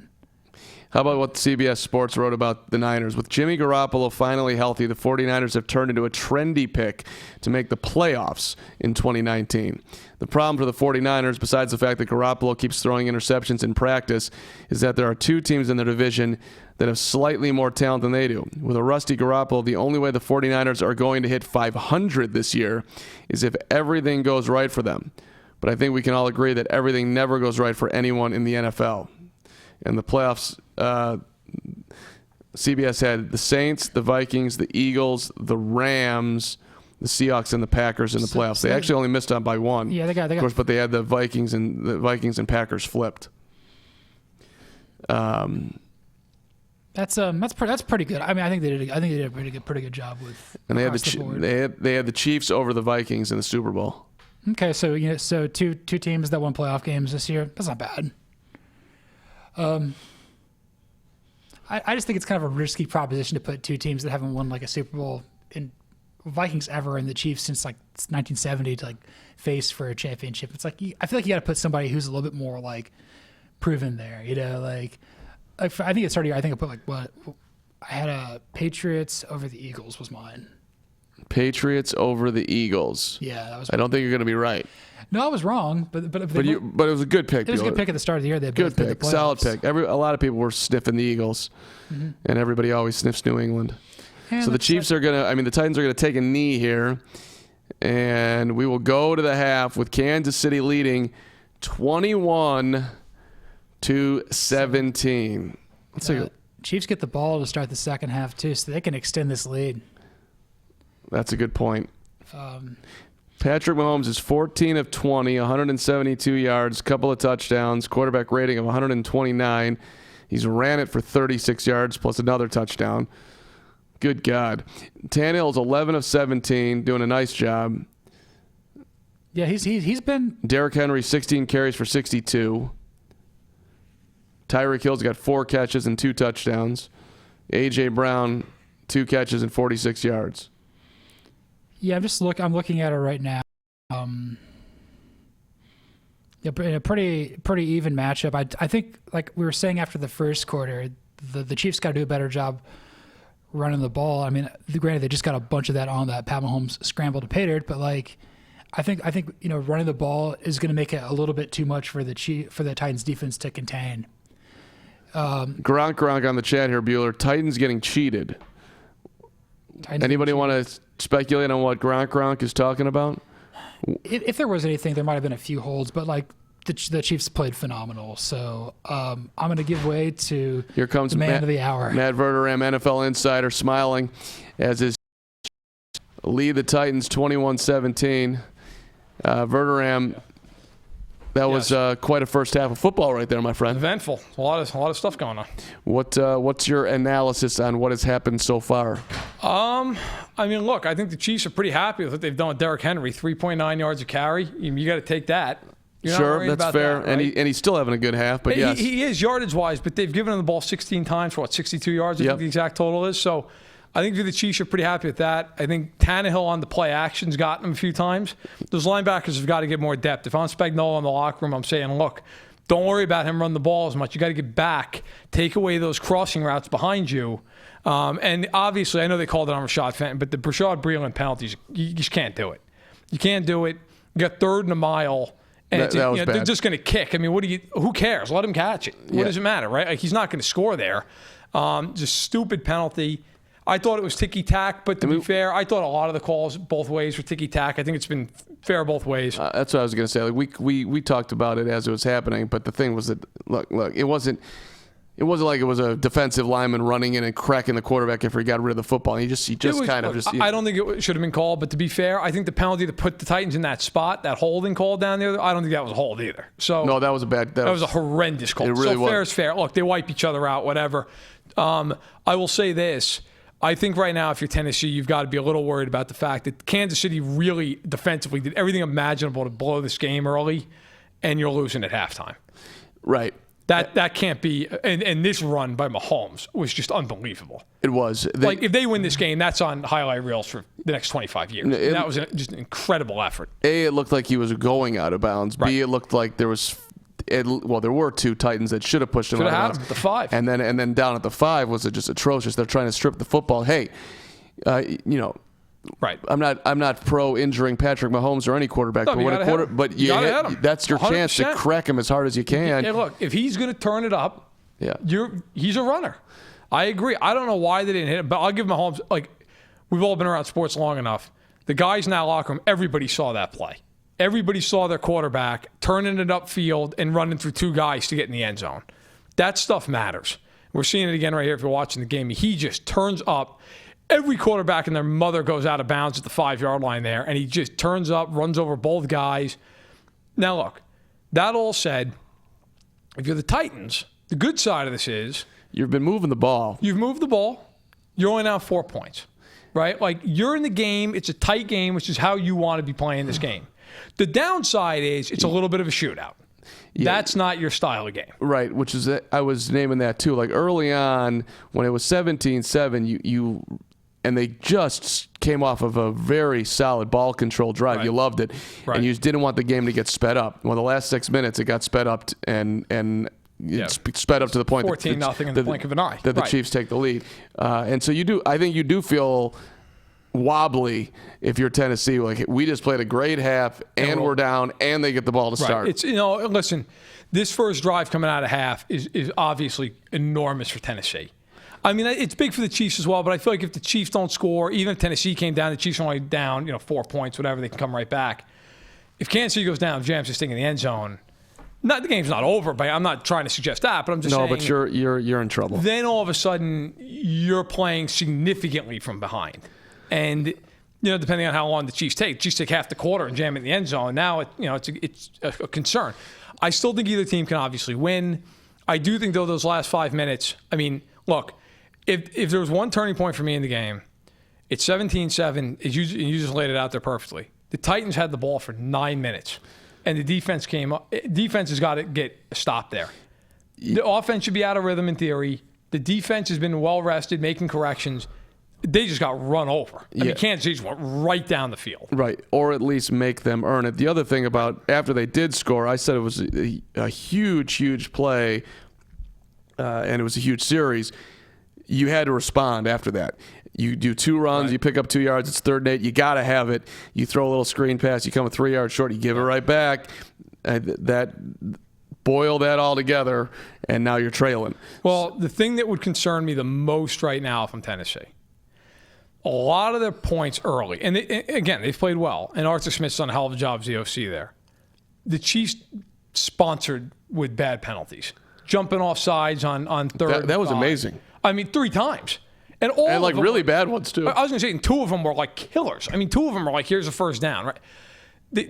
How about what CBS Sports wrote about the Niners? With Jimmy Garoppolo finally healthy, the 49ers have turned into a trendy pick to make the playoffs in 2019. The problem for the 49ers, besides the fact that Garoppolo keeps throwing interceptions in practice, is that there are two teams in their division that have slightly more talent than they do. With a rusty Garoppolo, the only way the 49ers are going to hit 500 this year is if everything goes right for them. But I think we can all agree that everything never goes right for anyone in the NFL. In the playoffs, CBS had the Saints, the Vikings, the Eagles, the Rams, the Seahawks, and the Packers in the playoffs. They actually only missed out by one. Yeah, they got. Of course, but they had the Vikings and Packers flipped. That's pretty good. I mean, I think they did a pretty good job with. And they had the Chiefs over the Vikings in the Super Bowl. Okay, so two teams that won playoff games this year. That's not bad. I just think it's kind of a risky proposition to put two teams that haven't won like a Super Bowl in Vikings ever and the Chiefs since like 1970 to like face for a championship. It's like I feel like you got to put somebody who's a little bit more like proven there. Like I think it's already. I think I put like what I had a Patriots over the Eagles was mine. Patriots over the Eagles. Yeah, that was. I don't think you're going to be right. No, I was wrong, but it was a good pick. It was a good pick at the start of the year. They good pick, solid pick. A lot of people were sniffing the Eagles, and everybody always sniffs New England. Yeah, so the Chiefs are the Titans are gonna take a knee here, and we will go to the half with Kansas City leading 21-17. Let's take Chiefs get the ball to start the second half too, so they can extend this lead. That's a good point. Patrick Mahomes is 14 of 20, 172 yards, couple of touchdowns, quarterback rating of 129. He's ran it for 36 yards plus another touchdown. Good God. Tannehill's 11 of 17, doing a nice job. Yeah, he's been. Derrick Henry, 16 carries for 62. Tyreek Hill's got 4 catches and 2 touchdowns. A.J. Brown, 2 catches and 46 yards. Yeah, I'm looking at it right now. Yeah, a pretty even matchup. I think, like we were saying after the first quarter, the Chiefs got to do a better job running the ball. I mean, granted, they just got a bunch of that on that Pat Mahomes scramble to pay dirt, but like, I think running the ball is going to make it a little bit too much for the Titans defense to contain. Gronk on the chat here, Bueller. Titans getting cheated. Anybody want to speculate on what Gronk is talking about? If there was anything, there might have been a few holds, but like the Chiefs played phenomenal. So I'm going to give way to here comes the man of the hour. Matt Verderame, NFL insider, smiling as his lead the Titans 21-17. Verderame, that was quite a first half of football right there, my friend. Eventful. A lot of stuff going on. What's your analysis on what has happened so far? I mean, look, I think the Chiefs are pretty happy with what they've done with Derrick Henry. 3.9 yards a carry. You got to take that. You're sure, that's fair. That, right? And he's still having a good half, but yes. He is yardage-wise, but they've given him the ball 16 times for, 62 yards, I think the exact total is. So I think the Chiefs are pretty happy with that. I think Tannehill on the play action's gotten him a few times. Those linebackers have got to get more depth. If I'm Spagnuolo in the locker room, I'm saying, look, don't worry about him running the ball as much. You got to get back, take away those crossing routes behind you. And obviously, I know they called it on Rashad Fenton, but the Rashad Breeland penalties, you just can't do it. You can't do it. You got 3rd and a mile. And they're just going to kick. I mean, who cares? Let him catch it. What does it matter, right? Like, he's not going to score there. Just stupid penalty. I thought it was ticky-tack, but to be fair, I thought a lot of the calls both ways were ticky-tack. I think it's been fair both ways. That's what I was going to say. Like we talked about it as it was happening, but the thing was that, look, it wasn't like it was a defensive lineman running in and cracking the quarterback after he got rid of the football. He just kind of. I don't think it should have been called, but to be fair, I think the penalty that put the Titans in that spot, that holding call down there, I don't think that was a hold either. So no, that was a bad. That was a horrendous call. It really was. Fair is fair. Look, they wipe each other out, whatever. I will say this. I think right now, if you're Tennessee, you've got to be a little worried about the fact that Kansas City really defensively did everything imaginable to blow this game early, and you're losing at halftime. Right. That can't be. And this run by Mahomes was just unbelievable. It was. If they win this game, that's on highlight reels for the next 25 years. That was just an incredible effort. A, it looked like he was going out of bounds. Right. B, it looked like there was well, there were 2 Titans that should have pushed him. Should have had him at the 5. And then down at the 5 was just atrocious. They're trying to strip the football. Hey, right. I'm not pro injuring Patrick Mahomes or any quarterback, No, but when that's your 100%. Chance to crack him as hard as you can. Hey, look, if he's going to turn it up, yeah, he's a runner. I agree. I don't know why they didn't hit him, but I'll give Mahomes, like, we've all been around sports long enough. The guys in that locker room, everybody saw that play. Everybody saw their quarterback turning it upfield and running through 2 guys to get in the end zone. That stuff matters. We're seeing it again right here if you're watching the game. He just turns up. Every quarterback and their mother goes out of bounds at the 5-yard line there, and he just turns up, runs over both guys. Now, look, that all said, if you're the Titans, the good side of this is you've been moving the ball. You've moved the ball. You're only down 4 points, right? Like, you're in the game. It's a tight game, which is how you want to be playing this game. The downside is it's a little bit of a shootout. Yeah. That's not your style of game. Right, which is, I was naming that too. Like early on, when it was 17-7, and they just came off of a very solid ball control drive. Right. You loved it. Right. And you just didn't want the game to get sped up. Well, the last 6 minutes, it got sped up and sped up to the point 14-0 in the blink of an eye. That the Chiefs take the lead. And so I think you do feel wobbly if you're Tennessee. Like, we just played a great half and we're down and they get the ball to start. It's, listen, this first drive coming out of half is obviously enormous for Tennessee. I mean, it's big for the Chiefs as well, but I feel like if the Chiefs don't score, even if Tennessee came down, the Chiefs are only down, 4 points, whatever, they can come right back. If Kansas City goes down, jams this thing in the end zone, the game's not over, but I'm not trying to suggest that, but I'm just saying. No, but you're in trouble. Then all of a sudden, you're playing significantly from behind. And, depending on how long the Chiefs take half the quarter and jam it in the end zone. Now, it's a concern. I still think either team can obviously win. I do think, though, those last 5 minutes, I mean, look, if there was one turning point for me in the game, it's 17-7. You just laid it out there perfectly. The Titans had the ball for 9 minutes, and the defense came up. Defense has got to get a stop there. The offense should be out of rhythm in theory. The defense has been well-rested, making corrections. They just got run over. I mean, Kansas City just went right down the field. Right, or at least make them earn it. The other thing about after they did score, I said it was a huge, huge play, and it was a huge series. You had to respond after that. You do 2 runs, You pick up 2 yards, it's 3rd and 8, you got to have it. You throw a little screen pass, you come 3 yards short, you give it right back. Boil that all together, and now you're trailing. Well, the thing that would concern me the most right now from Tennessee, a lot of their points early, and they've played well, and Arthur Smith's done a hell of a job as the OC there. The Chiefs sponsored with bad penalties. Jumping off sides on 3rd. That was amazing. I mean, 3 times. And like really bad ones, too. I was going to say, and 2 of them were like killers. I mean, 2 of them were like, here's a first down, right?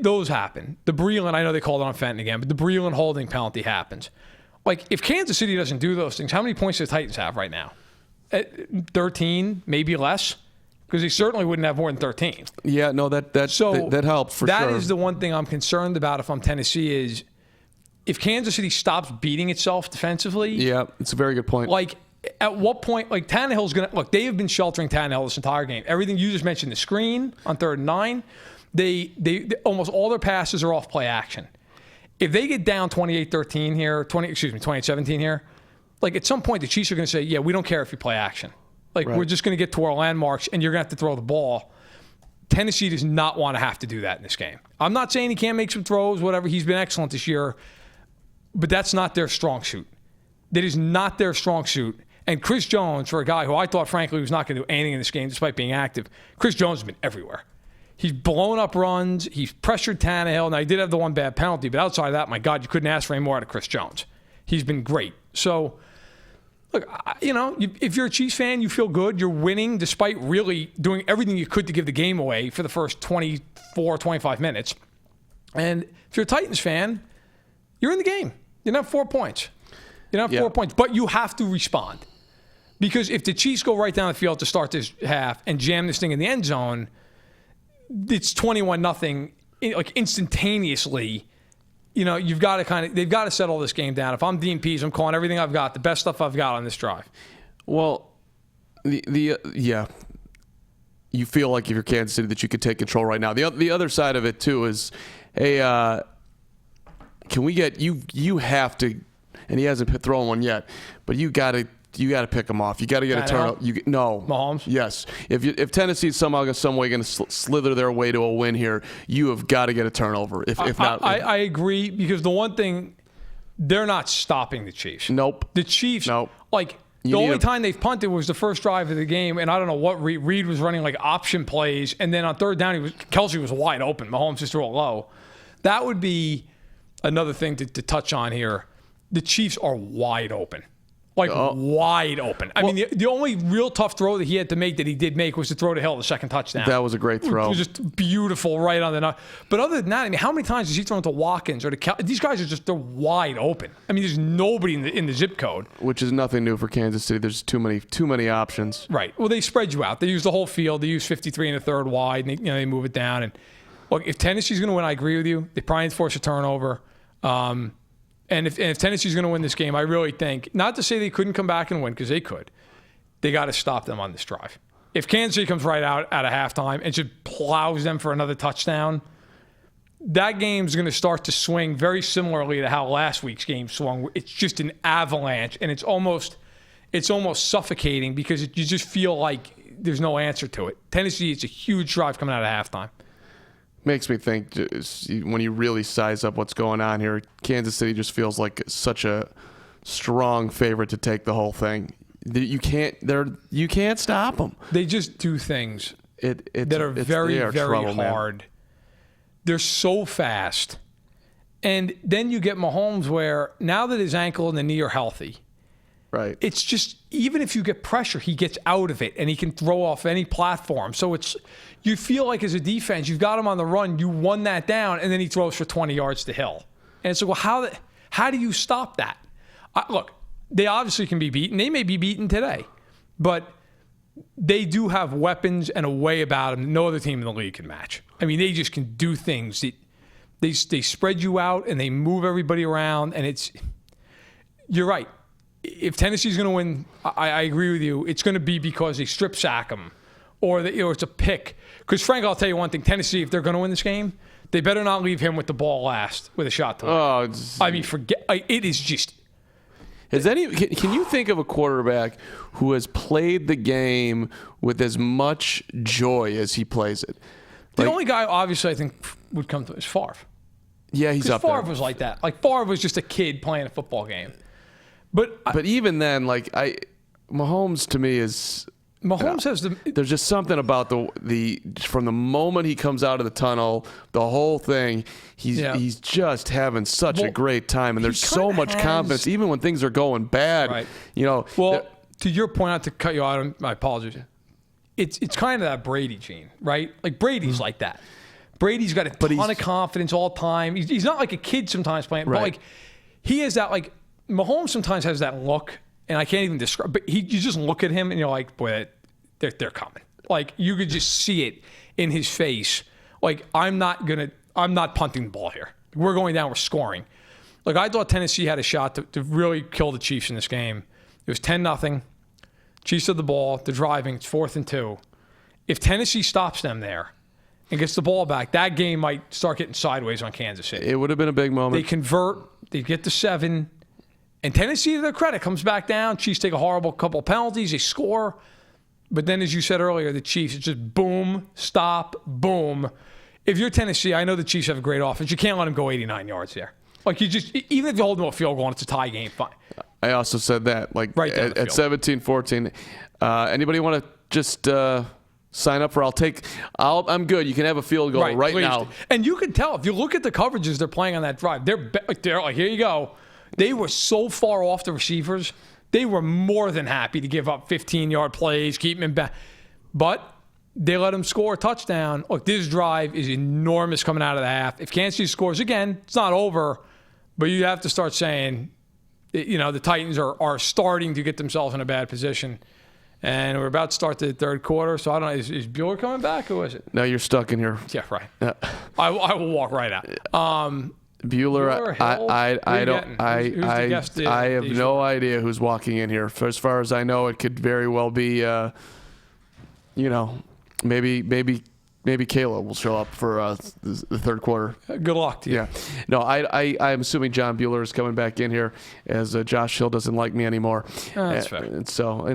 Those happen. The Breeland, I know they called it on Fenton again, but the Breeland holding penalty happens. Like, if Kansas City doesn't do those things, how many points do the Titans have right now? 13, maybe less? Because they certainly wouldn't have more than 13. Yeah, no, that helps for sure. That is the one thing I'm concerned about if I'm Tennessee is if Kansas City stops beating itself defensively. Yeah, it's a very good point. Like, at what point, like, Tannehill's going to, look, they have been sheltering Tannehill this entire game. Everything you just mentioned, the screen on 3rd and 9, they almost all their passes are off play action. If they get down 28-13 here, 28-17 here, like, at some point the Chiefs are going to say, yeah, we don't care if you play action. Like, We're just going to get to our landmarks, and you're going to have to throw the ball. Tennessee does not want to have to do that in this game. I'm not saying he can't make some throws, whatever. He's been excellent this year. But that's not their strong suit. That is not their strong suit. And Chris Jones, for a guy who I thought, frankly, was not going to do anything in this game despite being active, Chris Jones has been everywhere. He's blown up runs. He's pressured Tannehill. Now, he did have the one bad penalty, but outside of that, my God, you couldn't ask for any more out of Chris Jones. He's been great. So, look, if you're a Chiefs fan, you feel good. You're winning despite really doing everything you could to give the game away for the first 24, 25 minutes. And if you're a Titans fan, you're in the game. You don't have 4 points. You don't have 4 points, but you have to respond. Because if the Chiefs go right down the field to start this half and jam this thing in the end zone, it's 21-0, like instantaneously. You've got to they've got to settle this game down. If I'm Dean Pease, I'm calling everything I've got, the best stuff I've got on this drive. Well, you feel like if you're Kansas City that you could take control right now. The other side of it too is, hey, can we get you? You have to, and he hasn't thrown one yet, but you got to pick him off. You got to get a turnover. No, Mahomes. Yes, if Tennessee's somehow some way going to slither their way to a win here, you have got to get a turnover. If not, I agree, because the one thing, they're not stopping the Chiefs. Nope. The Chiefs. Nope. Like. The only time they've punted was the first drive of the game, and I don't know what Reed was running, like option plays, and then on third down, Kelsey was wide open. Mahomes just threw it low. That would be another thing to touch on here. The Chiefs are wide open. Wide open. I mean, the only real tough throw that he had to make, that he did make, was to throw to Hill the second touchdown. That was a great throw. It was just beautiful, right on the nut. But other than that, I mean, how many times has he thrown to Watkins or to these guys are just, they're wide open. I mean, there's nobody in the zip code. Which is nothing new for Kansas City. There's too many options. Right. Well, they spread you out. They use the whole field. They use 53 and a third wide, and they move it down. And look, if Tennessee's going to win, I agree with you. They probably need to force a turnover. And if Tennessee's going to win this game, I really think, not to say they couldn't come back and win, because they could, they got to stop them on this drive. If Kansas City comes right out at a halftime and just plows them for another touchdown, that game's going to start to swing very similarly to how last week's game swung. It's just an avalanche, and it's almost suffocating, because you just feel like there's no answer to it. Tennessee, it's a huge drive coming out of halftime. Makes me think, when you really size up what's going on here, Kansas City just feels like such a strong favorite to take the whole thing. You can't stop them. They just do things that are very, very trouble, hard. Man. They're so fast. And then you get Mahomes, where now that his ankle and the knee are healthy, right, it's just, even if you get pressure, he gets out of it and he can throw off any platform. So you feel like, as a defense, you've got him on the run, you won that down, and then he throws for 20 yards to Hill. And it's like, well, how do you stop that? Look, they obviously can be beaten. They may be beaten today. But they do have weapons and a way about them that no other team in the league can match. I mean, they just can do things. They spread you out and they move everybody around. And you're right. If Tennessee's going to win, I agree with you, it's going to be because they strip sack them, or it's a pick. Because, Frank, I'll tell you one thing. Tennessee, if they're going to win this game, they better not leave him with the ball last with a shot to win. I mean, it is just... Can you think of a quarterback who has played the game with as much joy as he plays it? The only guy, obviously, I think would come to is Favre. Yeah, he's up there. Favre was like that. Like, Favre was just a kid playing a football game. But even then, Mahomes to me is... Mahomes has there's just something about the from the moment he comes out of the tunnel, the whole thing, he's just having such a great time, and there's so much confidence, even when things are going bad. Right. Well, to your point, not to cut you out, my apologies. It's kind of that Brady gene, right? Like, Brady's like that. Brady's got a ton of confidence all the time. He's not like a kid sometimes playing, but like, he has that, like, Mahomes sometimes has that look. And I can't even describe, but you just look at him and you're like, boy, they're coming. Like, you could just see it in his face. Like, I'm not punting the ball here. We're going down, we're scoring. Like, I thought Tennessee had a shot to really kill the Chiefs in this game. It was 10-0. Chiefs had the ball, they're driving, it's 4th and 2. If Tennessee stops them there and gets the ball back, that game might start getting sideways on Kansas City. It would have been a big moment. They convert, they get to 7. And Tennessee, to their credit, comes back down. Chiefs take a horrible couple of penalties. They score. But then, as you said earlier, the Chiefs, it's just boom, stop, boom. If you're Tennessee, I know the Chiefs have a great offense. You can't let them go 89 yards there. Like, even if you hold them to a field goal and it's a tie game, fine. I also said that. Like, right at 17-14. Anybody want to just sign up for I'm good. You can have a field goal right now. And you can tell, if you look at the coverages they're playing on that drive, they're like, here you go. They were so far off the receivers. They were more than happy to give up 15-yard plays, keep them back. But they let them score a touchdown. Look, this drive is enormous coming out of the half. If Kansas City scores again, it's not over. But you have to start saying, the Titans are starting to get themselves in a bad position. And we're about to start the third quarter. So I don't know, is Bueller coming back, or is it? No, you're stuck in here. Yeah, right. I will walk right out. Bueller, I have no idea who's walking in here. As far as I know, it could very well be, maybe maybe Kayla will show up for the third quarter. Good luck to you. Yeah. No, I'm assuming John Bueller is coming back in here as Josh Hill doesn't like me anymore. That's fair. And so,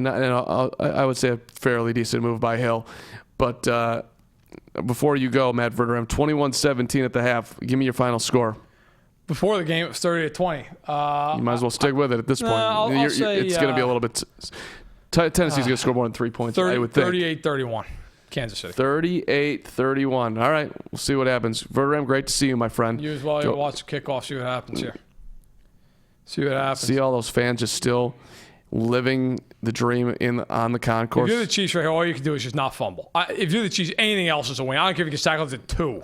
I would say a fairly decent move by Hill. But before you go, Matt Verderame, 21-17 at the half. Give me your final score. Before the game, it was 30-20. You might as well stick with it at this point. I'll say, it's going to be a little bit. Tennessee's going to score more than 3 points, I would think. 38-31. Kansas City. 38-31. All right, we'll see what happens. Verderame, great to see you, my friend. You as well. You watch the kickoff, see what happens here. See what happens. See all those fans just still living the dream on the concourse. If you're the Chiefs right here, all you can do is just not fumble. If you're the Chiefs, anything else is a win. I don't care if you can tackle it at 2.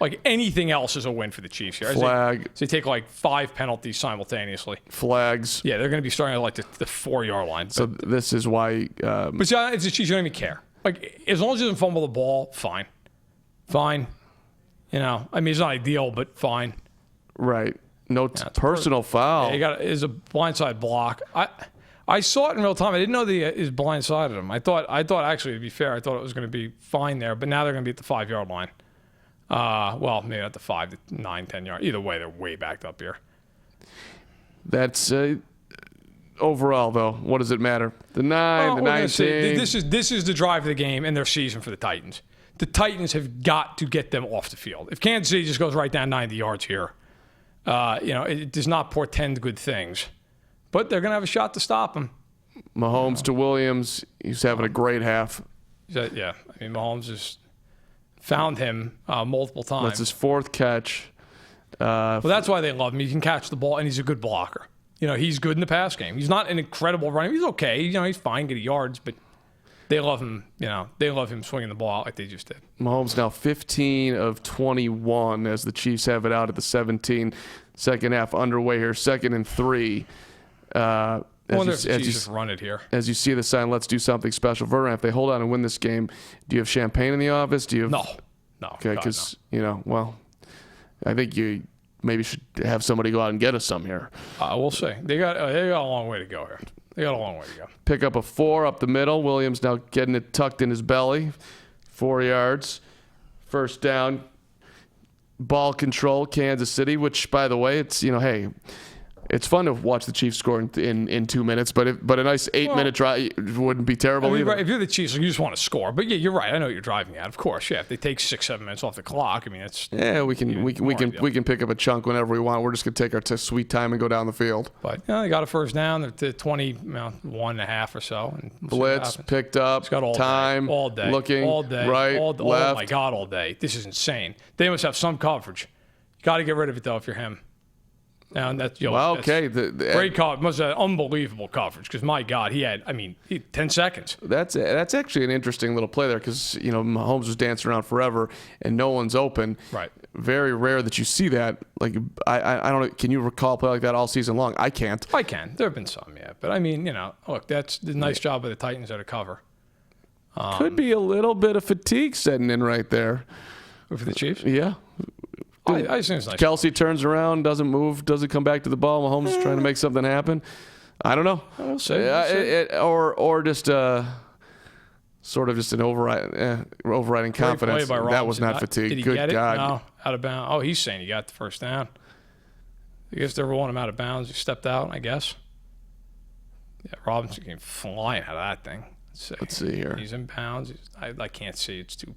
Like, anything else is a win for the Chiefs here. Flag. So they take, like, 5 penalties simultaneously. Flags. Yeah, they're going to be starting at, like, the 4-yard line. So this is why... but see, it's the Chiefs. You don't even care. Like, as long as he doesn't fumble the ball, fine. Fine. You know, I mean, it's not ideal, but fine. Right. No personal foul. Yeah, it's a blindside block. I saw it in real time. I didn't know that he blindsided him. I thought actually, to be fair, I thought it was going to be fine there. But now they're going to be at the 5-yard line. Well, maybe not the 5, the 9, 10 yard. Either way, they're way backed up here. That's overall, though. What does it matter? The 9, the 19. This is the drive of the game and their season for the Titans. The Titans have got to get them off the field. If Kansas City just goes right down 90 yards here, it does not portend good things. But they're going to have a shot to stop them. Mahomes to Williams. He's having a great half. Yeah, I mean, Mahomes has found him multiple times. That's his 4th catch. Well, that's why they love him. He can catch the ball, and he's a good blocker. You know, he's good in the pass game. He's not an incredible runner. He's okay. You know, he's fine getting yards, but they love him. You know, they love him swinging the ball out like they just did. Mahomes now 15 of 21 as the Chiefs have it out at the 17. Second half underway here. 2nd and 3. I wonder if the Chiefs just run it here. As you see the sign, let's do something special. Verderame, if they hold on and win this game, do you have champagne in the office? Do you have... No. Okay, because, I think you maybe should have somebody go out and get us some here. We'll see. They got a long way to go here. They got a long way to go. Pick up a 4 up the middle. Williams now getting it tucked in his belly. 4 yards. First down. Ball control, Kansas City, which, by the way, it's, hey... It's fun to watch the Chiefs score in 2 minutes, but a nice 8-minute drive wouldn't be terrible either. Right, if you're the Chiefs, you just want to score. But yeah, you're right. I know what you're driving at. Of course, yeah. If they take 6-7 minutes off the clock, I mean, it's we can pick up a chunk whenever we want. We're just gonna take our sweet time and go down the field. But they got a first down. They're to 1.5 or so. And blitz picked up. Got all time day, all day, looking all day, right, left. Oh my God, all day. This is insane. They must have some coverage. You got to get rid of it though if you're him. And that's okay. Great coverage. Must have unbelievable coverage because my God, he had 10 seconds. That's actually an interesting little play there because Mahomes was dancing around forever and no one's open. Right. Very rare that you see that. Like I don't know. Can you recall a play like that all season long? I can't. I can. There have been some, yeah. But I mean, look, that's the nice job of the Titans there to cover. Could be a little bit of fatigue setting in right there for the Chiefs. Yeah. I assume it's nice. Kelsey turns around, doesn't move, doesn't come back to the ball. Mahomes is trying to make something happen. I don't know. We'll see. Or just sort of just an overriding confidence. That was not fatigue. Did he Good get it? God. No, out of bounds. Oh, he's saying he got the first down. I guess they were wanting him out of bounds. He stepped out, I guess. Yeah, Robinson came flying out of that thing. Let's see here. He's in bounds. I can't see. It's too...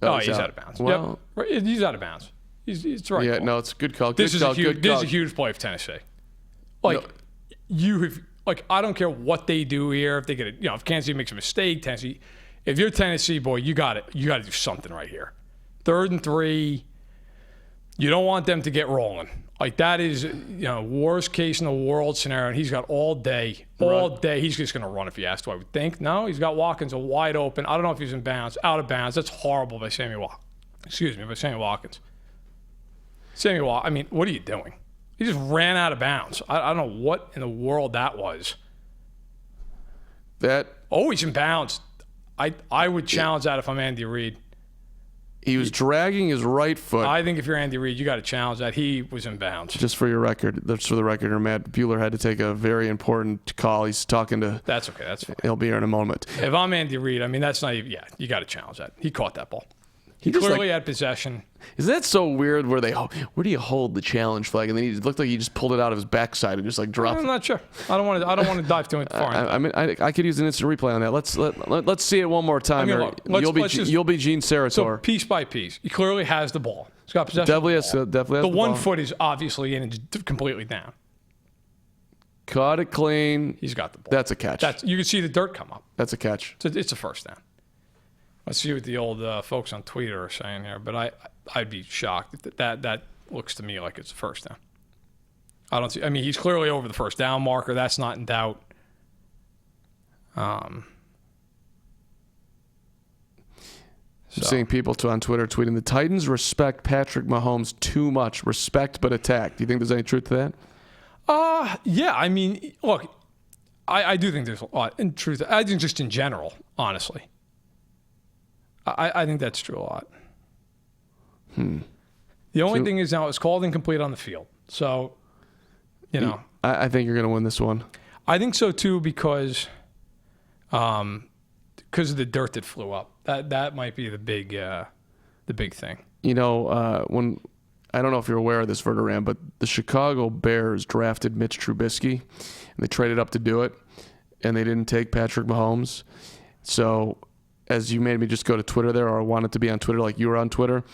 Oh, he's out of bounds. Well, yep. He's out of bounds. It's right. Yeah, call. No, it's a good call. This is a huge play for Tennessee. I don't care what they do here. If they get it, if Kansas City makes a mistake, Tennessee. If you're Tennessee, boy, you got it. You got to do something right here. 3rd and 3. You don't want them to get rolling. Like that is, worst case in the world scenario. And he's got all day. He's just going to run if he has to, I would think. No, he's got Watkins wide open. I don't know if he's in bounds, out of bounds. That's horrible by Sammy Watkins. Sammy Watkins. I mean, what are you doing? He just ran out of bounds. I don't know what in the world that was. He's in bounds. I would challenge that if I'm Andy Reid. He was dragging his right foot. I think if you're Andy Reid, you got to challenge that. He was in bounds. Just for the record, Matt Bueller had to take a very important call. He's talking to. That's okay. That's fine. He'll be here in a moment. If I'm Andy Reid, I mean, that's not even. Yeah, you got to challenge that. He caught that ball. He clearly had possession. Isn't that so weird? Where do you hold the challenge flag? And then he looked like he just pulled it out of his backside and just like dropped. I'm not sure. I don't want to dive too far. I mean, I could use an instant replay on that. Let's see it one more time. I mean, look, you'll be Gene Sarator. So piece by piece, he clearly has the ball. He's got possession. Definitely has the one ball. foot is obviously in and completely down. Caught it clean. He's got the ball. That's a catch. You can see the dirt come up. That's a catch. It's a first down. Let's see what the old folks on Twitter are saying here, but I'd be shocked if that looks to me like it's a first down. I don't see. I mean, he's clearly over the first down marker. That's not in doubt. I'm seeing people on Twitter tweeting the Titans respect Patrick Mahomes too much. Respect but attack. Do you think there's any truth to that? Yeah. I mean, look, I do think there's a lot in truth. I think just in general, honestly. I think that's true a lot. The only thing is now it's called incomplete on the field. So, I think you're going to win this one. I think so too because of the dirt that flew up. That might be the big thing. When I don't know if you're aware of this, Verderam, but the Chicago Bears drafted Mitch Trubisky, and they traded up to do it, and they didn't take Patrick Mahomes. So, as you made me just go to Twitter there, or I wanted to be on Twitter like you were on Twitter,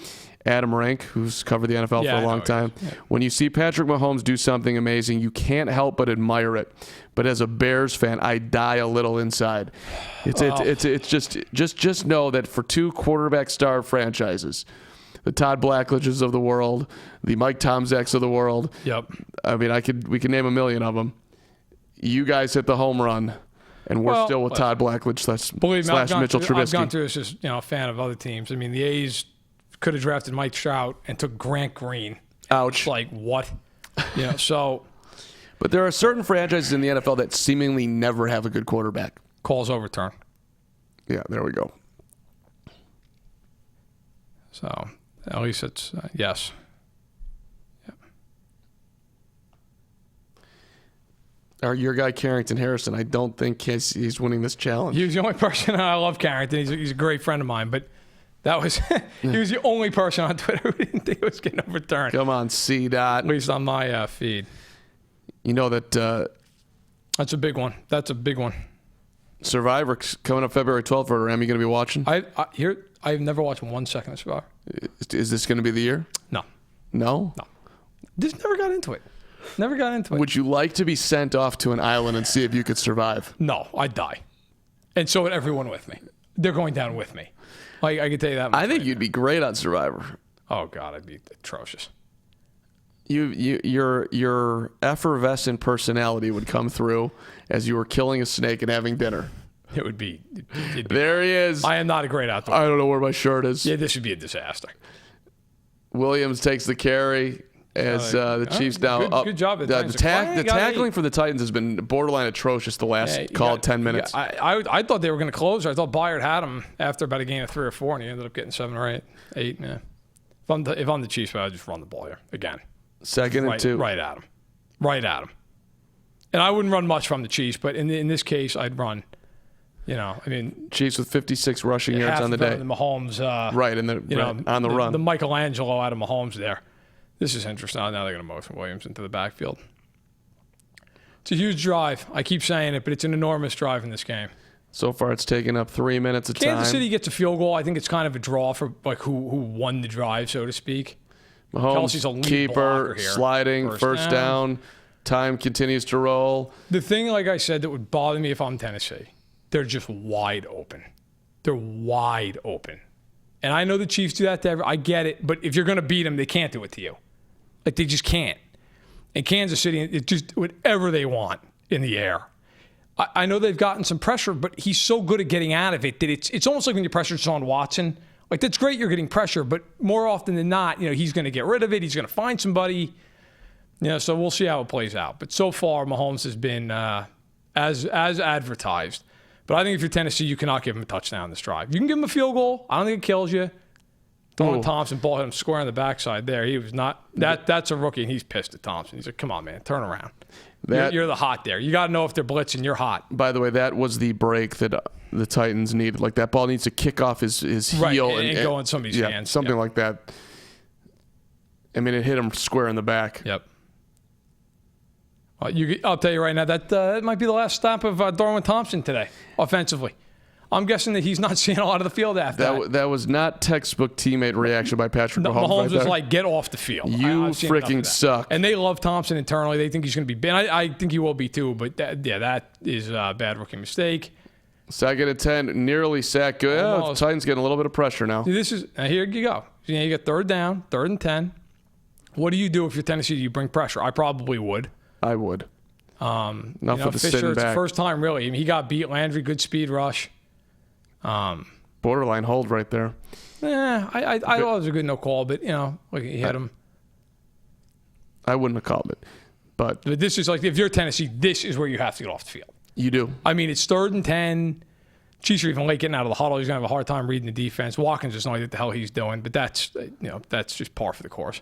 Adam Rank, who's covered the NFL for a long time, when you see Patrick Mahomes do something amazing, you can't help but admire it. But as a Bears fan, I die a little inside. It's just know that for two quarterback star franchises, the Todd Blackledges of the world, the Mike Tomczaks of the world. Yep. I mean, we can name a million of them. You guys hit the home run. And we're still with Todd Blackledge slash Mitchell Trubisky. I've gone through this as a fan of other teams. I mean, the A's could have drafted Mike Trout and took Grant Green. Ouch. Like, what? So. But there are certain franchises in the NFL that seemingly never have a good quarterback. Calls overturned. Yeah, there we go. So, at least it's, yes. Your guy Carrington Harrison, I don't think he's winning this challenge. He was the only person. I love Carrington. He's a great friend of mine, but that was he was the only person on Twitter who didn't think it was getting overturned. Come on, C-Dot. At least on my feed. You know that that's a big one. That's a big one. Survivor coming up February 12th. Are you going to be watching? I've never watched 1 second of Survivor. Is this going to be the year? No. No? No. Just never got into it. Never got into it. Would you like to be sent off to an island and see if you could survive? No, I'd die. And so would everyone with me. They're going down with me. I can tell you that. I think you'd be great on Survivor. Oh, God, I'd be atrocious. Your effervescent personality would come through as you were killing a snake and having dinner. It would be. There he is. I am not a great outdoor. I don't know where my shirt is. Yeah, this would be a disaster. Williams takes the carry. As the Chiefs now up. Good job. The tackling for the Titans has been borderline atrocious the last 10 minutes. I thought they were going to close. I thought Byard had him after about a game of 3 or 4, and he ended up getting 7 or 8. Yeah. If I'm the Chiefs, I'd just run the ball here again. Second and 2. Right at him. And I wouldn't run much from the Chiefs, but in this case, I'd run. Chiefs with 56 rushing yards on the day. The Mahomes. On the run. The Michelangelo out of Mahomes there. This is interesting. Now they're going to motion Williams into the backfield. It's a huge drive. I keep saying it, but it's an enormous drive in this game. So far, it's taken up 3 minutes of time. Kansas City gets a field goal. I think it's kind of a draw for who won the drive, so to speak. Mahomes, keeper, sliding, first down. Time continues to roll. The thing, like I said, that would bother me if I'm Tennessee, they're just wide open. They're wide open. And I know the Chiefs do that to everyone. I get it. But if you're going to beat them, they can't do it to you. Like, they just can't. And Kansas City, it's just whatever they want in the air. I know they've gotten some pressure, but he's so good at getting out of it that it's almost like when you pressure Deshaun Watson. Like, that's great you're getting pressure, but more often than not, he's going to get rid of it. He's going to find somebody. So we'll see how it plays out. But so far, Mahomes has been as advertised. But I think if you're Tennessee, you cannot give him a touchdown this drive. You can give him a field goal. I don't think it kills you. Darwin Thompson ball hit him square on the backside there. He was not that's a rookie, and he's pissed at Thompson. He's like, come on, man, turn around. You're the hot there. You got to know if they're blitzing, you're hot. By the way, that was the break that the Titans needed. Like, that ball needs to kick off his heel and go in somebody's hands. Something like that. I mean, it hit him square in the back. Yep. I'll tell you right now, that might be the last stop of Darwin Thompson today, offensively. I'm guessing that he's not seeing a lot of the field after that. That was not textbook teammate reaction by Patrick Mahomes. Mahomes was like, get off the field. You freaking suck. And they love Thompson internally. They think he's going to be banned. I think he will be too, but that is a bad rookie mistake. Second and 10, nearly sacked. The Titans getting a little bit of pressure now. See, here you go. You get third down, 3rd and 10. What do you do if you're Tennessee? Do you bring pressure? I probably would. I would. Not for the Fisher, sitting it's back. the first time, really. I mean, he got beat. Landry, good speed rush. Borderline hold right there. I thought it was a good no call, but, like he hit him. I wouldn't have called it. But this is like, if you're Tennessee, this is where you have to get off the field. You do. I mean, it's 3rd and 10. Chiefs are even late getting out of the huddle. He's going to have a hard time reading the defense. Watkins doesn't know what the hell he's doing, but that's just par for the course.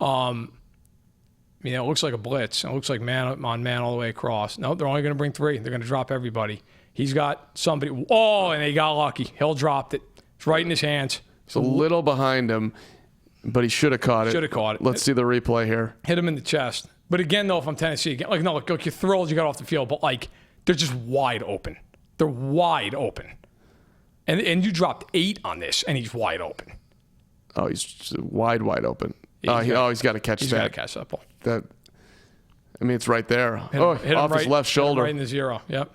It looks like a blitz. It looks like man on man all the way across. No, they're only going to bring 3. They're going to drop everybody. He's got somebody. Oh, and they got lucky. Hill dropped it. It's right in his hands. It's a little behind him, but he should have caught it. Should have caught it. Let's see the replay here. Hit him in the chest. But again, though, if I'm Tennessee, look, you're thrilled you got off the field, but they're just wide open. They're wide open. And you dropped 8 on this, and he's wide open. Oh, he's wide open. Yeah, he's got to catch that. He's got to catch that ball. It's right there. Hit him off his left shoulder. Right in the 0. Yep.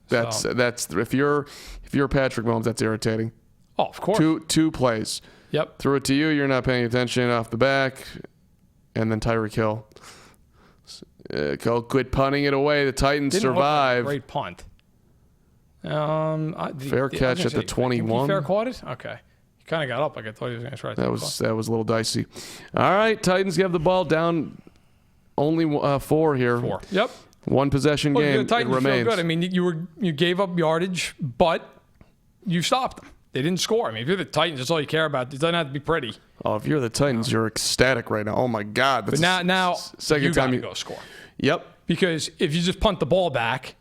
That's if you're Patrick Mahomes, that's irritating. Oh, of course. Two plays. Yep. Threw it to you. You're not paying attention off the back, and then Tyreek Hill. Quit punting it away. The Titans survive. Great punt. Fair catch at the 21. Fair caught it. Okay. He kind of got up like I thought he was going to try. That was a little dicey. All right, Titans have the ball down. Only 4 here. 4. Yep. One possession game. The Titans feel good. I mean, you gave up yardage, but you stopped them. They didn't score. I mean, if you're the Titans, that's all you care about. It doesn't have to be pretty. Oh, if you're the Titans, you're ecstatic right now. Oh my God! But now second time you got to go score. Yep. Because if you just punt the ball back,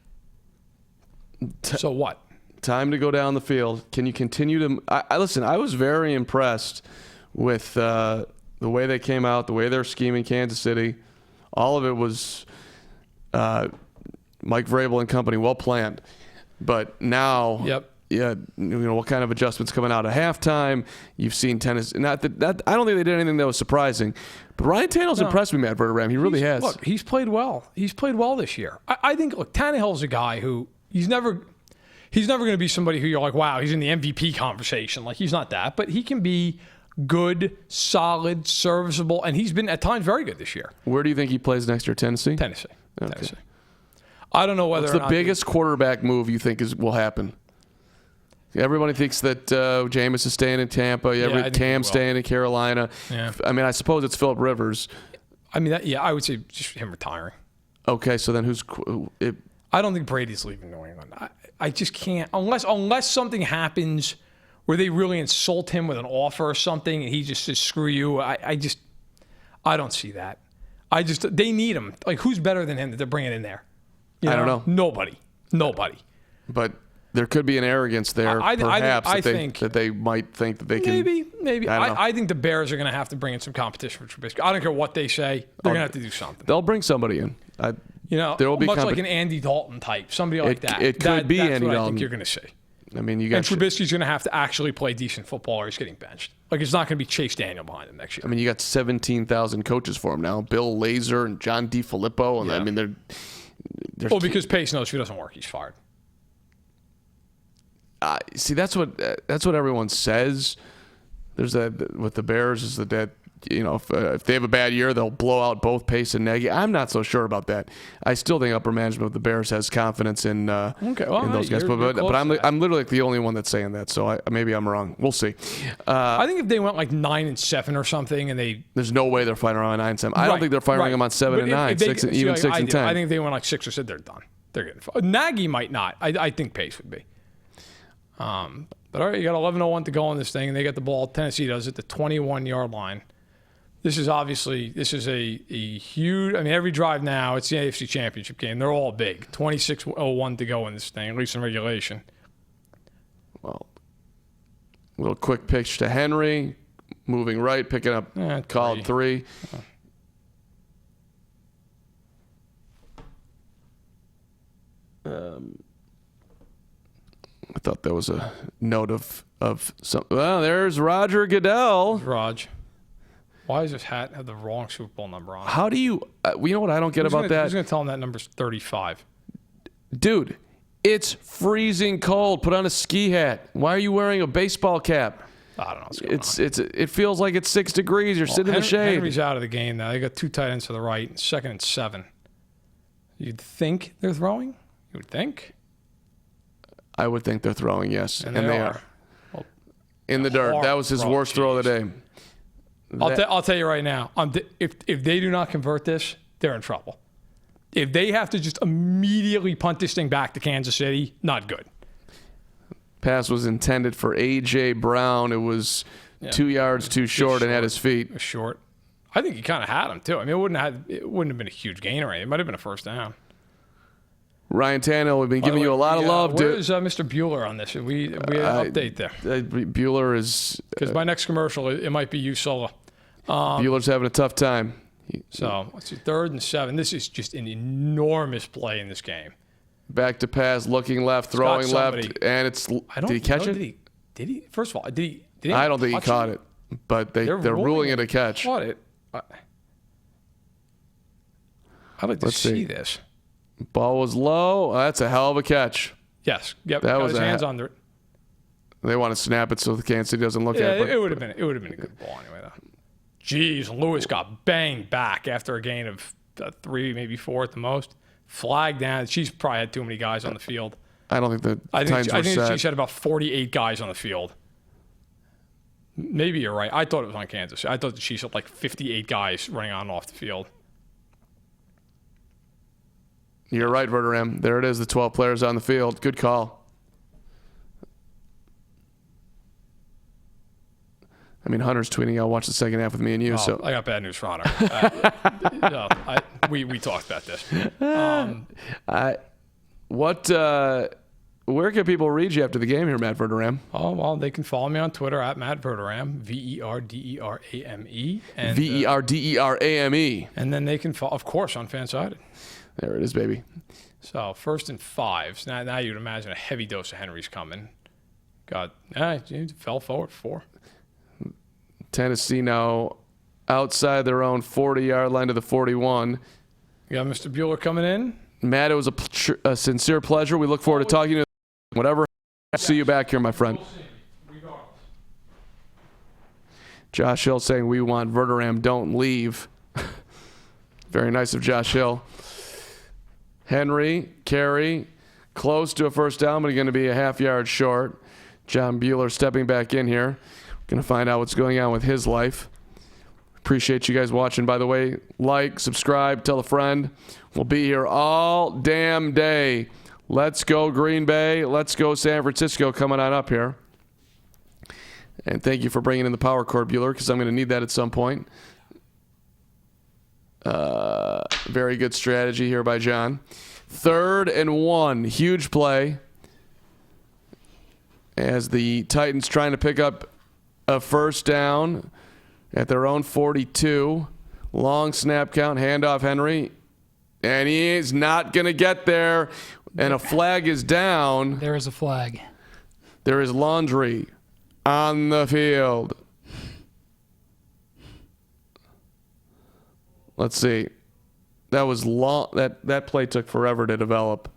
so what? Time to go down the field. Can you continue to? Listen. I was very impressed with the way they came out, the way they're scheming Kansas City. All of it was Mike Vrabel and company, well planned. But now, what kind of adjustments coming out at halftime? You've seen Tennessee. Not that I don't think they did anything that was surprising. But Ryan Tannehill's impressed me, Matt Verderame. He really has. Look, he's played well. He's played well this year. I think, Tannehill's a guy who he's never going to be somebody who you're like, wow, he's in the MVP conversation. Like, he's not that. But he can be good, solid, serviceable, and he's been at times very good this year. Where do you think he plays next year? Tennessee? Tennessee. I don't know whether What's the biggest quarterback move you think will happen? Everybody thinks that Jameis is staying in Tampa. Cam's staying in Carolina. Yeah. I mean, I suppose it's Phillip Rivers. I mean, I would say just him retiring. Okay, so then I don't think Brady's leaving New England. I just can't unless something happens where they really insult him with an offer or something, and he just says screw you. I don't see that. They need him. Like, who's better than him that they're bringing in there? I don't know. Nobody. But there could be an arrogance there, perhaps, that they might think that they can. Maybe. I think the Bears are going to have to bring in some competition for Trubisky. I don't care what they say. They're going to have to do something. They'll bring somebody in. There will be much like an Andy Dalton type, somebody like that. It could be Andy Dalton. I think you're going to see. I mean, and Trubisky's going to have to actually play decent football, or he's getting benched. Like, it's not going to be Chase Daniel behind him next year. I mean, you got 17,000 coaches for him now. Bill Lazor and John DeFilippo, and I mean, they're because Pace knows if he doesn't work, he's fired. See, that's what everyone says. There's that with the Bears is that if they have a bad year, they'll blow out both Pace and Nagy. I'm not so sure about that. I still think upper management of the Bears has confidence in those guys. But I'm literally the only one that's saying that. So maybe I'm wrong. We'll see. I think if they went like 9-7 or something, and there's no way they're fighting around 9-7. I don't think they're fighting them on 7-9, 6, even 6 and 10. I think if they went like 6 or 7, they're done. They're getting Nagy might not. I think Pace would be. But all right, you got 11:01 to go on this thing, and they get the ball. Tennessee does it, the 21-yard line. This is a huge. I mean, every drive now, it's the AFC Championship game. They're all big. 26:01 to go in this thing, at least in regulation. Well, a little quick pitch to Henry, moving right, picking up called 3. I thought that was a note of some. Well, there's Roger Goodell. Raj. Why does this hat have the wrong Super Bowl number on it? How do you know what I don't get about that? Who's going to tell him that number's 35? Dude, it's freezing cold. Put on a ski hat. Why are you wearing a baseball cap? I don't know what's going on. It feels like it's 6 degrees. You're sitting in the shade. Henry's out of the game now. They got 2 tight ends to the right, 2nd and 7. You'd think they're throwing? You would think? I would think they're throwing, yes. And they are. Well, in the dirt. That was his worst throw of the day. I'll tell you right now, if they do not convert this, they're in trouble. If they have to just immediately punt this thing back to Kansas City, not good. Pass was intended for A.J. Brown. It was 2 yards too short and at his feet. It was short. I think he kind of had him, too. I mean, it wouldn't have been a huge gain or anything. It might have been a first down. Ryan Tannehill, we've been giving you a lot of love, dude. Where's Mr. Bueller on this? We have an update there. Bueller is... Because my next commercial, it might be you solo. Bueller's having a tough time. So, let's see, 3rd and 7. This is just an enormous play in this game. Back to pass, looking left, throwing left, and it's... Did he catch it? Did he? First of all, did he I don't think he caught it, but they're ruling it a catch. Caught it. I'd like to see this. Ball was low. That's a hell of a catch. Yes. Yep. That got was his hands under it. They want to snap it so the Kansas City doesn't look at it. It would have been a good ball anyway, though. Jeez, Lewis got banged back after a gain of 3, maybe 4 at the most. Flag down. She's probably had too many guys on the field. I don't think the Titans were set. I think she had about 48 guys on the field. Maybe you're right. I thought it was on Kansas. I thought the Chiefs had like 58 guys running on and off the field. You're right, Verderam. There it is, the 12 players on the field. Good call. I mean, Hunter's tweeting, I'll watch the second half with me and you. So I got bad news for Hunter. We talked about this. Where can people read you after the game here, Matt Verderam? Oh, well, they can follow me on Twitter at Matt Verderam, Verderame. And, Verderame. And then they can follow, of course, on FanSided. There it is, baby. So 1st and 5. Now you'd imagine a heavy dose of Henry's coming. He fell forward 4. Tennessee now outside their own 40-yard line to the 41. You got Mr. Bueller coming in. Matt, it was a sincere pleasure. We look forward to talking to you. Whatever. See you back here, my friend. Josh Hill saying we want Verderam, don't leave. Very nice of Josh Hill. Henry, carry, close to a first down, but going to be a half-yard short. John Bueller stepping back in here. Going to find out what's going on with his life. Appreciate you guys watching, by the way. Like, subscribe, tell a friend. We'll be here all damn day. Let's go Green Bay. Let's go San Francisco coming on up here. And thank you for bringing in the power cord, Bueller, because I'm going to need that at some point. Very good strategy here by John. 3rd and 1. Huge play. As the Titans trying to pick up a first down at their own 42. Long snap count. Handoff Henry. And he is not going to get there. And a flag is down. There is a flag. There is laundry on the field. Let's see. That was long. That play took forever to develop.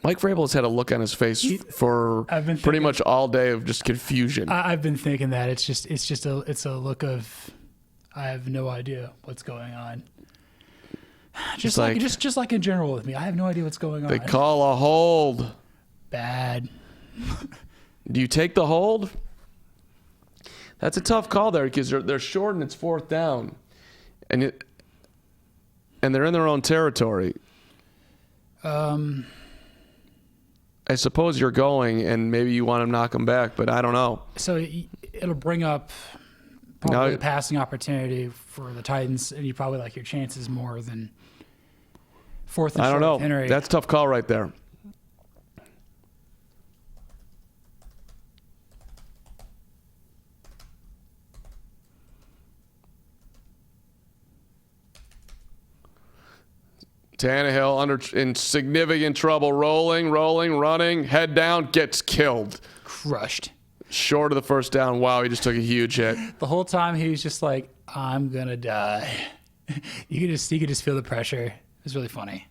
Mike Vrabel has had a look on his face for pretty much all day of just confusion. I've been thinking that it's a look of I have no idea what's going on. Just like in general with me, I have no idea what's going on. They call a hold. Bad. Do you take the hold? That's a tough call there because they're short and it's 4th down, and they're in their own territory. I suppose you're going, and maybe you want to knock him back, but I don't know. So it'll bring up probably a passing opportunity for the Titans, and you probably like your chances more than fourth and short. I don't know. Henry. That's a tough call right there. Tannehill in significant trouble, rolling, running, head down, gets killed. Crushed. Short of the first down. Wow, he just took a huge hit. The whole time he was just like, I'm going to die. You could just feel the pressure. It was really funny.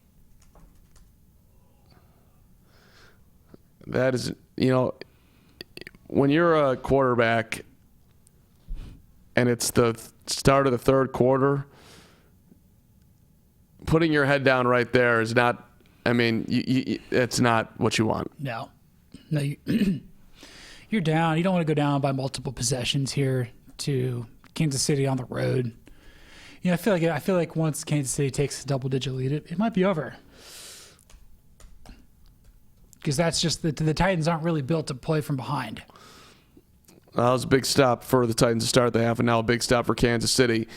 That is, when you're a quarterback and it's the start of the third quarter, putting your head down right there is not, it's not what you want. No, you're down. You don't want to go down by multiple possessions here to Kansas City on the road. I feel like once Kansas City takes a double-digit lead, it might be over. Because that's just the Titans aren't really built to play from behind. That was a big stop for the Titans to start the half, and now a big stop for Kansas City.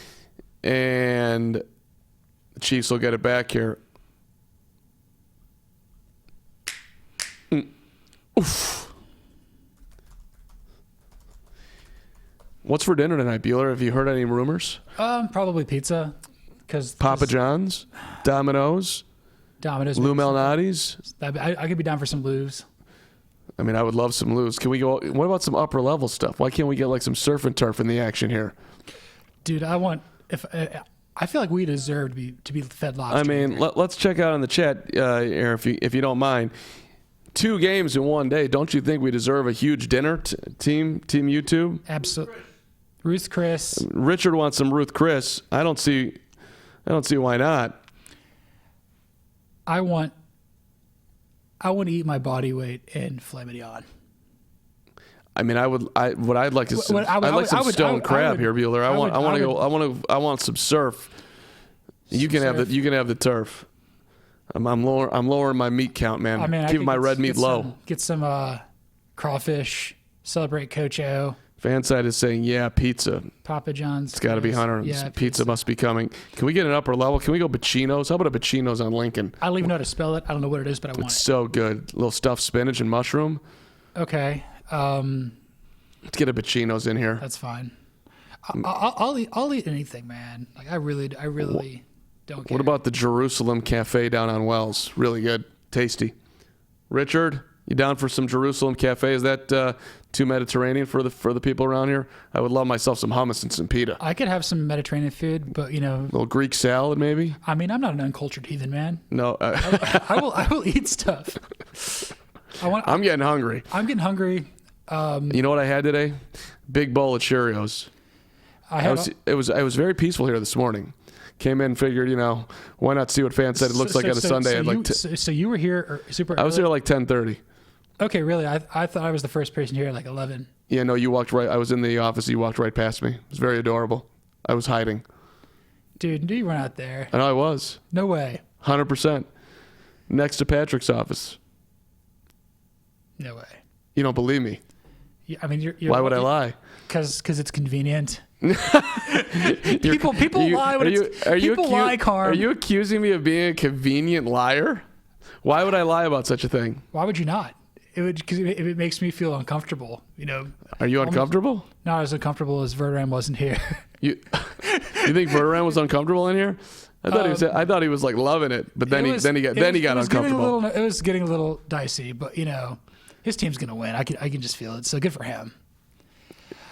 And the Chiefs will get it back here. Oof. What's for dinner tonight, Bueller? Have you heard any rumors? Probably pizza. Papa John's, Domino's, Lou Malnati's. I could be down for some Lou's. I would love some Lou's. Can we go? What about some upper level stuff? Why can't we get like some surf and turf in the action here? Dude, I feel like we deserve to be fed lobster. Let's check out in the chat here if you don't mind. 2 games in one day. Don't you think we deserve a huge dinner, team YouTube? Absolutely. Ruth Chris. Richard wants some Ruth Chris. I don't see why not. I want to eat my body weight in filet mignon. I'd like is some stone crab here, Bueller. I want some surf. You can have the turf. I'm lowering my meat count, man. Keeping my red meat low. Get some crawfish. Celebrate Coach O. Fanside is saying, yeah, pizza. Papa John's. It's got to be Hunter. Yeah, pizza must be coming. Can we get an upper level? Can we go Bacino's? How about a Bacino's on Lincoln? I don't even know how to spell it. I don't know what it is, but I want it. It's so good. A little stuffed spinach and mushroom. Okay. Let's get a Bacino's in here. That's fine. I'll eat anything, man. Like I really don't care. What about the Jerusalem Cafe down on Wells? Really good, tasty. Richard, you down for some Jerusalem Cafe? Is that too Mediterranean for the people around here? I would love myself some hummus and some pita. I could have some Mediterranean food, but a little Greek salad maybe. I'm not an uncultured heathen, man. No, I will eat stuff. I'm getting hungry. I'm getting hungry. You know what I had today? Big bowl of Cheerios. It was very peaceful here this morning. Came in, figured, why not see what FanSided looks like on a Sunday? So you were here super early? I was here like 10:30. Okay, really? I thought I was the first person here at like 11. Yeah, no, you walked right. I was in the office. You walked right past me. It was very adorable. I was hiding. Dude, you run out there? I know I was. No way. 100%. Next to Patrick's office. No way. You don't believe me? Yeah, you're why would I lie? Because it's convenient. people lie when people lie, Carm. Are you accusing me of being a convenient liar? Why would I lie about such a thing? Why would you not? Because it makes me feel uncomfortable. Are you uncomfortable? Not as uncomfortable as Verderam wasn't here. You think Verderam was uncomfortable in here? I thought he was like loving it, but then he got uncomfortable. It was getting a little dicey, but his team's gonna win. I can just feel it. So good for him.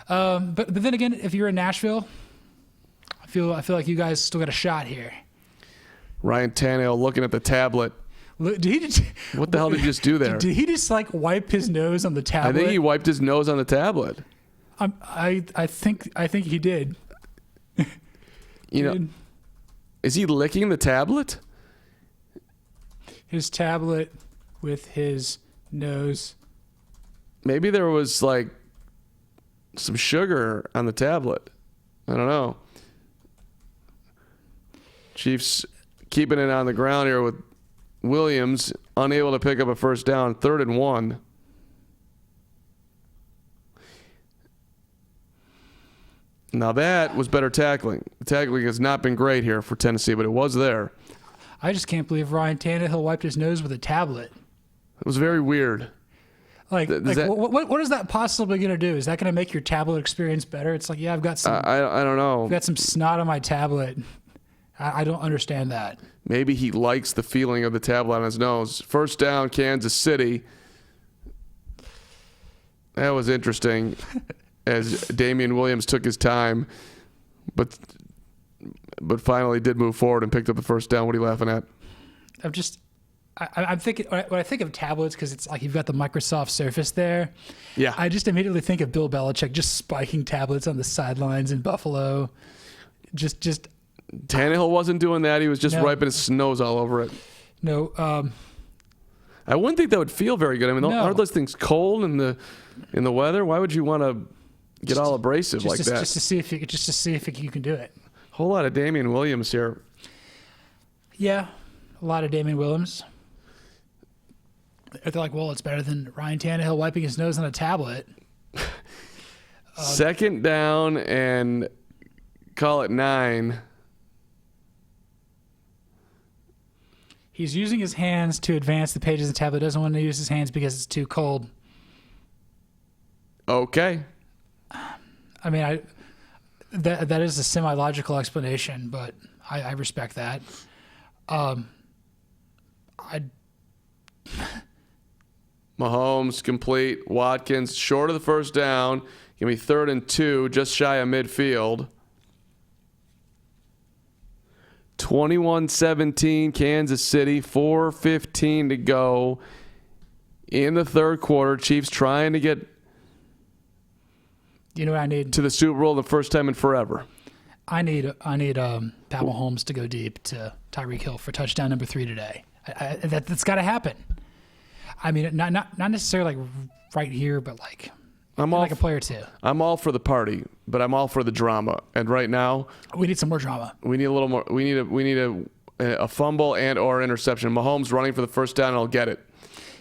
But then again, if you're in Nashville, I feel like you guys still got a shot here. Ryan Tannehill looking at the tablet. What the hell did he just do there? Did he just like wipe his nose on the tablet? I think he wiped his nose on the tablet. I think he did. Is he licking the tablet? His tablet with his nose. Maybe there was like some sugar on the tablet. I don't know. Chiefs keeping it on the ground here with Williams unable to pick up a first down, 3rd and 1. Now that was better tackling. The tackling has not been great here for Tennessee, but it was there. I just can't believe Ryan Tannehill wiped his nose with a tablet. It was very weird. What is that possibly going to do? Is that going to make your tablet experience better? It's like, yeah, I've got some. I don't know. I've got some snot on my tablet. I don't understand that. Maybe he likes the feeling of the tablet on his nose. First down, Kansas City. That was interesting. As Damian Williams took his time, but finally did move forward and picked up the first down. What are you laughing at? I'm thinking, when I think of tablets, because it's like you've got the Microsoft Surface there. Yeah. I just immediately think of Bill Belichick just spiking tablets on the sidelines in Buffalo. Just Tannehill wasn't doing that. He was just wiping his nose all over it. No. I wouldn't think that would feel very good. I mean, aren't those things cold in the weather? Why would you want to get all abrasive like that? Just to see if you can do it. Whole lot of Damian Williams here. Yeah, a lot of Damian Williams. They're like, well, it's better than Ryan Tannehill wiping his nose on a tablet. Second down and call it 9. He's using his hands to advance the pages of the tablet. Doesn't want to use his hands because it's too cold. Okay. I mean, that is a semi-logical explanation, but I respect that. Mahomes complete. Watkins short of the first down. Give me 3rd and 2, just shy of midfield. 21-17, Kansas City. 4:15 to go in the third quarter. Chiefs trying to get You know what I need? to the Super Bowl the first time in forever. I need Pat Mahomes to go deep to Tyreek Hill for touchdown number 3 today. That's got to happen. I mean, not necessarily like right here, but like a play or two. I'm all for the party, but I'm all for the drama. And right now, we need some more drama. we need a little more. We need a fumble and or interception. Mahomes running for the first down, and I'll get it.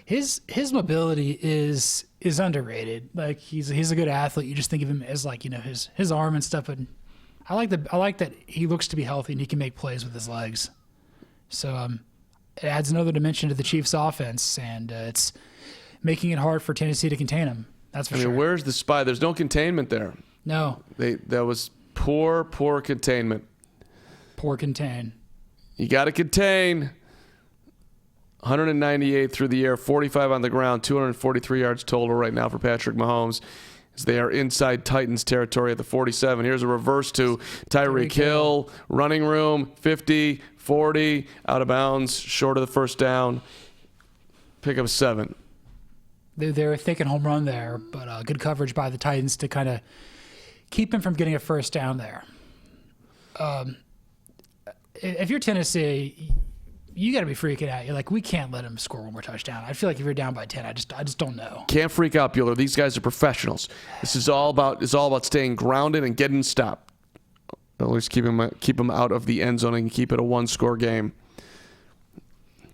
His mobility is underrated. Like he's a good athlete. You just think of him as like, you know, his arm and stuff. And I like that he looks to be healthy and he can make plays with his legs. So it adds another dimension to the Chiefs' offense, and it's making it hard for Tennessee to contain him. That's for sure. I mean, where's the spy? There's no containment there. No. That was poor containment. Poor contain. You got to contain. 198 through the air, 45 on the ground, 243 yards total right now for Patrick Mahomes as they are inside Titans territory at the 47. Here's a reverse to Tyreek Hill. Running room, 50, 40, out of bounds, short of the first down. Pick up 7. They were thinking home run there, but good coverage by the Titans to kind of keep him from getting a first down there. If you're Tennessee, you got to be freaking out. You're like, we can't let him score one more touchdown. I feel like if you're down by 10, I just don't know. Can't freak out, Bueller. These guys are professionals. This is all about staying grounded and getting stopped. At least keep him out of the end zone and keep it a 1-score game.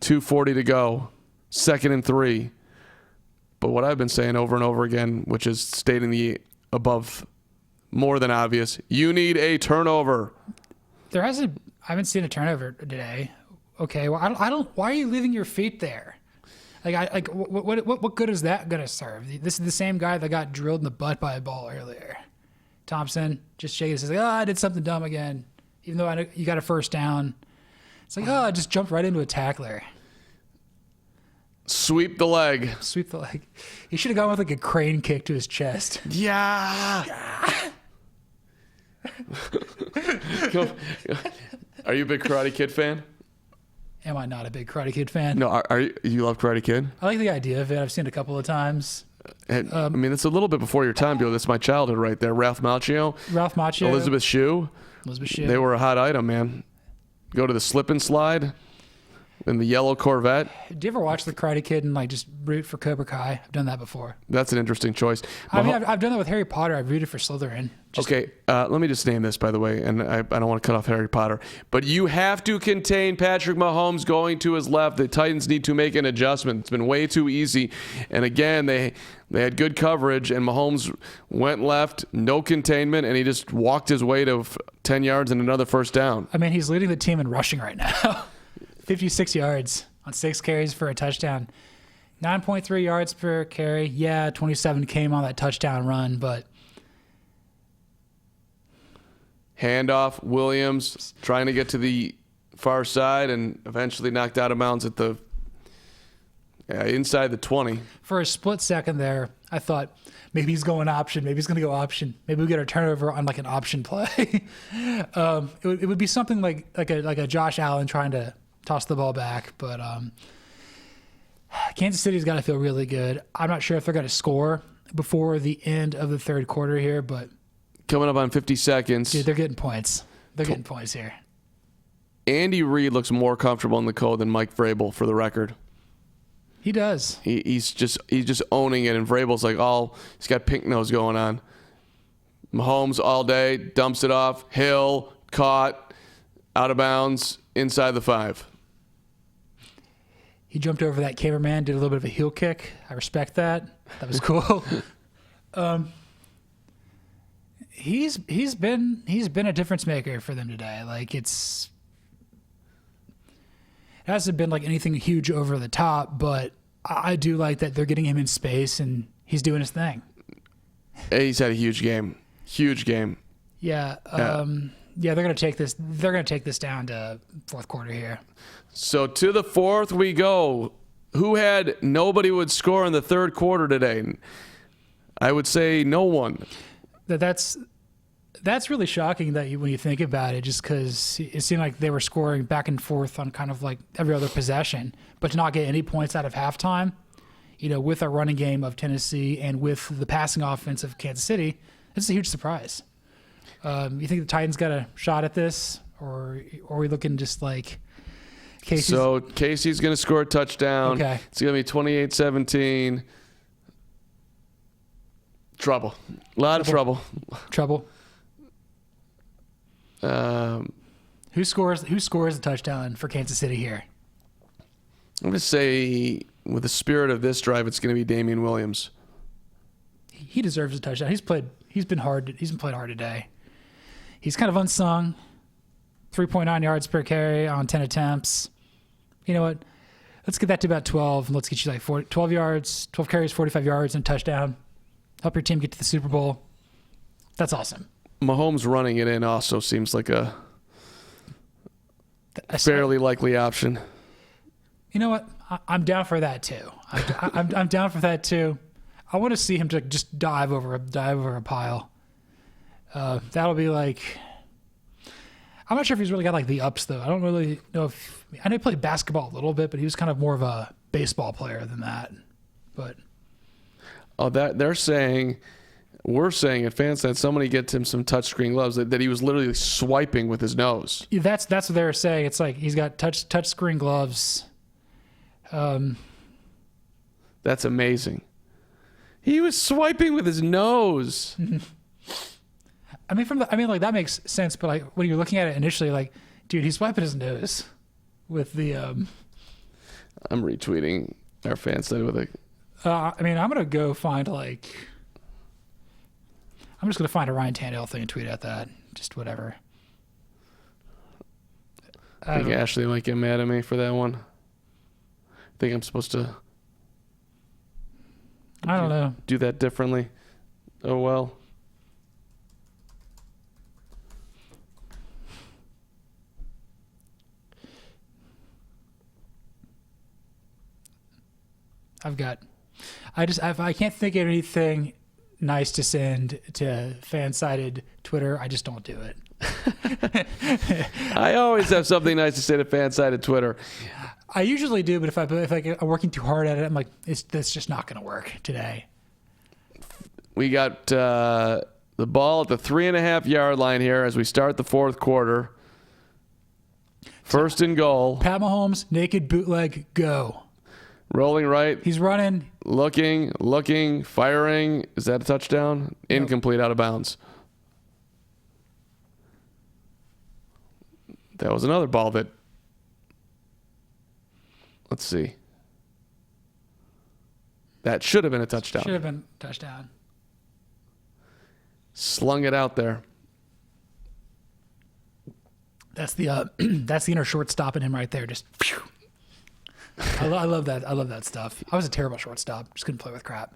2:40 to go. 2nd and 3. But what I've been saying over and over again, which is stating the above more than obvious, you need a turnover. I haven't seen a turnover today. Okay, well, I don't. Why are you leaving your feet there? What good is that going to serve? This is the same guy that got drilled in the butt by a ball earlier. Thompson just shaking his head, like, I did something dumb again, even though you got a first down. It's like, I just jumped right into a tackler. Sweep the leg. He should have gone with like a crane kick to his chest. Yeah. Are you a big Karate Kid fan? Am I not a big Karate Kid fan? No, are you? You love Karate Kid? I like the idea of it. I've seen it a couple of times. I mean, it's a little bit before your time, Bill. That's my childhood right there. Ralph Macchio. Elizabeth Shue. They were a hot item, man. Go to the slip and slide. in the yellow Corvette. Do you ever watch The Karate Kid and like just root for Cobra Kai? I've done that before. That's an interesting choice. I mean, I've done that with Harry Potter. I've rooted for Slytherin. Okay, let me just name this, by the way, and I don't want to cut off Harry Potter, but you have to contain Patrick Mahomes going to his left. The Titans need to make an adjustment. It's been way too easy. And again, they had good coverage, and Mahomes went left, no containment, and he just walked his way to 10 yards and another first down. I mean, he's leading the team in rushing right now. 56 yards on 6 carries for a touchdown. 9.3 yards per carry. Yeah, 27 came on that touchdown run, but... Handoff, Williams trying to get to the far side and eventually knocked out of bounds at the inside the 20. For a split second there, I thought maybe he's going option. Maybe he's going to go option. Maybe we get a turnover on like an option play. It would be something like a Josh Allen trying to toss the ball back. But Kansas City's got to feel really good. I'm not sure if they're going to score before the end of the third quarter here, but coming up on 50 seconds. Dude, they're getting points. They're getting points here. Andy Reid looks more comfortable in the code than Mike Vrabel, for the record. He does. He's just owning it, and Vrabel's like, he's got pink nose going on. Mahomes all day, dumps it off. Hill, caught, out of bounds, inside the 5. He jumped over that cameraman, did a little bit of a heel kick. I respect that. That was cool. He's been a difference maker for them today. Like it hasn't been like anything huge over the top, but I do like that they're getting him in space and he's doing his thing. He's had a huge game. Huge game. Yeah. They're gonna take this. They're gonna take this down to fourth quarter here. So to the fourth we go. Who had nobody would score in the third quarter today? I would say no one. That's really shocking when you think about it, just because it seemed like they were scoring back and forth on kind of like every other possession, but to not get any points out of halftime, with a running game of Tennessee and with the passing offense of Kansas City, this is a huge surprise. You think the Titans got a shot at this, or are we looking just like Casey's? So Casey's going to score a touchdown. Okay. It's going to be 28-17. Trouble. A lot of trouble. Trouble. Who scores the touchdown for Kansas City here? I'm going to say, with the spirit of this drive, it's going to be Damian Williams. He deserves a touchdown. He's been playing hard today. He's kind of unsung. 3.9 yards per carry on 10 attempts. You know what? Let's get that to about 12, and let's get you like 12 yards, 12 carries, 45 yards, and a touchdown. Help your team get to the Super Bowl. That's awesome. Mahomes running it in also seems like a fairly likely option. You know what? I'm down for that too. I'm down for that too. I want to see him just dive over a pile. That'll be like. I'm not sure if he's really got like the ups though. I don't really know if I know he played basketball a little bit, but he was kind of more of a baseball player than that. But we're saying at FanSided somebody gets him some touchscreen gloves that he was literally swiping with his nose. Yeah, that's what they're saying. It's like he's got touchscreen gloves. That's amazing. He was swiping with his nose. I mean, like that makes sense, but like when you're looking at it initially, like, dude, he's wiping his nose with the. I'm retweeting our FanSided with a. I'm gonna go find like. I'm just gonna find a Ryan Tannehill thing and tweet at that. Just whatever. I think Ashley might get mad at me for that one. I think I'm supposed to. I don't know. Do that differently. Oh well. I can't think of anything nice to send to FanSided Twitter. I just don't do it. I always have something nice to say to FanSided Twitter. I usually do, but if I'm working too hard at it, I'm like, that's just not going to work today. We got the ball at the 3.5 yard line here as we start the fourth quarter. First and goal. Pat Mahomes, naked bootleg, go. Rolling right. He's running. Looking, firing. Is that a touchdown? Nope. Incomplete, out of bounds. That was another ball that, let's see. That should have been a touchdown. Should have been a touchdown. Slung it out there. That's the that's the inner shortstop in him right there. Just, phew. I love that. I love that stuff. I was a terrible shortstop. Just couldn't play with crap.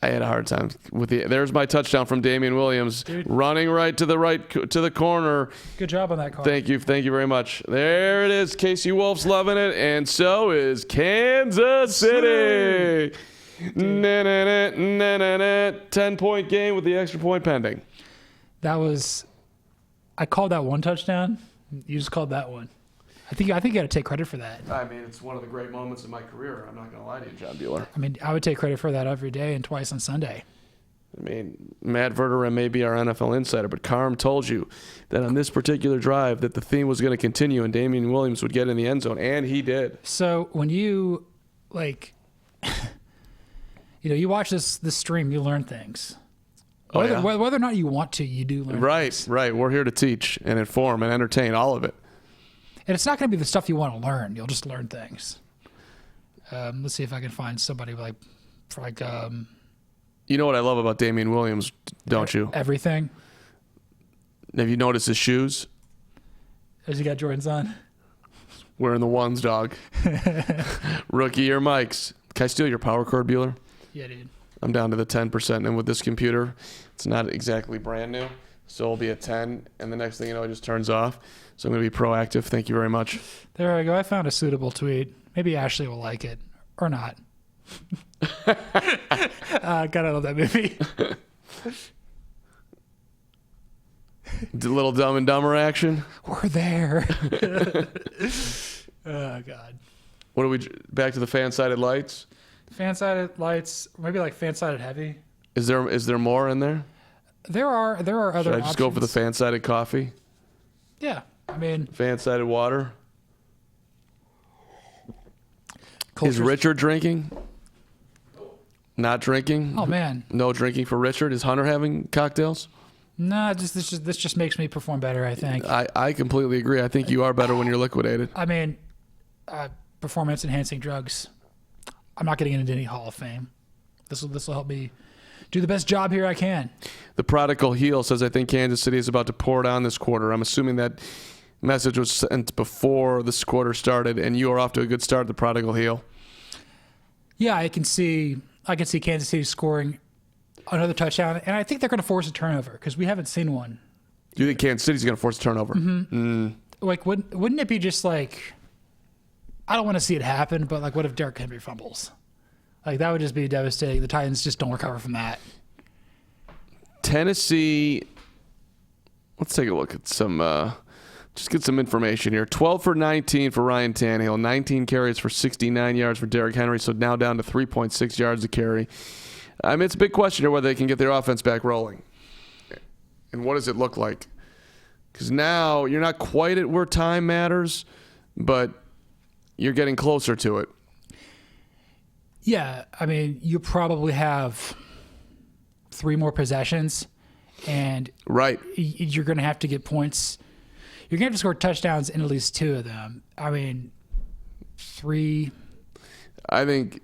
I had a hard time with the. There's my touchdown from Damian Williams, dude. Running to the corner. Good job on that call. Thank you very much. There it is. Casey Wolf's loving it, and so is Kansas City. 10-point game with the extra point pending. That was. I called that one touchdown. You just called that one. I think you got to take credit for that. I mean, it's one of the great moments of my career. I'm not going to lie to you, John Bueller. I mean, I would take credit for that every day and twice on Sunday. I mean, Matt Verderem may be our NFL insider, but Carm told you that on this particular drive that the theme was going to continue and Damian Williams would get in the end zone, and he did. So when you, you watch this stream, you learn things. Whether or not you want to, you do learn things. Right. We're here to teach and inform and entertain, all of it. And it's not going to be the stuff you want to learn. You'll just learn things. Let's see if I can find somebody you know what I love about Damian Williams, don't you? Everything. Have you noticed his shoes? Has he got Jordans on? Wearing the ones, dog. Rookie or Mike's. Can I steal your power cord, Bueller? Yeah, dude. I'm down to the 10%, and with this computer, it's not exactly brand new, so it'll be a 10, and the next thing you know, it just turns off. So I'm going to be proactive. Thank you very much. There I go. I found a suitable tweet. Maybe Ashley will like it, or not. Gotta love that movie. Little Dumb and Dumber action. We're there. Oh, God. What are we, back to the fan-sided lights? Fan-sided lights, maybe like fan-sided heavy. Is there more in there? There are other options. Should I just go for the fan-sided coffee? Yeah, I mean... Fan-sided water? Is Richard drinking? Not drinking? Oh, man. No drinking for Richard? Is Hunter having cocktails? No, this just makes me perform better, I think. I completely agree. I think you are better when you're liquidated. I mean, performance-enhancing drugs. I'm not getting into any Hall of Fame. This will help me do the best job here I can. The prodigal heel says, I think Kansas City is about to pour it on this quarter. I'm assuming that message was sent before this quarter started, and you are off to a good start, the prodigal heel. Yeah, I can see Kansas City scoring another touchdown, and I think they're going to force a turnover because we haven't seen one. Do you think Kansas City's going to force a turnover? Mm-hmm. Wouldn't it be just like, I don't want to see it happen, but what if Derrick Henry fumbles? That would just be devastating. The Titans just don't recover from that. Tennessee, let's take a look at some, just get some information here. 12 for 19 for Ryan Tannehill, 19 carries for 69 yards for Derrick Henry, so now down to 3.6 yards a carry. I mean, it's a big question here whether they can get their offense back rolling. And what does it look like? Because now you're not quite at where time matters, but you're getting closer to it. Yeah, I mean, you probably have 3 more possessions, and you're going to have to get points. You're going to have to score touchdowns in at least 2 of them. I mean, 3. I think.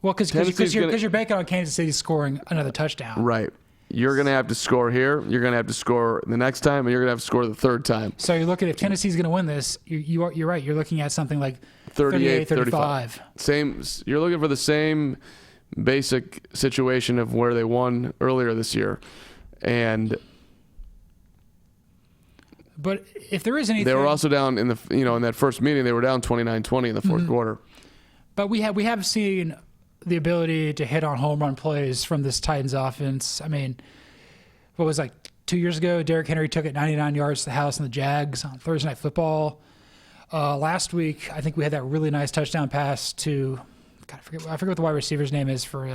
Well, because you're banking on Kansas City scoring another touchdown. Right. You're going to have to score here. You're going to have to score the next time, and you're going to have to score the third time. So you're looking, if Tennessee's going to win this, you're right. You're looking at something like 38-35. Same. You're looking for the same basic situation of where they won earlier this year, but if there is anything, they were also down in in that first meeting. They were down 29-20 in the fourth quarter. But we have seen the ability to hit on home run plays from this Titans offense. I mean, what was 2 years ago? Derrick Henry took it 99 yards to the house in the Jags on Thursday Night Football. Last week, I think we had that really nice touchdown pass to, I forget what the wide receiver's name is for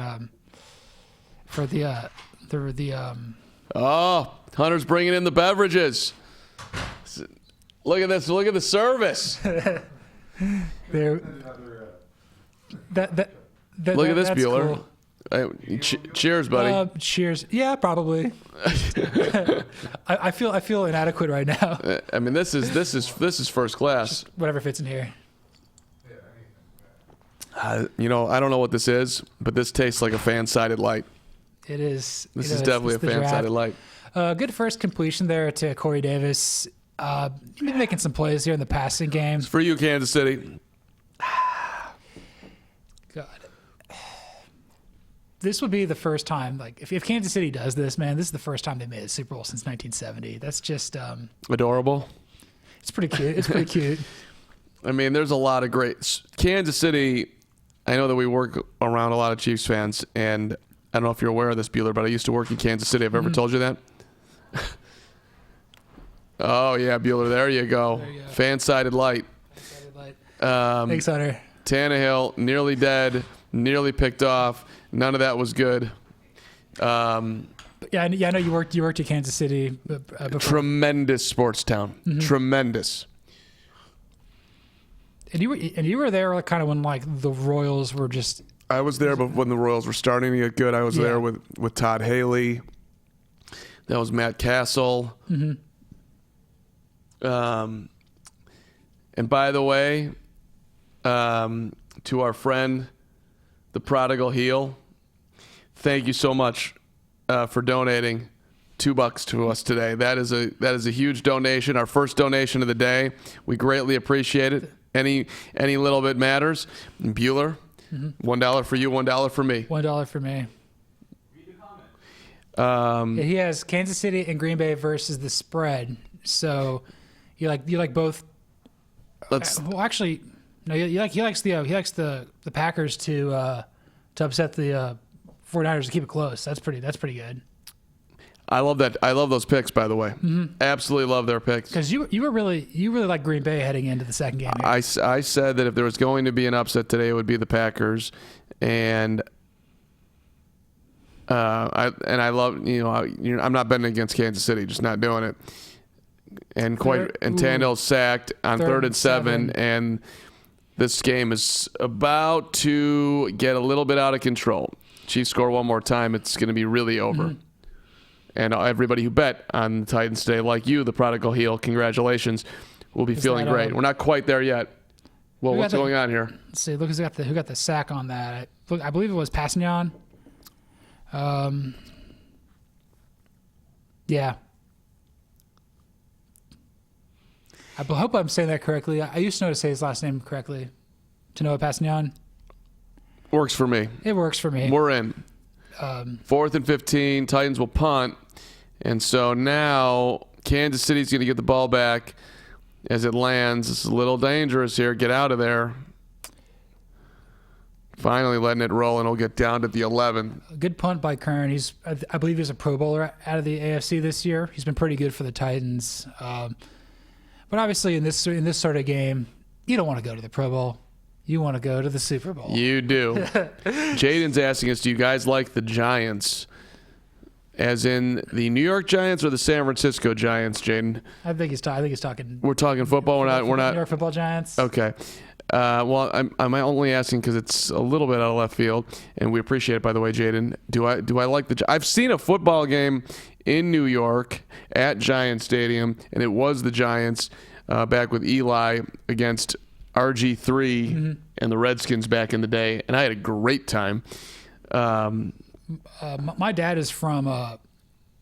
the. Oh, Hunter's bringing in the beverages. Look at this. Look at the service. There. Look at this, Bueller. Cool. Cheers, buddy. Cheers. Yeah, probably. I feel inadequate right now. I mean, this is first class. Whatever fits in here. I don't know what this is, but this tastes like a fan-sided light. It is. This is definitely a fan-sided light. Good first completion there to Corey Davis. He's been making some plays here in the passing game. It's for you, Kansas City. God. This would be the first time, like, if Kansas City does this, man, this is the first time they made a Super Bowl since 1970. That's just... adorable. It's pretty cute. It's pretty cute. I mean, there's a lot of great... Kansas City, I know that we work around a lot of Chiefs fans, and I don't know if you're aware of this, Bueller, but I used to work in Kansas City. Have I ever told you that? Oh, yeah, Bueller, there you go. Fan-sided light. Thanks, Hunter. Tannehill, nearly dead, nearly picked off. None of that was good. Yeah, I know you worked at Kansas City before. Tremendous sports town. Tremendous. And you were there kind of when like the Royals were just... I was there when the Royals were starting to get good. I was there with Todd Haley. That was Matt Castle. And by the way, to our friend, the Prodigal Heel, thank you so much for donating $2 to us today. That is a huge donation. Our first donation of the day. We greatly appreciate it. Any little bit matters. And Bueller, $1 for you, $1 for me. $1 for me. He has Kansas City and Green Bay versus the spread. So you like both. Well, actually, no. He likes the Packers to upset the 49ers to keep it close. That's pretty good. I love that. I love those picks, by the way. Absolutely love their picks. Because you really like Green Bay heading into the second game here. I said that if there was going to be an upset today, it would be the Packers, and I love I'm not betting against Kansas City, just not doing it. And Tannehill's sacked on third and seven, and this game is about to get a little bit out of control. Chiefs score one more time, it's going to be really over. And everybody who bet on the Titans today, like you, the Prodigal Heel, congratulations, will be feeling great. We're not quite there yet. Well, what's going on here? Let's see. Look who got the sack on that. I believe it was Passignon. Yeah. I hope I'm saying that correctly. I used to know how to say his last name correctly. To Noah Passignon. Works for me. It works for me. We're in. 4th and 15. Titans will punt. And so now Kansas City's going to get the ball back as it lands. It's a little dangerous here. Get out of there. Finally letting it roll, and it'll get down to the 11. A good punt by Kern. I believe he's a Pro Bowler out of the AFC this year. He's been pretty good for the Titans. But obviously in this sort of game, you don't want to go to the Pro Bowl. You want to go to the Super Bowl. You do. Jaden's asking us, do you guys like the Giants? As in the New York Giants or the San Francisco Giants, Jaden? I think he's talking. We're talking football. We're not. New York Football Giants. Okay. Well, I'm only asking because it's a little bit out of left field, and we appreciate it. By the way, Jaden, do I like the? I've seen a football game in New York at Giant Stadium, and it was the Giants back with Eli against RG3 and the Redskins back in the day, and I had a great time. My dad is from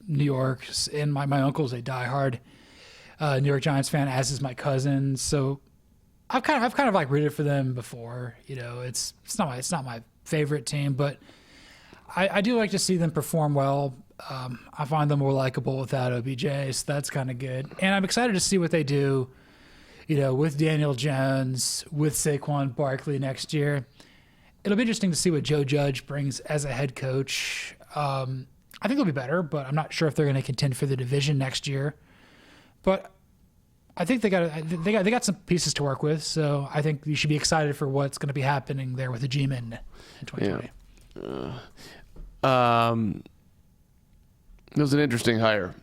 New York, and my uncle's a diehard New York Giants fan, as is my cousin. So I've kind of like rooted for them before. It's not my favorite team, but I do like to see them perform well. I find them more likable without OBJ, so that's kind of good. And I'm excited to see what they do, with Daniel Jones, with Saquon Barkley next year. It'll be interesting to see what Joe Judge brings as a head coach. I think they'll be better, but I'm not sure if they're going to contend for the division next year. But I think they got some pieces to work with, so I think you should be excited for what's going to be happening there with the G-Men in 2020. It was an interesting hire,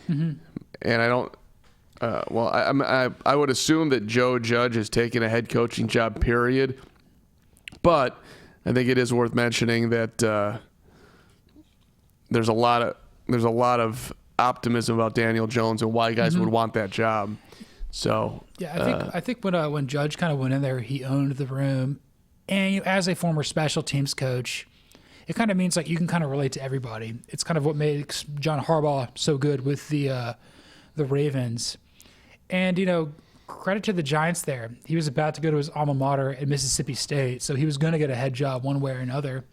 and Well, I would assume that Joe Judge has taken a head coaching job, period. But I think it is worth mentioning that there's a lot of optimism about Daniel Jones and why guys would want that job. So yeah, I think when Judge kind of went in there, he owned the room, and as a former special teams coach, it kind of means like you can kind of relate to everybody. It's kind of what makes John Harbaugh so good with the Ravens. And, credit to the Giants there. He was about to go to his alma mater at Mississippi State, so he was going to get a head job one way or another.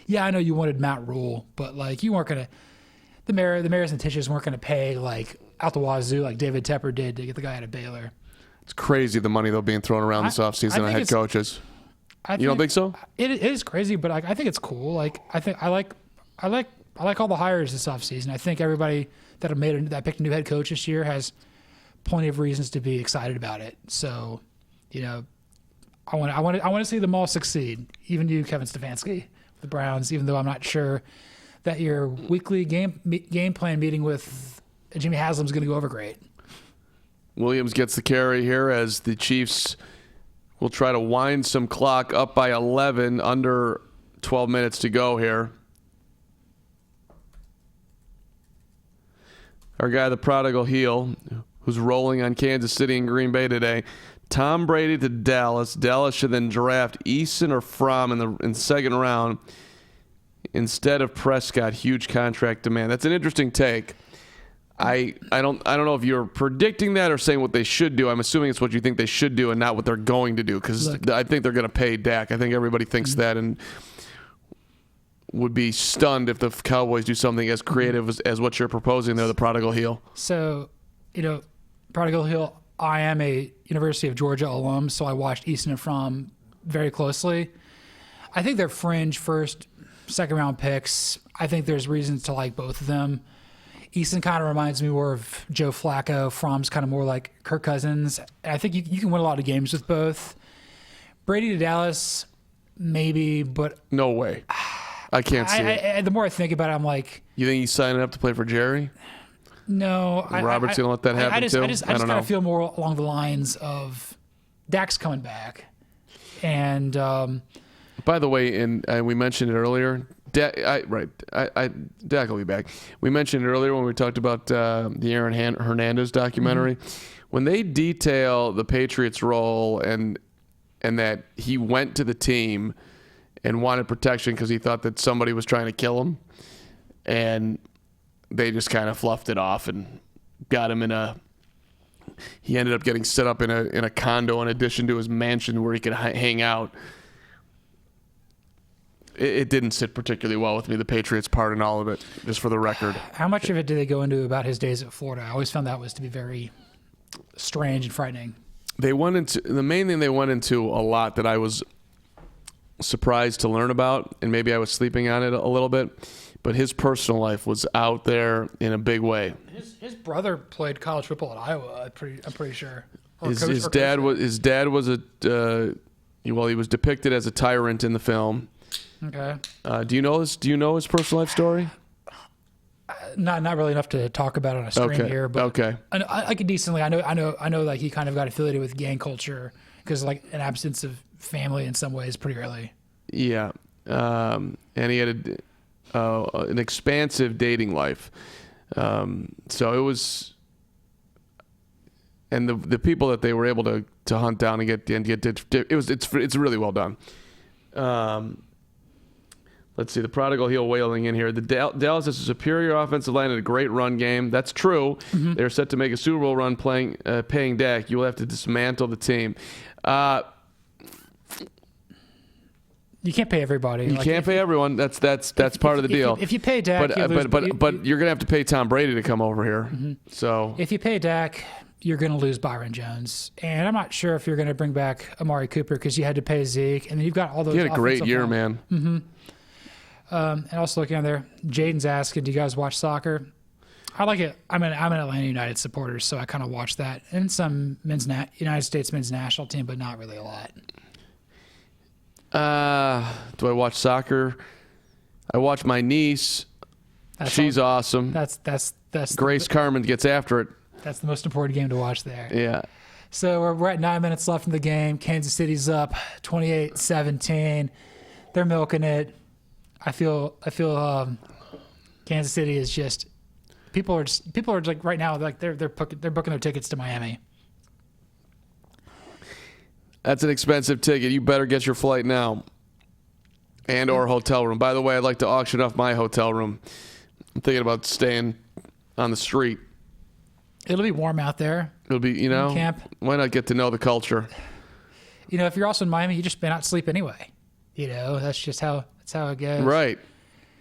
Yeah, I know you wanted Matt Rule, but, like, you weren't going to – the mayors and Tisches weren't going to pay, like, out the wazoo like David Tepper did to get the guy out of Baylor. It's crazy the money they're being thrown around this offseason on head coaches. You don't think so? It is crazy, but I think it's cool. Like I like all the hires this offseason. I think everybody that picked a new head coach this year has plenty of reasons to be excited about it. So, I want to see them all succeed. Even you, Kevin Stefanski, the Browns. Even though I'm not sure that your weekly game plan meeting with Jimmy Haslam is going to go over great. Williams gets the carry here as the Chiefs will try to wind some clock up by 11, under 12 minutes to go here. Our guy, the prodigal heel, who's rolling on Kansas City and Green Bay today. Tom Brady to Dallas. Dallas should then draft Eason or Fromm in the second round instead of Prescott. Huge contract demand. That's an interesting take. I don't know if you're predicting that or saying what they should do. I'm assuming it's what you think they should do and not what they're going to do, because I think they're going to pay Dak. I think everybody thinks that and would be stunned if the Cowboys do something as creative as what you're proposing there, the prodigal heel. So, prodigal heel, I am a University of Georgia alum, so I watched Eason and Fromm very closely. I think they're fringe first, second round picks. I think there's reasons to like both of them. Eason kind of reminds me more of Joe Flacco. Fromm's kind of more like Kirk Cousins. I think you can win a lot of games with both. Brady to Dallas, maybe, but... No way. I can't see it. The more I think about it, I'm like... You think he's signing up to play for Jerry? No. Robert's going to let that happen too? I just kind of feel more along the lines of Dak's coming back. And... by the way, and we mentioned it earlier... Dak will be back. We mentioned it earlier when we talked about the Aaron Hernandez documentary. When they detail the Patriots' role and that he went to the team and wanted protection because he thought that somebody was trying to kill him, and they just kind of fluffed it off and got him he ended up getting set up in a condo in addition to his mansion where he could hang out. It didn't sit particularly well with me, the Patriots' part in all of it, just for the record. How much of it did they go into about his days at Florida? I always found that was to be very strange and frightening. The main thing they went into a lot that I was surprised to learn about, and maybe I was sleeping on it a little bit, but his personal life was out there in a big way. His brother played college football at Iowa, I'm pretty sure. His dad was he was depicted as a tyrant in the film. Okay. Do you know his personal life story? Not really enough to talk about on a stream here, but okay. I could decently. I know. Like he kind of got affiliated with gang culture because like an absence of family in some ways pretty early. Yeah, and he had an expansive dating life. So it was, and the people that they were able to hunt down and get it's really well done. Let's see, the prodigal heel wailing in here. The Dallas has a superior offensive line and a great run game. That's true. Mm-hmm. They're set to make a Super Bowl run paying Dak. You will have to dismantle the team. You can't pay everybody. You can't pay everyone. That's part of the deal. If you pay Dak, but you're gonna have to pay Tom Brady to come over here. Mm-hmm. So if you pay Dak, you're going to lose Byron Jones. And I'm not sure if you're going to bring back Amari Cooper because you had to pay Zeke. And then you've got all those. He had a great year, man. Mm-hmm. And also looking on there, Jaden's asking, do you guys watch soccer? I like it. I'm an Atlanta United supporter, so I kind of watch that. And some United States men's national team, but not really a lot. Do I watch soccer? I watch my niece. She's awesome. That's Grace Carmen gets after it. That's the most important game to watch there. Yeah. So we're at 9 minutes left in the game. Kansas City's up 28-17. They're milking it. I feel Kansas City is just people are like right now like they're booking their tickets to Miami. That's an expensive ticket. You better get your flight now. And or hotel room. By the way, I'd like to auction off my hotel room. I'm thinking about staying on the street. It'll be warm out there. It'll be, camp. Why not get to know the culture? If you're also in Miami, you just may not sleep anyway. That's just how it goes. Right.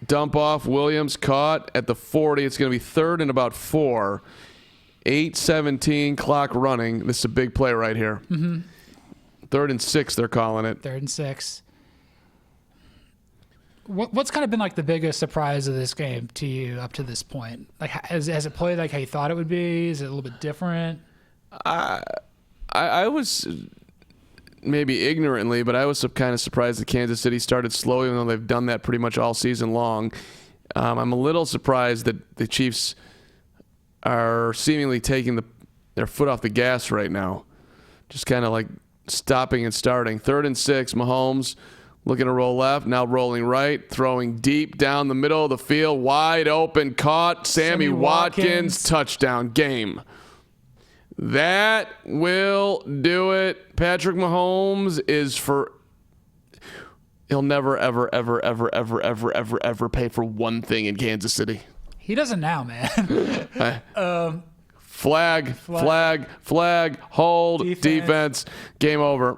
Dump off. Williams caught at the 40. It's going to be 3rd and about 4. 8:17 clock running. This is a big play right here. Mm-hmm. 3rd and 6, they're calling it. 3rd and 6. What's kind of been like the biggest surprise of this game to you up to this point? Like, has it played like how you thought it would be? Is it a little bit different? I was maybe ignorantly, but I was kind of surprised that Kansas City started slow, even though they've done that pretty much all season long. I'm a little surprised that the Chiefs are seemingly taking their foot off the gas right now, just kind of like stopping and starting. 3rd and 6, Mahomes looking to roll left, now rolling right, throwing deep down the middle of the field, wide open, caught. Sammy Watkins, touchdown, game. That will do it. Patrick Mahomes he'll never, ever, ever, ever, ever, ever, ever, ever pay for one thing in Kansas City. He doesn't now, man. Flag, hold, defense, game over.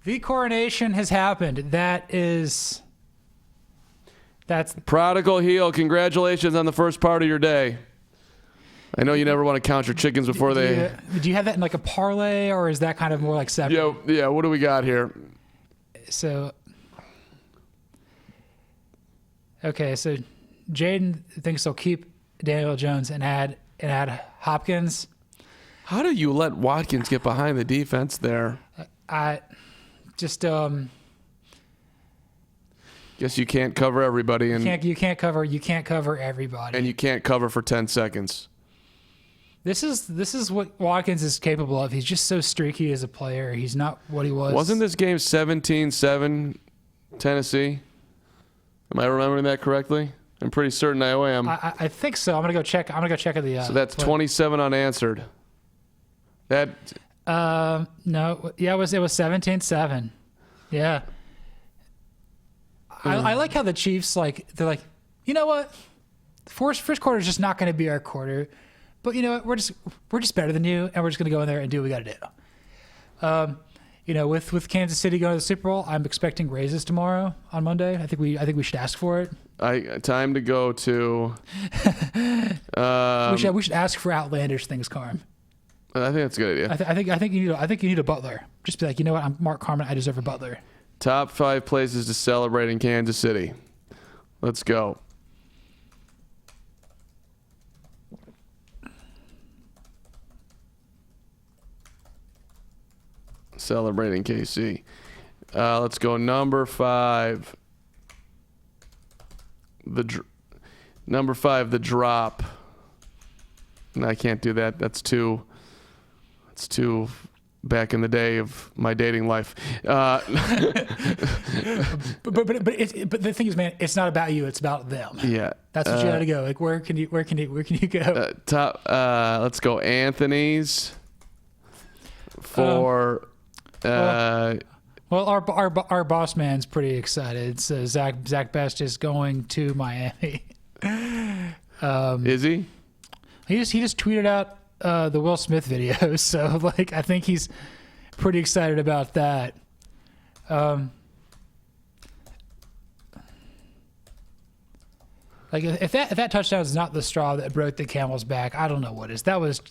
The coronation has happened. That's Prodigal heel. Congratulations on the first part of your day. I know you never want to count your chickens before do you have that in like a parlay, or is that kind of more like separate? Yeah. What do we got here? So Jaden thinks they'll keep Daniel Jones and add Hopkins. How do you let Watkins get behind the defense there? Guess you can't cover everybody, and you can't cover everybody, and you can't cover for 10 seconds. This is what Watkins is capable of. He's just so streaky as a player. He's not what he was. Wasn't this game 17-7 Tennessee? Am I remembering that correctly? I'm pretty certain I am. I think so. I'm gonna go check at the. So that's 27 unanswered. That. No. Yeah, it was 17-7. Yeah. I like how the Chiefs they're like, you know what, first quarter is just not going to be our quarter, but you know what, we're just better than you, and we're just going to go in there and do what we got to do. With Kansas City going to the Super Bowl, I'm expecting raises tomorrow on Monday. I think we should ask for it. Time to go to. We should ask for outlandish things, Carm. I think that's a good idea. I think you need a butler. Just be like, you know what, I'm Mark Carman. I deserve a butler. Top 5 places to celebrate in Kansas City. Let's go. Celebrating KC. Let's go number 5. Number 5, the drop. No, I can't do that. That's too back in the day of my dating life. But the thing is, man, it's not about you. It's about them. Yeah. That's what you got to go. Like, where can you go? Let's go Anthony's for. Well, our boss man's pretty excited. So Zach Best is going to Miami. Is he? He just tweeted out the Will Smith video, so I think he's pretty excited about that. If that touchdown is not the straw that broke the camel's back, I don't know what is. That's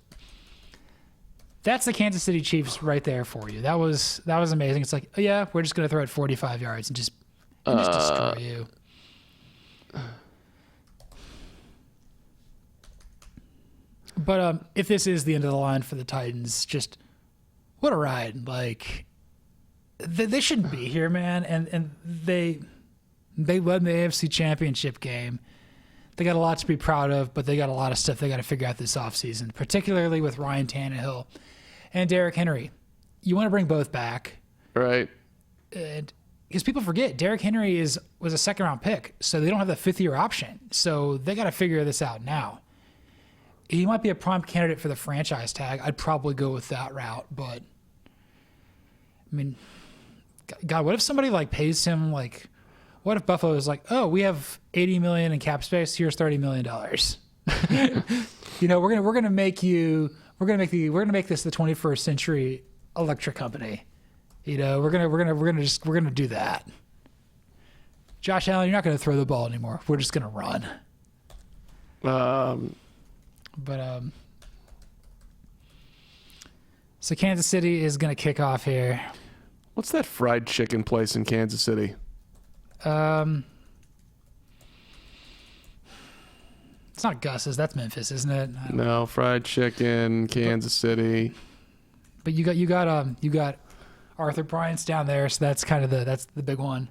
the Kansas City Chiefs right there for you. That was amazing. It's like, oh yeah, we're just gonna throw it 45 yards and just destroy you. But if this is the end of the line for the Titans, just what a ride! Like they shouldn't be here, man. And they won the AFC Championship game. They got a lot to be proud of, but they got a lot of stuff they got to figure out this offseason, particularly with Ryan Tannehill and Derrick Henry. You want to bring both back. Right. And because people forget, Derrick Henry was a second-round pick, so they don't have the fifth-year option. So they got to figure this out now. He might be a prime candidate for the franchise tag. I'd probably go with that route, but I mean, God, what if somebody like pays him like? What if Buffalo is like, oh, we have $80 million in cap space. Here's $30 million. We're gonna make this the 21st century electric company. We're gonna do that. Josh Allen, you're not gonna throw the ball anymore. We're just gonna run. So Kansas City is gonna kick off here. What's that fried chicken place in Kansas City? It's not Gus's. That's Memphis, isn't it? No, fried chicken, Kansas City. But you got Arthur Bryant's down there, so that's kind of that's the big one.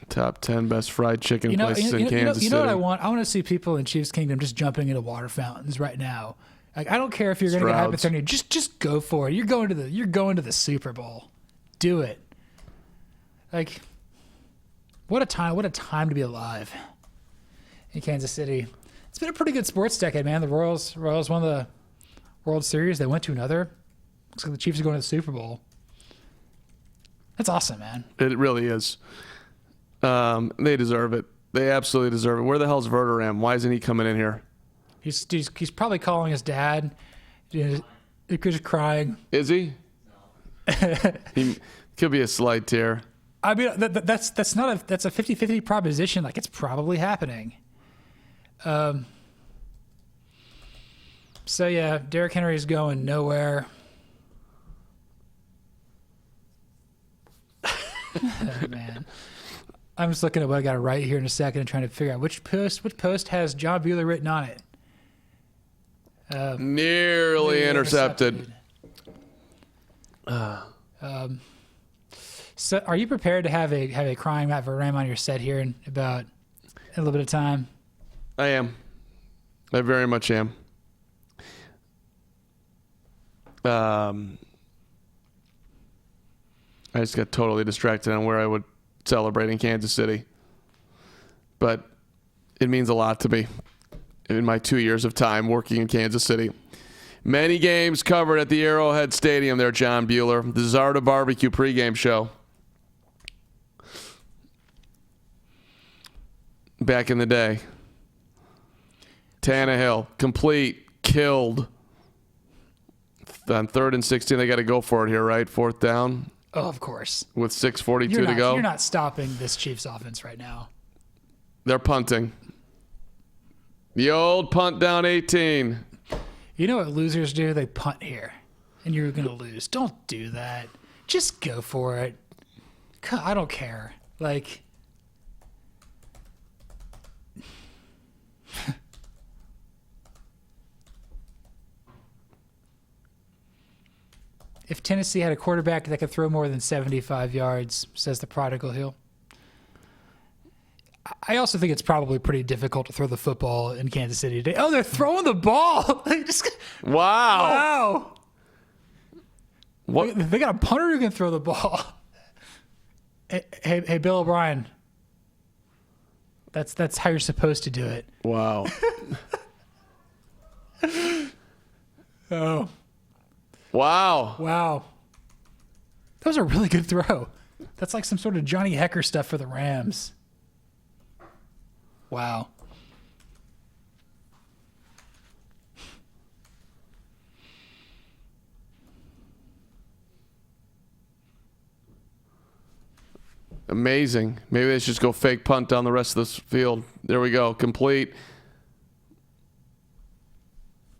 Top 10 best fried chicken places in Kansas City. You know what I want? I want to see people in Chiefs Kingdom just jumping into water fountains right now. Like, I don't care if you're going to get hypothermia. Just go for it. You're going to the Super Bowl. Do it. Like, what a time to be alive in Kansas City. It's been a pretty good sports decade, man. The Royals won the World Series. They went to another. Looks like the Chiefs are going to the Super Bowl. That's awesome, man. It really is. They deserve it. They absolutely deserve it. Where the hell's Verderam? Why isn't he coming in here? He's probably calling his dad. He's just crying. Is he? No. He could be a slight tear. I mean, that's a 50-50 proposition. Like, it's probably happening. So yeah, Derrick Henry's going nowhere. Oh, man. I'm just looking at what I got to write here in a second and trying to figure out which post has John Bueller written on it. Nearly intercepted. So, are you prepared to have a crying Matt Verderam on your set here in a little bit of time? I am. I very much am. I just got totally distracted on where I would celebrate in Kansas City. But it means a lot to me in my 2 years of time working in Kansas City. Many games covered at the Arrowhead Stadium there, John Bueller. The Zarda Barbecue pregame show. Back in the day. Tannehill, complete, killed. On 3rd and 16, they got to go for it here, right? 4th down. Oh, of course. With 6:42 to go. You're not stopping this Chiefs offense right now. They're punting. The old punt down 18. You know what losers do? They punt here, and you're going to lose. Don't do that. Just go for it. I don't care. Like, if Tennessee had a quarterback that could throw more than 75 yards, says the prodigal Hill. I also think it's probably pretty difficult to throw the football in Kansas City today. Oh, they're throwing the ball. Wow. What? They got a punter who can throw the ball. Hey, Bill O'Brien. That's how you're supposed to do it. Wow. Oh. Wow. That was a really good throw. That's like some sort of Johnny Hecker stuff for the Rams. Wow. Amazing. Maybe they should just go fake punt down the rest of this field. There we go. Complete.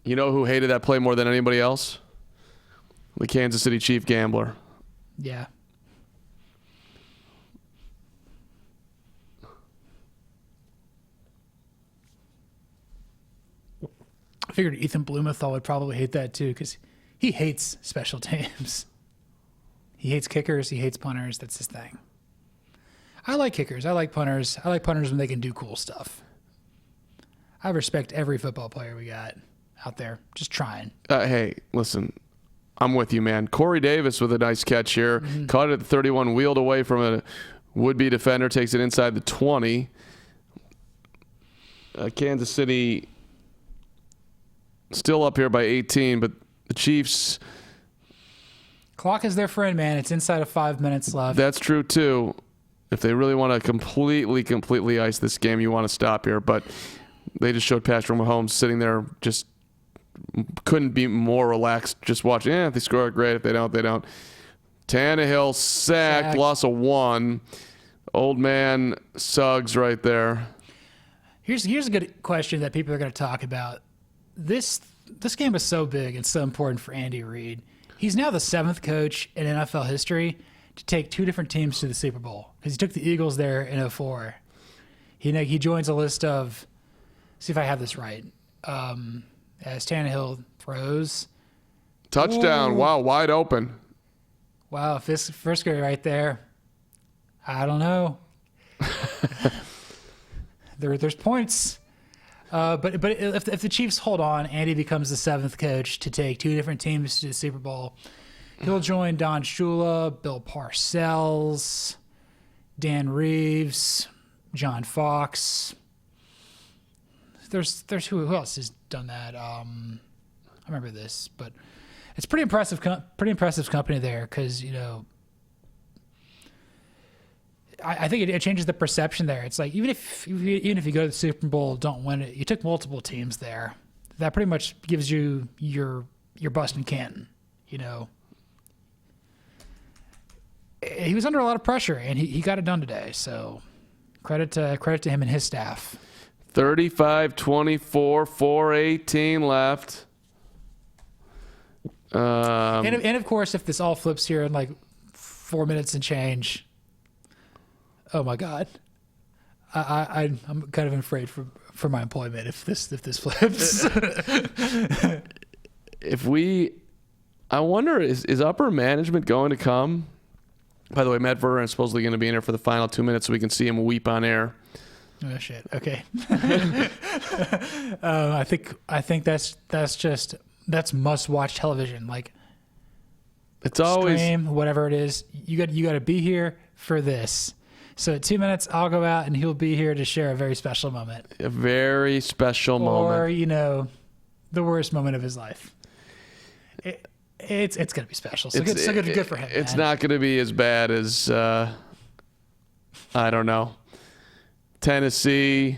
You know who hated that play more than anybody else? The Kansas City Chief Gambler. Yeah. I figured Ethan Blumenthal would probably hate that too, because he hates special teams. He hates kickers. He hates punters. That's his thing. I like kickers. I like punters. I like punters when they can do cool stuff. I respect every football player we got out there just trying. Hey, listen, I'm with you, man. Corey Davis with a nice catch here. Caught it at the 31, wheeled away from a would-be defender, takes it inside the 20. Kansas City still up here by 18, but the Chiefs... Clock is their friend, man. It's inside of 5 minutes left. That's true, too. If they really want to completely ice this game, you want to stop here. But they just showed Patrick Mahomes sitting there, just couldn't be more relaxed just watching. If they score, great. If they don't, they don't. Tannehill sacked, loss of 1. Old man Suggs right there. Here's a good question that people are going to talk about. This game is so big and so important for Andy Reid. He's now the 7th coach in NFL history to take 2 different teams to the Super Bowl, because he took the Eagles there in 2004. He joins a list of, see if I have this right, as Tannehill throws. Touchdown. Ooh. Wow, wide open. Wow, Frisco right there. I don't know. There's points. But if the Chiefs hold on, Andy becomes the 7th coach to take 2 different teams to the Super Bowl. He'll join Don Shula, Bill Parcells, Dan Reeves, John Fox. There's who else has done that? I remember this, but it's pretty impressive company there, because I think it changes the perception there. It's like even if you go to the Super Bowl, don't win it, you took multiple teams there. That pretty much gives you your Boston Canton. He was under a lot of pressure, and he got it done today. So credit to him and his staff. 35-24, 4:18 left. And of course, if this all flips here in like 4 minutes and change, oh my God, I'm kind of afraid for my employment if this flips. I wonder, is upper management going to come? By the way, Matt Verder is supposedly going to be in here for the final 2 minutes so we can see him weep on air. Oh shit. Okay. I think that's must-watch television. Like, it's always stream, whatever it is. You got to be here for this. So at 2 minutes, I'll go out and he'll be here to share a very special moment. A very special moment. Or, the worst moment of his life. It's going to be special. So good for him. It's not going to be as bad as, I don't know, Tennessee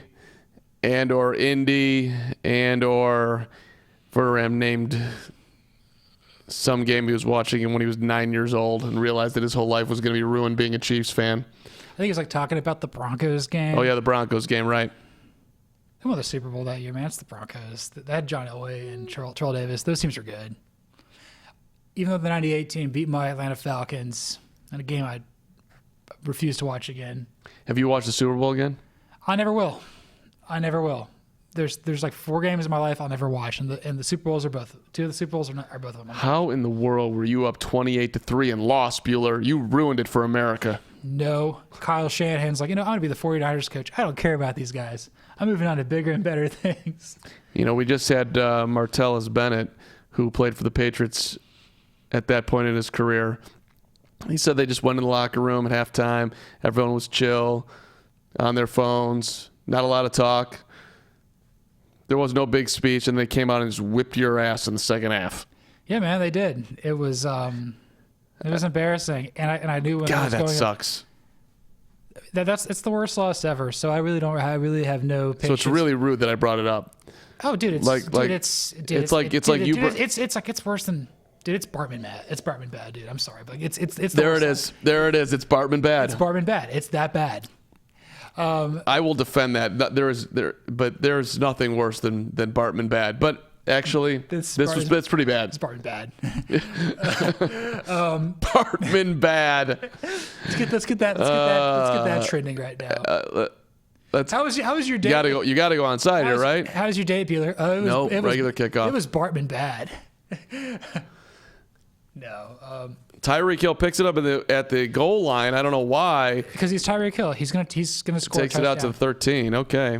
and or Indy and or Verderam named some game he was watching when he was 9 years old and realized that his whole life was going to be ruined being a Chiefs fan. I think it's like talking about the Broncos game. Oh, yeah, the Broncos game, right. They won the Super Bowl that year, man. It's the Broncos. They had John Elway and Terrell Davis. Those teams are good. Even though the 98 team beat my Atlanta Falcons in a game I refuse to watch again. Have you watched the Super Bowl again? I never will. There's like 4 games in my life I'll never watch, and the Super Bowls are both. 2 of the Super Bowls are both of them. How in the world were you up 28-3 and lost, Bueller? You ruined it for America. No. Kyle Shanahan's like, I'm going to be the 49ers coach. I don't care about these guys. I'm moving on to bigger and better things. We just had Martellus Bennett, who played for the Patriots at that point in his career. He said they just went in the locker room at halftime. Everyone was chill, on their phones, not a lot of talk. There was no big speech, and they came out and just whipped your ass in the second half. Yeah, man, they did. It was embarrassing, and I knew when God, I was that going sucks. It's the worst loss ever. So I really have no patience. So it's really rude that I brought it up. Oh, dude, it's worse than. Dude, it's Bartman bad. It's Bartman bad, dude. I'm sorry, but it's there it is. There it is. It's Bartman bad. It's Bartman bad. It's that bad. I will defend that. But there's nothing worse than Bartman bad. But actually, that's pretty bad. It's Bartman bad. Bartman bad. Let's get that trending right now. How was your day? You gotta go on site here, right? How's your day, Bueller? Regular kickoff. It was Bartman bad. No. Tyreek Hill picks it up at the goal line. I don't know why. Because he's Tyreek Hill. He's gonna score. Takes it out to the 13. Okay.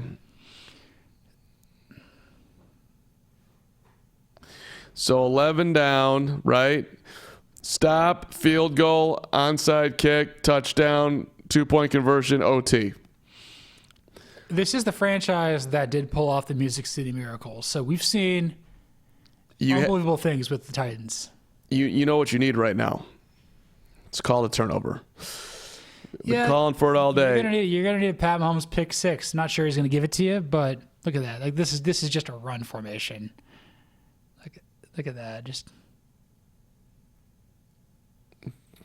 So 11 down, right? Stop, field goal, onside kick, touchdown, 2-point conversion, OT. This is the franchise that did pull off the Music City Miracle. So we've seen unbelievable things with the Titans. You know what you need right now. It's called a turnover. Been calling for it all day. You're gonna need Pat Mahomes pick 6. Not sure he's gonna give it to you, but look at that. Like this is just a run formation. Look at that. Just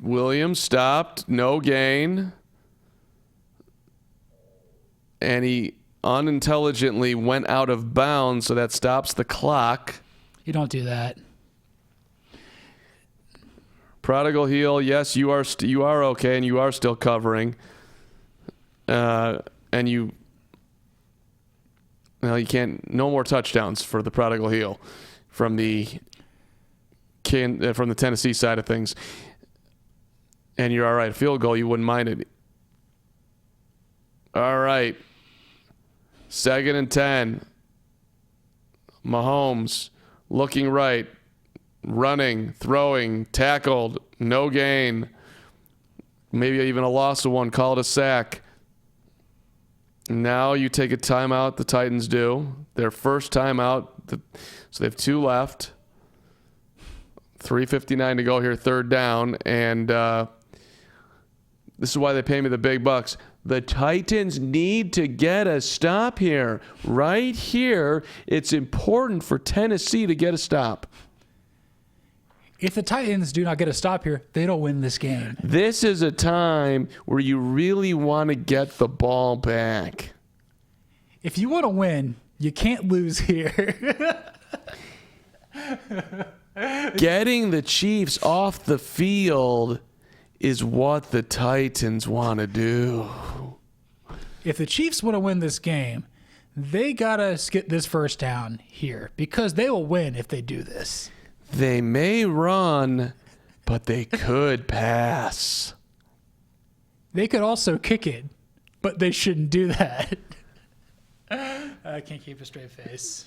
Williams stopped, no gain. And he unintelligently went out of bounds, so that stops the clock. You don't do that. Prodigal heel, yes, you are okay, and you are still covering. And you can't. No more touchdowns for the prodigal heel from the Tennessee side of things. And you're all right. Field goal, you wouldn't mind it. All right. 2nd and 10. Mahomes looking right, running, throwing, tackled, no gain. Maybe even a loss of one, call it a sack. Now you take a timeout, the Titans do. Their first timeout, so they have 2 left. 3:59 to go here, 3rd down, and this is why they pay me the big bucks. The Titans need to get a stop here. Right here, it's important for Tennessee to get a stop. If the Titans do not get a stop here, they don't win this game. This is a time where you really want to get the ball back. If you want to win, you can't lose here. Getting the Chiefs off the field is what the Titans want to do. If the Chiefs want to win this game, they got to get this first down here because they will win if they do this. They may run, but they could pass. They could also kick it, but they shouldn't do that. I can't keep a straight face.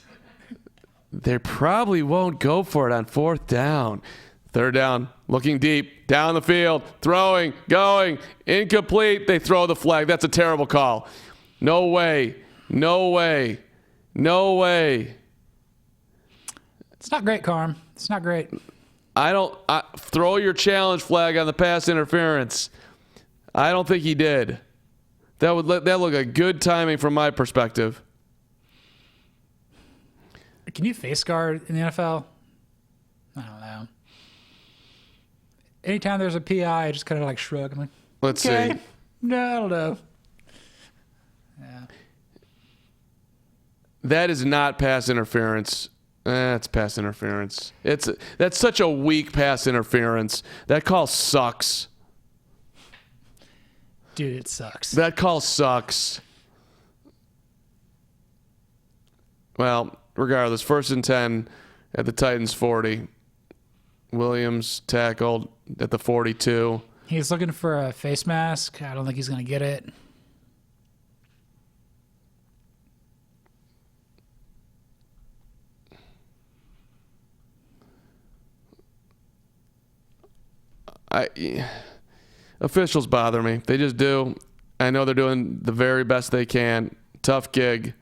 They probably won't go for it on 4th down. 3rd down, looking deep, down the field, throwing, going, incomplete. They throw the flag. That's a terrible call. No way. No way. No way. It's not great, Carm. It's not great. Throw your challenge flag on the pass interference. I don't think he did. That look like good timing from my perspective. Can you face guard in the NFL? I don't know. Anytime there's a PI, I just kind of like shrug. I'm like, let's okay. see. No, I don't know. Yeah. That is not pass interference. It's pass interference. That's such a weak pass interference. That call sucks. Dude, it sucks. That call sucks. Well, regardless, 1st and 10 at the Titans 40. Williams tackled at the 42. He's looking for a face mask. I don't think he's going to get it. Officials bother me. They just do. I know they're doing the very best they can. Tough gig.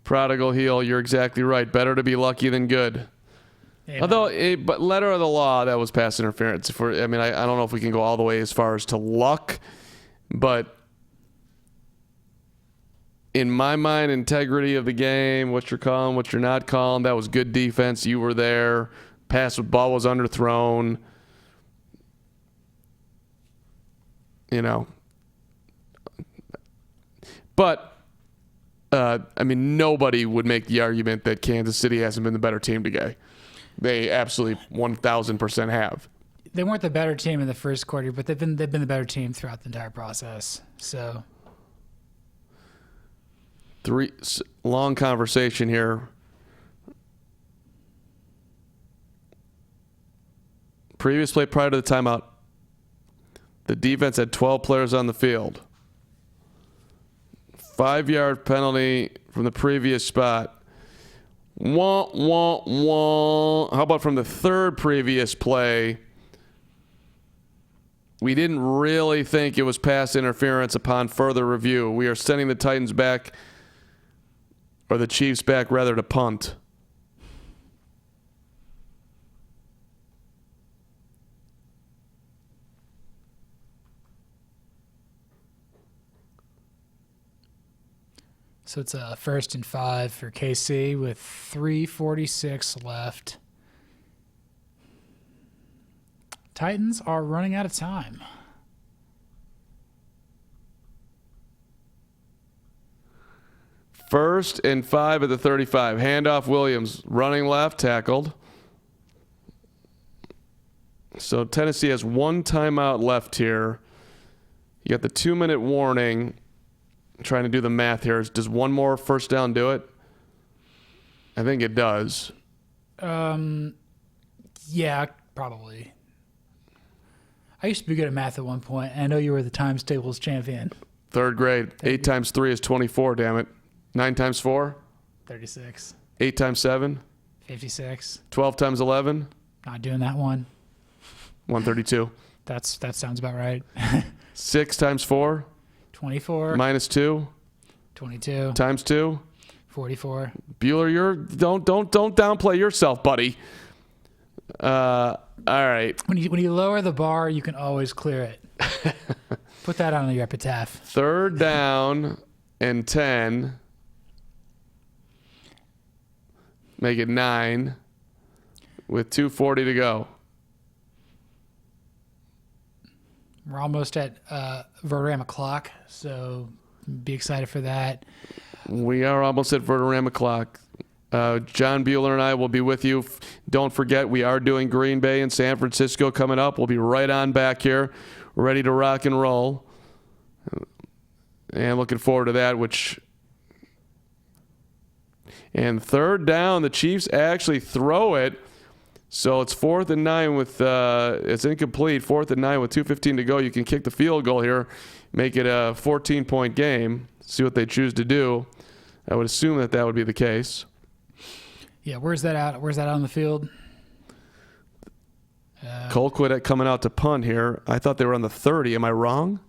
Prodigal heel, you're exactly right. Better to be lucky than good. Yeah. Although, but letter of the law, that was pass interference. I don't know if we can go all the way as far as to luck, but in my mind, integrity of the game, what you're calling, what you're not calling. That was good defense. You were there. Ball was underthrown. But, nobody would make the argument that Kansas City hasn't been the better team today. They absolutely 1,000% have. They weren't the better team in the first quarter, but they've been the better team throughout the entire process. So, long conversation here. Previous play prior to the timeout, the defense had 12 players on the field. 5-yard penalty from the previous spot. Wah, wah, wah. How about from the third previous play? We didn't really think it was pass interference upon further review. We are sending the Titans back, or the Chiefs back, rather, to punt. So it's a 1st and 5 for KC with 3:46 left. Titans are running out of time. First and 5 at the 35. Handoff Williams, running left, tackled. So Tennessee has one timeout left here. You got the 2-minute warning. I'm trying to do the math here. Does one more first down do it? I think it does. Yeah, probably. I used to be good at math at one point. I know you were the times tables champion. 3rd grade. 8 times 3 is 24, damn it. 9 times 4? 36. 8 times 7? 56. 12 times 11? Not doing that one. 132. That sounds about right. 6 times 4? 24. Minus 2? 22. Times 2? 44. Bueller, don't downplay yourself, buddy. All right. When you lower the bar, you can always clear it. Put that on your epitaph. 3rd down and 10. Make it 9 with 2:40 to go. We're almost at Verderama clock, so be excited for that. We are almost at Verderama clock. John Bueller and I will be with you. Don't forget, we are doing Green Bay and San Francisco coming up. We'll be right on back here, ready to rock and roll. And looking forward to that, and 3rd down, the Chiefs actually throw it. So it's 4th and 9 with, it's incomplete, 4th and 9 with 2:15 to go. You can kick the field goal here, make it a 14-point game, see what they choose to do. I would assume that would be the case. Yeah, where's that out? Where's that on the field? Colquitt coming out to punt here. I thought they were on the 30. Am I wrong?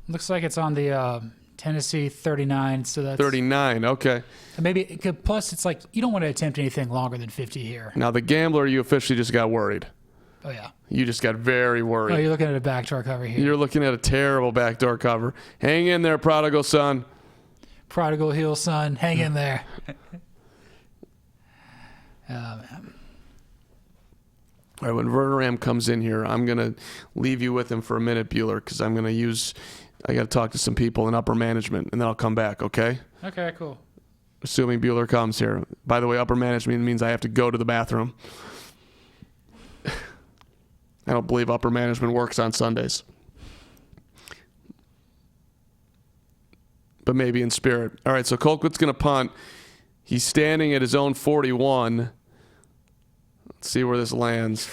Looks like it's on the Tennessee 39. So that's 39. Okay. Maybe plus it's like you don't want to attempt anything longer than 50 here. Now the gambler, you officially just got worried. Oh yeah. You just got very worried. Oh, you're looking at a backdoor cover here. You're looking at a terrible backdoor cover. Hang in there, prodigal son. Prodigal heel son, hang in there. Man. All right, when Verderame comes in here, I'm going to leave you with him for a minute, Bueller, because I got to talk to some people in upper management, and then I'll come back, okay? Okay, cool. Assuming Bueller comes here. By the way, upper management means I have to go to the bathroom. I don't believe upper management works on Sundays. But maybe in spirit. All right, so Colquitt's going to punt. He's standing at his own 41. Let's see where this lands.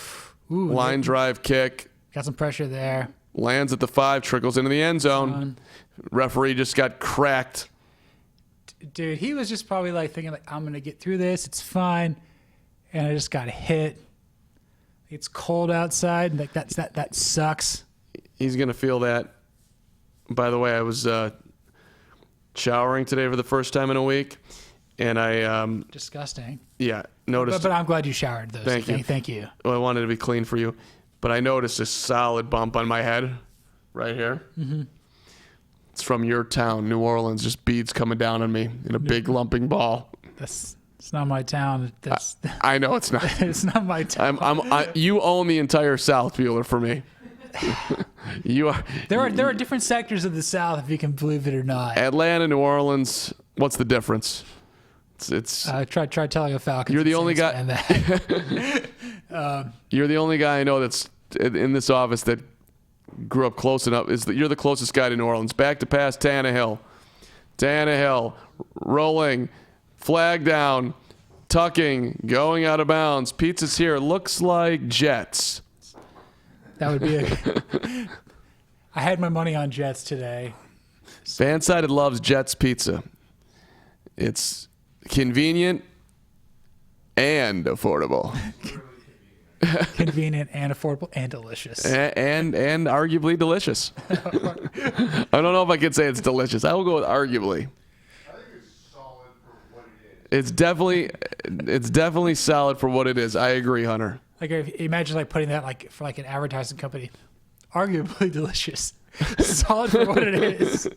Ooh, Line drive kick. Got some pressure there. Lands at the 5, trickles into the end zone. Referee just got cracked. Dude, he was just probably like thinking, like, I'm going to get through this. It's fine. And I just got hit. It's cold outside. Like that sucks. He's going to feel that. By the way, I was showering today for the first time in a week. And I disgusting. Yeah, noticed. But I'm glad you showered those. Thank you. Well, I wanted to be clean for you. But I noticed a solid bump on my head right here. Mm-hmm. It's from your town, New Orleans. Just beads coming down on me in a big lumping ball. It's not my town. I know it's not. It's not my town. You own the entire South, Bueller, for me. You are. There are different sectors of the South, if you can believe it or not. Atlanta, New Orleans. What's the difference? It's try telling a Falcons. You're the only guy. You're the only guy I know that's in this office that grew up close enough. You're the closest guy to New Orleans. Back to pass, Tannehill, rolling, flag down, tucking, going out of bounds. Pizza's here. Looks like Jets. That would be I had my money on Jets today. FanSided loves Jets pizza. It's convenient and affordable. Convenient and affordable and delicious. And arguably delicious. I don't know if I could say it's delicious. I will go with arguably. I think it's solid for what it is. It's definitely solid for what it is. I agree, Hunter. Like, imagine like putting that for an advertising company. Arguably delicious. Solid for what it is.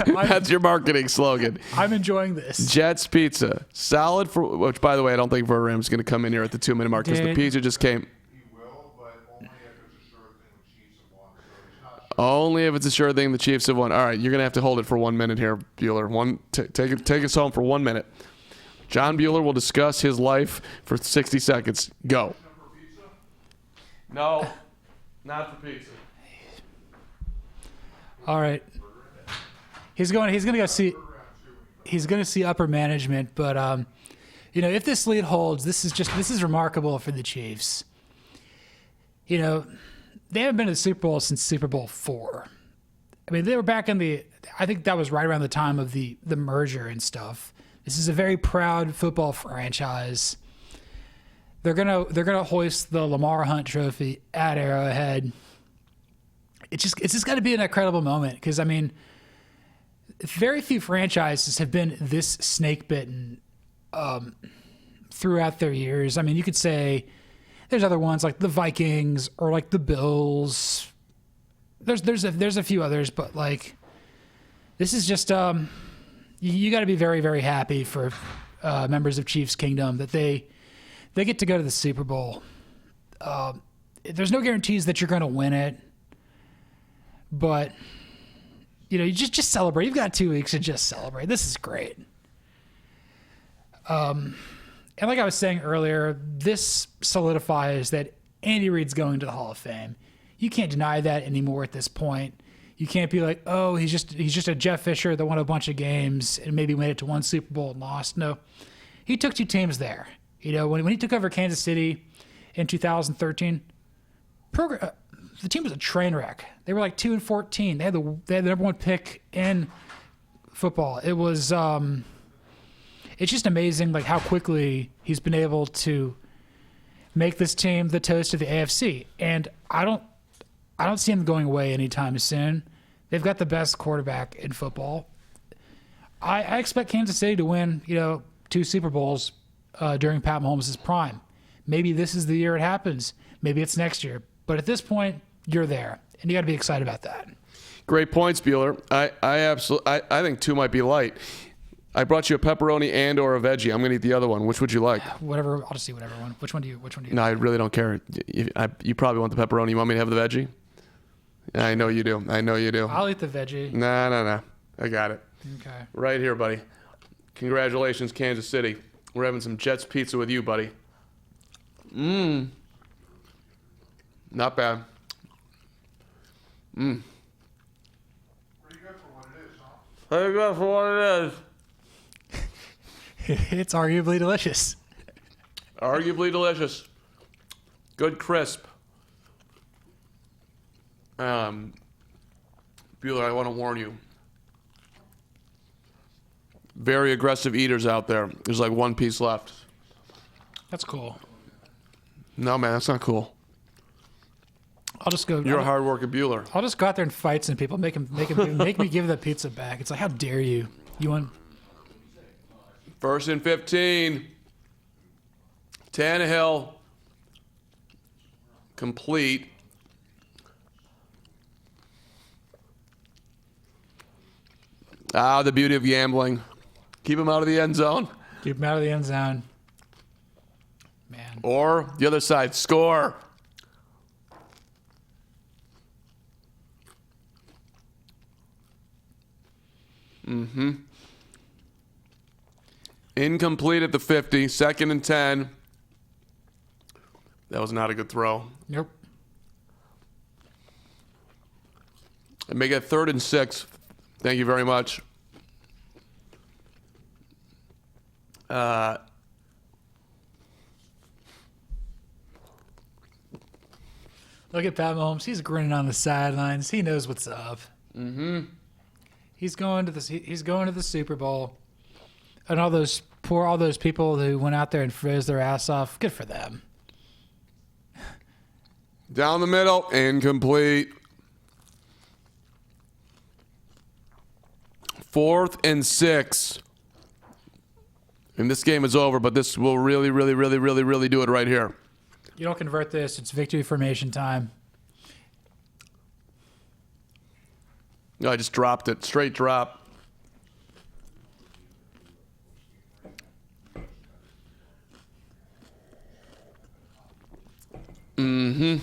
That's your marketing slogan. I'm enjoying this. Jets pizza. Solid for, which by the way, I don't think Verderam's going to come in here at the 2-minute mark because the pizza just came. He will, but only if it's a sure thing the Chiefs have won. So it's not sure. Only if it's a sure thing the Chiefs have won. All right, you're going to have to hold it for 1 minute here, Bueller. Take us home for 1 minute. John Bueller will discuss his life for 60 seconds. Go. No, not for pizza. All right. He's going to go see. He's going to see upper management, but if this lead holds, this is remarkable for the Chiefs. They haven't been to the Super Bowl since Super Bowl IV. I mean, they were back in I think that was right around the time of the merger and stuff. This is a very proud football franchise. They're gonna hoist the Lamar Hunt Trophy at Arrowhead. It's just got to be an incredible moment because I mean, very few franchises have been this snake bitten throughout their years. I mean, you could say there's other ones like the Vikings or like the Bills. There's a few others, but like this is just you got to be very, very happy for members of Chiefs Kingdom that they get to go to the Super Bowl. There's no guarantees that you're going to win it, but you just celebrate. You've got 2 weeks to just celebrate. This is great. And like I was saying earlier, this solidifies that Andy Reid's going to the Hall of Fame. You can't deny that anymore at this point. You can't be like, oh, he's just a Jeff Fisher that won a bunch of games and maybe made it to one Super Bowl and lost. No, he took 2 teams there. When he took over Kansas City in 2013, the team was a train wreck. They were like 2-14. They had the number 1 pick in football. It was it's just amazing like how quickly he's been able to make this team the toast of the AFC. And I don't see him going away anytime soon. They've got the best quarterback in football. I expect Kansas City to win, 2 Super Bowls during Pat Mahomes' prime. Maybe this is the year it happens. Maybe it's next year. But at this point, you're there, and you got to be excited about that. Great points, Bueller. I think 2 might be light. I brought you a pepperoni and or a veggie. I'm gonna eat the other one. Which would you like? Whatever. I'll just eat whatever one. Which one do you? No, I really don't care. You probably want the pepperoni. You want me to have the veggie? I know you do. I'll eat the veggie. No. I got it. Okay. Right here, buddy. Congratulations, Kansas City. We're having some Jets pizza with you, buddy. Not bad. Pretty good for what it is, huh? Pretty good for what it is. It's arguably delicious. Arguably delicious. Good crisp. Bueller, I want to warn you. Very aggressive eaters out there. There's like 1 piece left. That's cool. No, man, that's not cool. I'll just go. You're a hard-working Bueller. I'll just go out there and fight some people. Make me give the pizza back. It's like, how dare you? You want? 1st and 15. Tannehill. Complete. Ah, the beauty of gambling. Keep him out of the end zone. Keep him out of the end zone. Man. Or the other side, score. Incomplete at the 50, 2nd and 10. That was not a good throw. Nope. And make it 3rd and 6. Thank you very much. Look at Pat Mahomes. He's grinning on the sidelines. He knows what's up. Mm-hmm. He's going to the Super Bowl. And all those people who went out there and froze their ass off. Good for them. Down the middle, incomplete. 4th and 6. And this game is over, but this will really, really, really, really, really do it right here. You don't convert this. It's victory formation time. No, I just dropped it. Straight drop. Mm-hmm.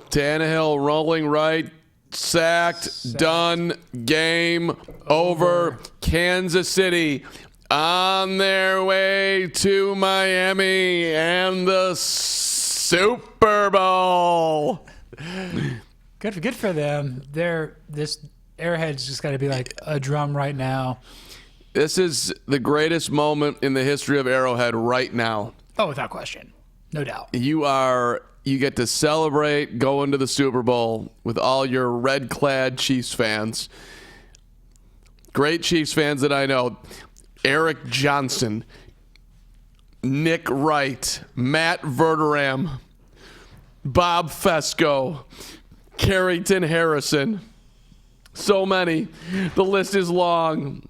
Tannehill rolling right, sacked, done, game over. Kansas City on their way to Miami and the Super Bowl. Good for them. This Arrowhead's just got to be like a drum right now. This is the greatest moment in the history of Arrowhead right now. Oh, without question. No doubt. You get to celebrate going to the Super Bowl with all your red-clad Chiefs fans. Great Chiefs fans that I know. Eric Johnson, Nick Wright, Matt Verderam, Bob Fesco, Carrington Harrison. So many. The list is long.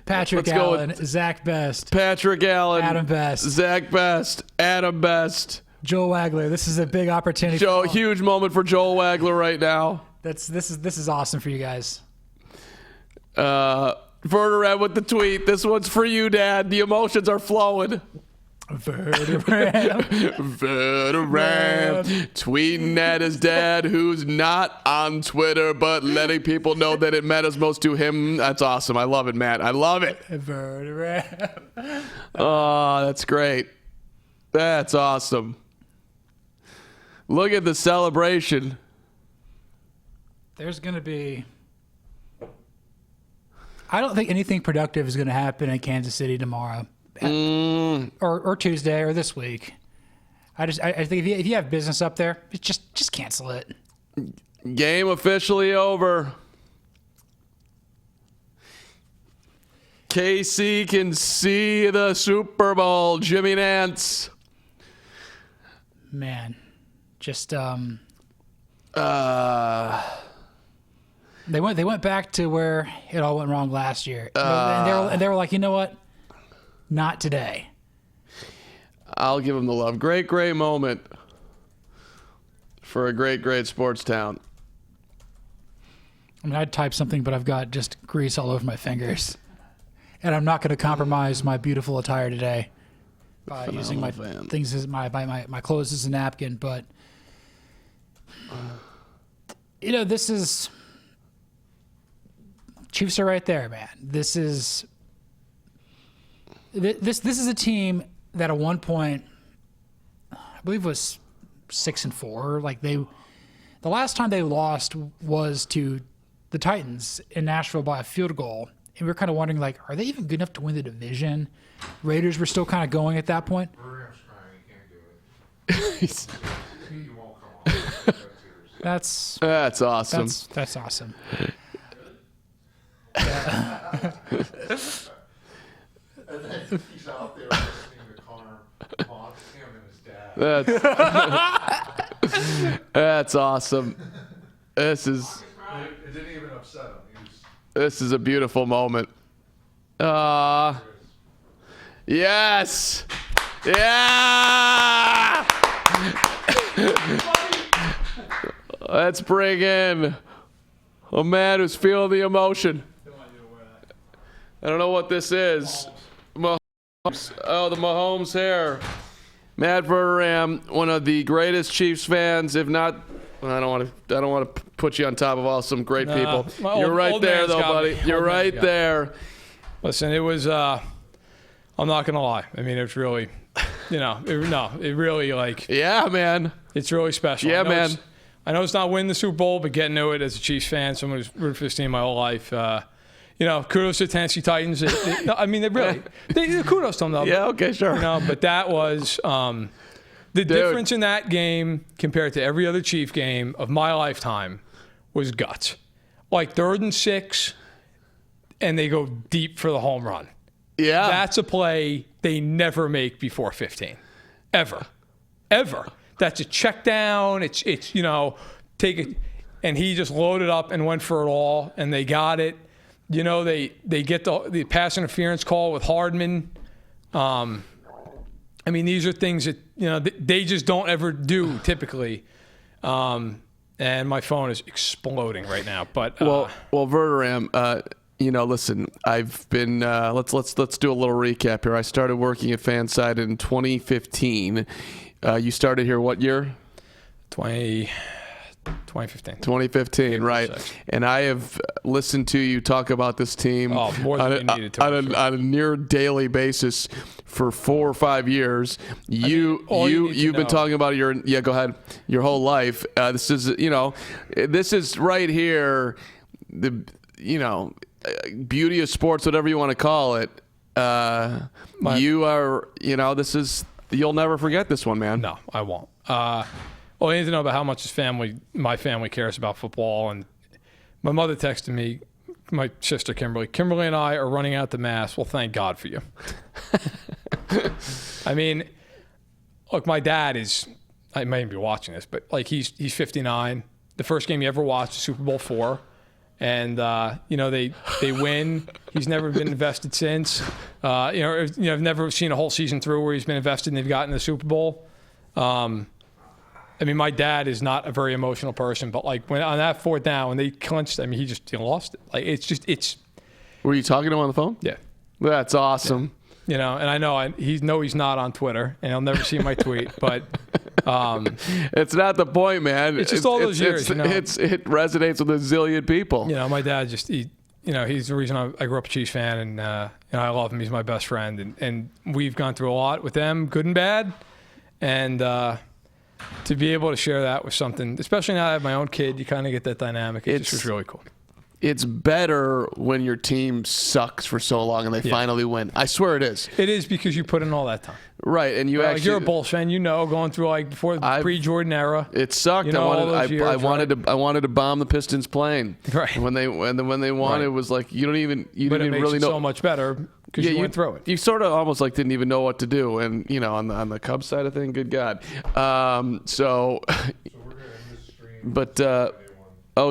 Patrick Allen, Zach Best. Patrick Allen. Adam Best. Zach Best. Adam Best. Joel Wagler. This is a big opportunity. Huge moment for Joel Wagler right now. This is awesome for you guys. Verderam with the tweet. This one's for you, Dad. The emotions are flowing. Verderam. Tweeting at his dad, who's not on Twitter, but letting people know that it matters most to him. That's awesome. I love it, Matt. I love it. Verderam. Oh, that's great. That's awesome. Look at the celebration. There's going to be... I don't think anything productive is going to happen in Kansas City tomorrow. Or Tuesday or this week. I think if you have business up there, just cancel it. Game officially over. KC can see the Super Bowl. Jimmy Nance. Man, just they went back to where it all went wrong last year, and they were like, you know what? Not today. I'll give him the love. Great moment for a great sports town. I mean, I'd type something, but I've got just grease all over my fingers, and I'm not going to compromise my beautiful attire today by using my things as my clothes as a napkin. But this is Chiefs are right there, man. This is a team that at one point, I believe, was 6-4. Like the last time they lost was to the Titans in Nashville by a field goal, and we were kind of wondering, like, are they even good enough to win the division? Raiders were still kind of going at that point. Verderam's crying. He can't do it. He won't come on. That's awesome. That's awesome. And then he's out there listening to Connor mock him and his dad. That's awesome. This is It didn't even upset him. this is a beautiful moment. Yes. Yeah. Let's bring in a man who's feeling the emotion. I don't know what this is. Mahomes. Oh, the Mahomes hair. Matt Verderam, one of the greatest Chiefs fans, if not. I don't want to put you on top of all some great people. You're right there, though, buddy. You're right there. Listen, it was. I'm not gonna lie. I mean, it's really, it really like. Yeah, man. It's really special. Yeah, man. I know it's not winning the Super Bowl, but getting to it as a Chiefs fan, someone who's rooted for this team my whole life. Kudos to Tennessee Titans. I mean, they kudos to them, though. Yeah, okay, sure. But that was the difference in that game compared to every other Chief game of my lifetime was guts. Like 3rd and 6, and they go deep for the home run. Yeah. That's a play they never make before 15. Ever. That's a check down. It's take it. And he just loaded up and went for it all, and they got it. They get the pass interference call with Hardman. I mean, these are things that, they just don't ever do typically. And my phone is exploding right now. But well, Verderam, listen, I've been let's do a little recap here. I started working at FanSided in 2015. You started here what year? 2015. 2015, right. And I have listened to you talk about this team more than you needed to. On a near daily basis for 4 or 5 years. You've been talking about go ahead, your whole life. This is right here, the beauty of sports, whatever you want to call it. You'll never forget this one, man. No, I won't. Well, I need to know about how much my family cares about football. And my mother texted me, my sister Kimberly. Kimberly and I are running out to Mass. Well, thank God for you. I mean, look, my dad is, I might even be watching this, but like he's 59. The first game he ever watched, Super Bowl IV. And, they win. He's never been invested since. I've never seen a whole season through where he's been invested and they've gotten the Super Bowl. I mean, my dad is not a very emotional person, but like when on that 4th down, when they clinched, I mean, he lost it. Like it's. Were you talking to him on the phone? Yeah. That's awesome. Yeah. And I know he's not on Twitter, and he'll never see my tweet. But it's not the point, man. It's just all those years. It resonates with a zillion people. My dad he's the reason I grew up a Chiefs fan, and I love him. He's my best friend, and we've gone through a lot with them, good and bad, and. To be able to share that with something, especially now I have my own kid, you kind of get that dynamic. It's just really cool. It's better when your team sucks for so long and they finally win. I swear it is. It is because you put in all that time. Right, and you're a Bulls fan, going through before the pre-Jordan era. It sucked. I wanted to bomb the Pistons plane. Right. And when they won, it was like you didn't even really know. So much better. Because you went through it. You sort of almost like didn't even know what to do. And, on the Cubs side of things, good God. So we're going to end this stream.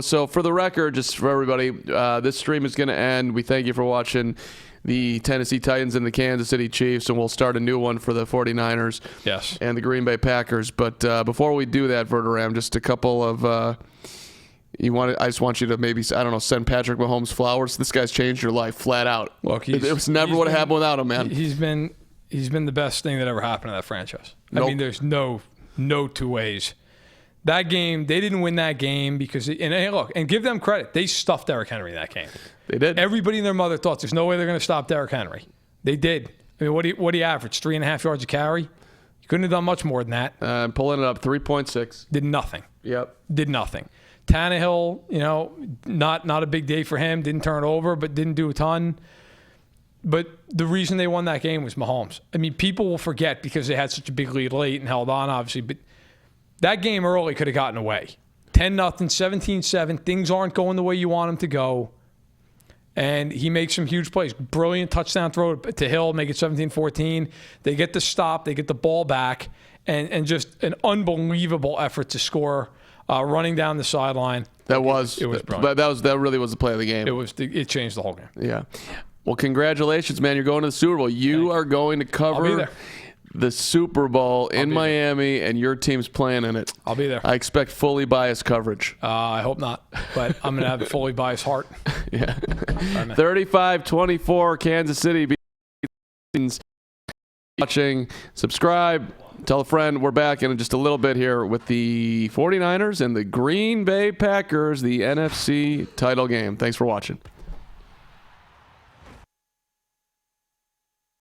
So for the record, just for everybody, this stream is going to end. We thank you for watching the Tennessee Titans and the Kansas City Chiefs, and we'll start a new one for the 49ers and the Green Bay Packers. But before we do that, Verderam, just a couple of I just want you to maybe, send Patrick Mahomes flowers. This guy's changed your life flat out. Look, it was never would have happened without him, man. He's been the best thing that ever happened to that franchise. Nope. I mean, there's no two ways. That game, they didn't win that game because, and give them credit, they stuffed Derrick Henry in that game. They did. Everybody and their mother thought there's no way they're going to stop Derrick Henry. They did. I mean, what do you average? 3.5 yards a carry? You couldn't have done much more than that. Pulling it up, 3.6. Did nothing. Yep. Did nothing. Tannehill, not a big day for him. Didn't turn it over, but didn't do a ton. But the reason they won that game was Mahomes. I mean, people will forget because they had such a big lead late and held on, obviously. But that game early could have gotten away. 10-0, 17-7. Things aren't going the way you want them to go. And he makes some huge plays. Brilliant touchdown throw to Hill, make it 17-14. They get the stop. They get the ball back. And just an unbelievable effort to score running down the sideline. It was brilliant. That really was the play of the game. It changed the whole game. Yeah. Well, congratulations, man. You're going to the Super Bowl. You are going to cover the Super Bowl in Miami, and your team's playing in it. I'll be there. I expect fully biased coverage. I hope not, but I'm going to have a fully biased heart. Yeah. 35-24, Kansas City. Watching. Subscribe. Tell a friend. We're back in just a little bit here with the 49ers and the Green Bay Packers, the NFC title game. Thanks for watching.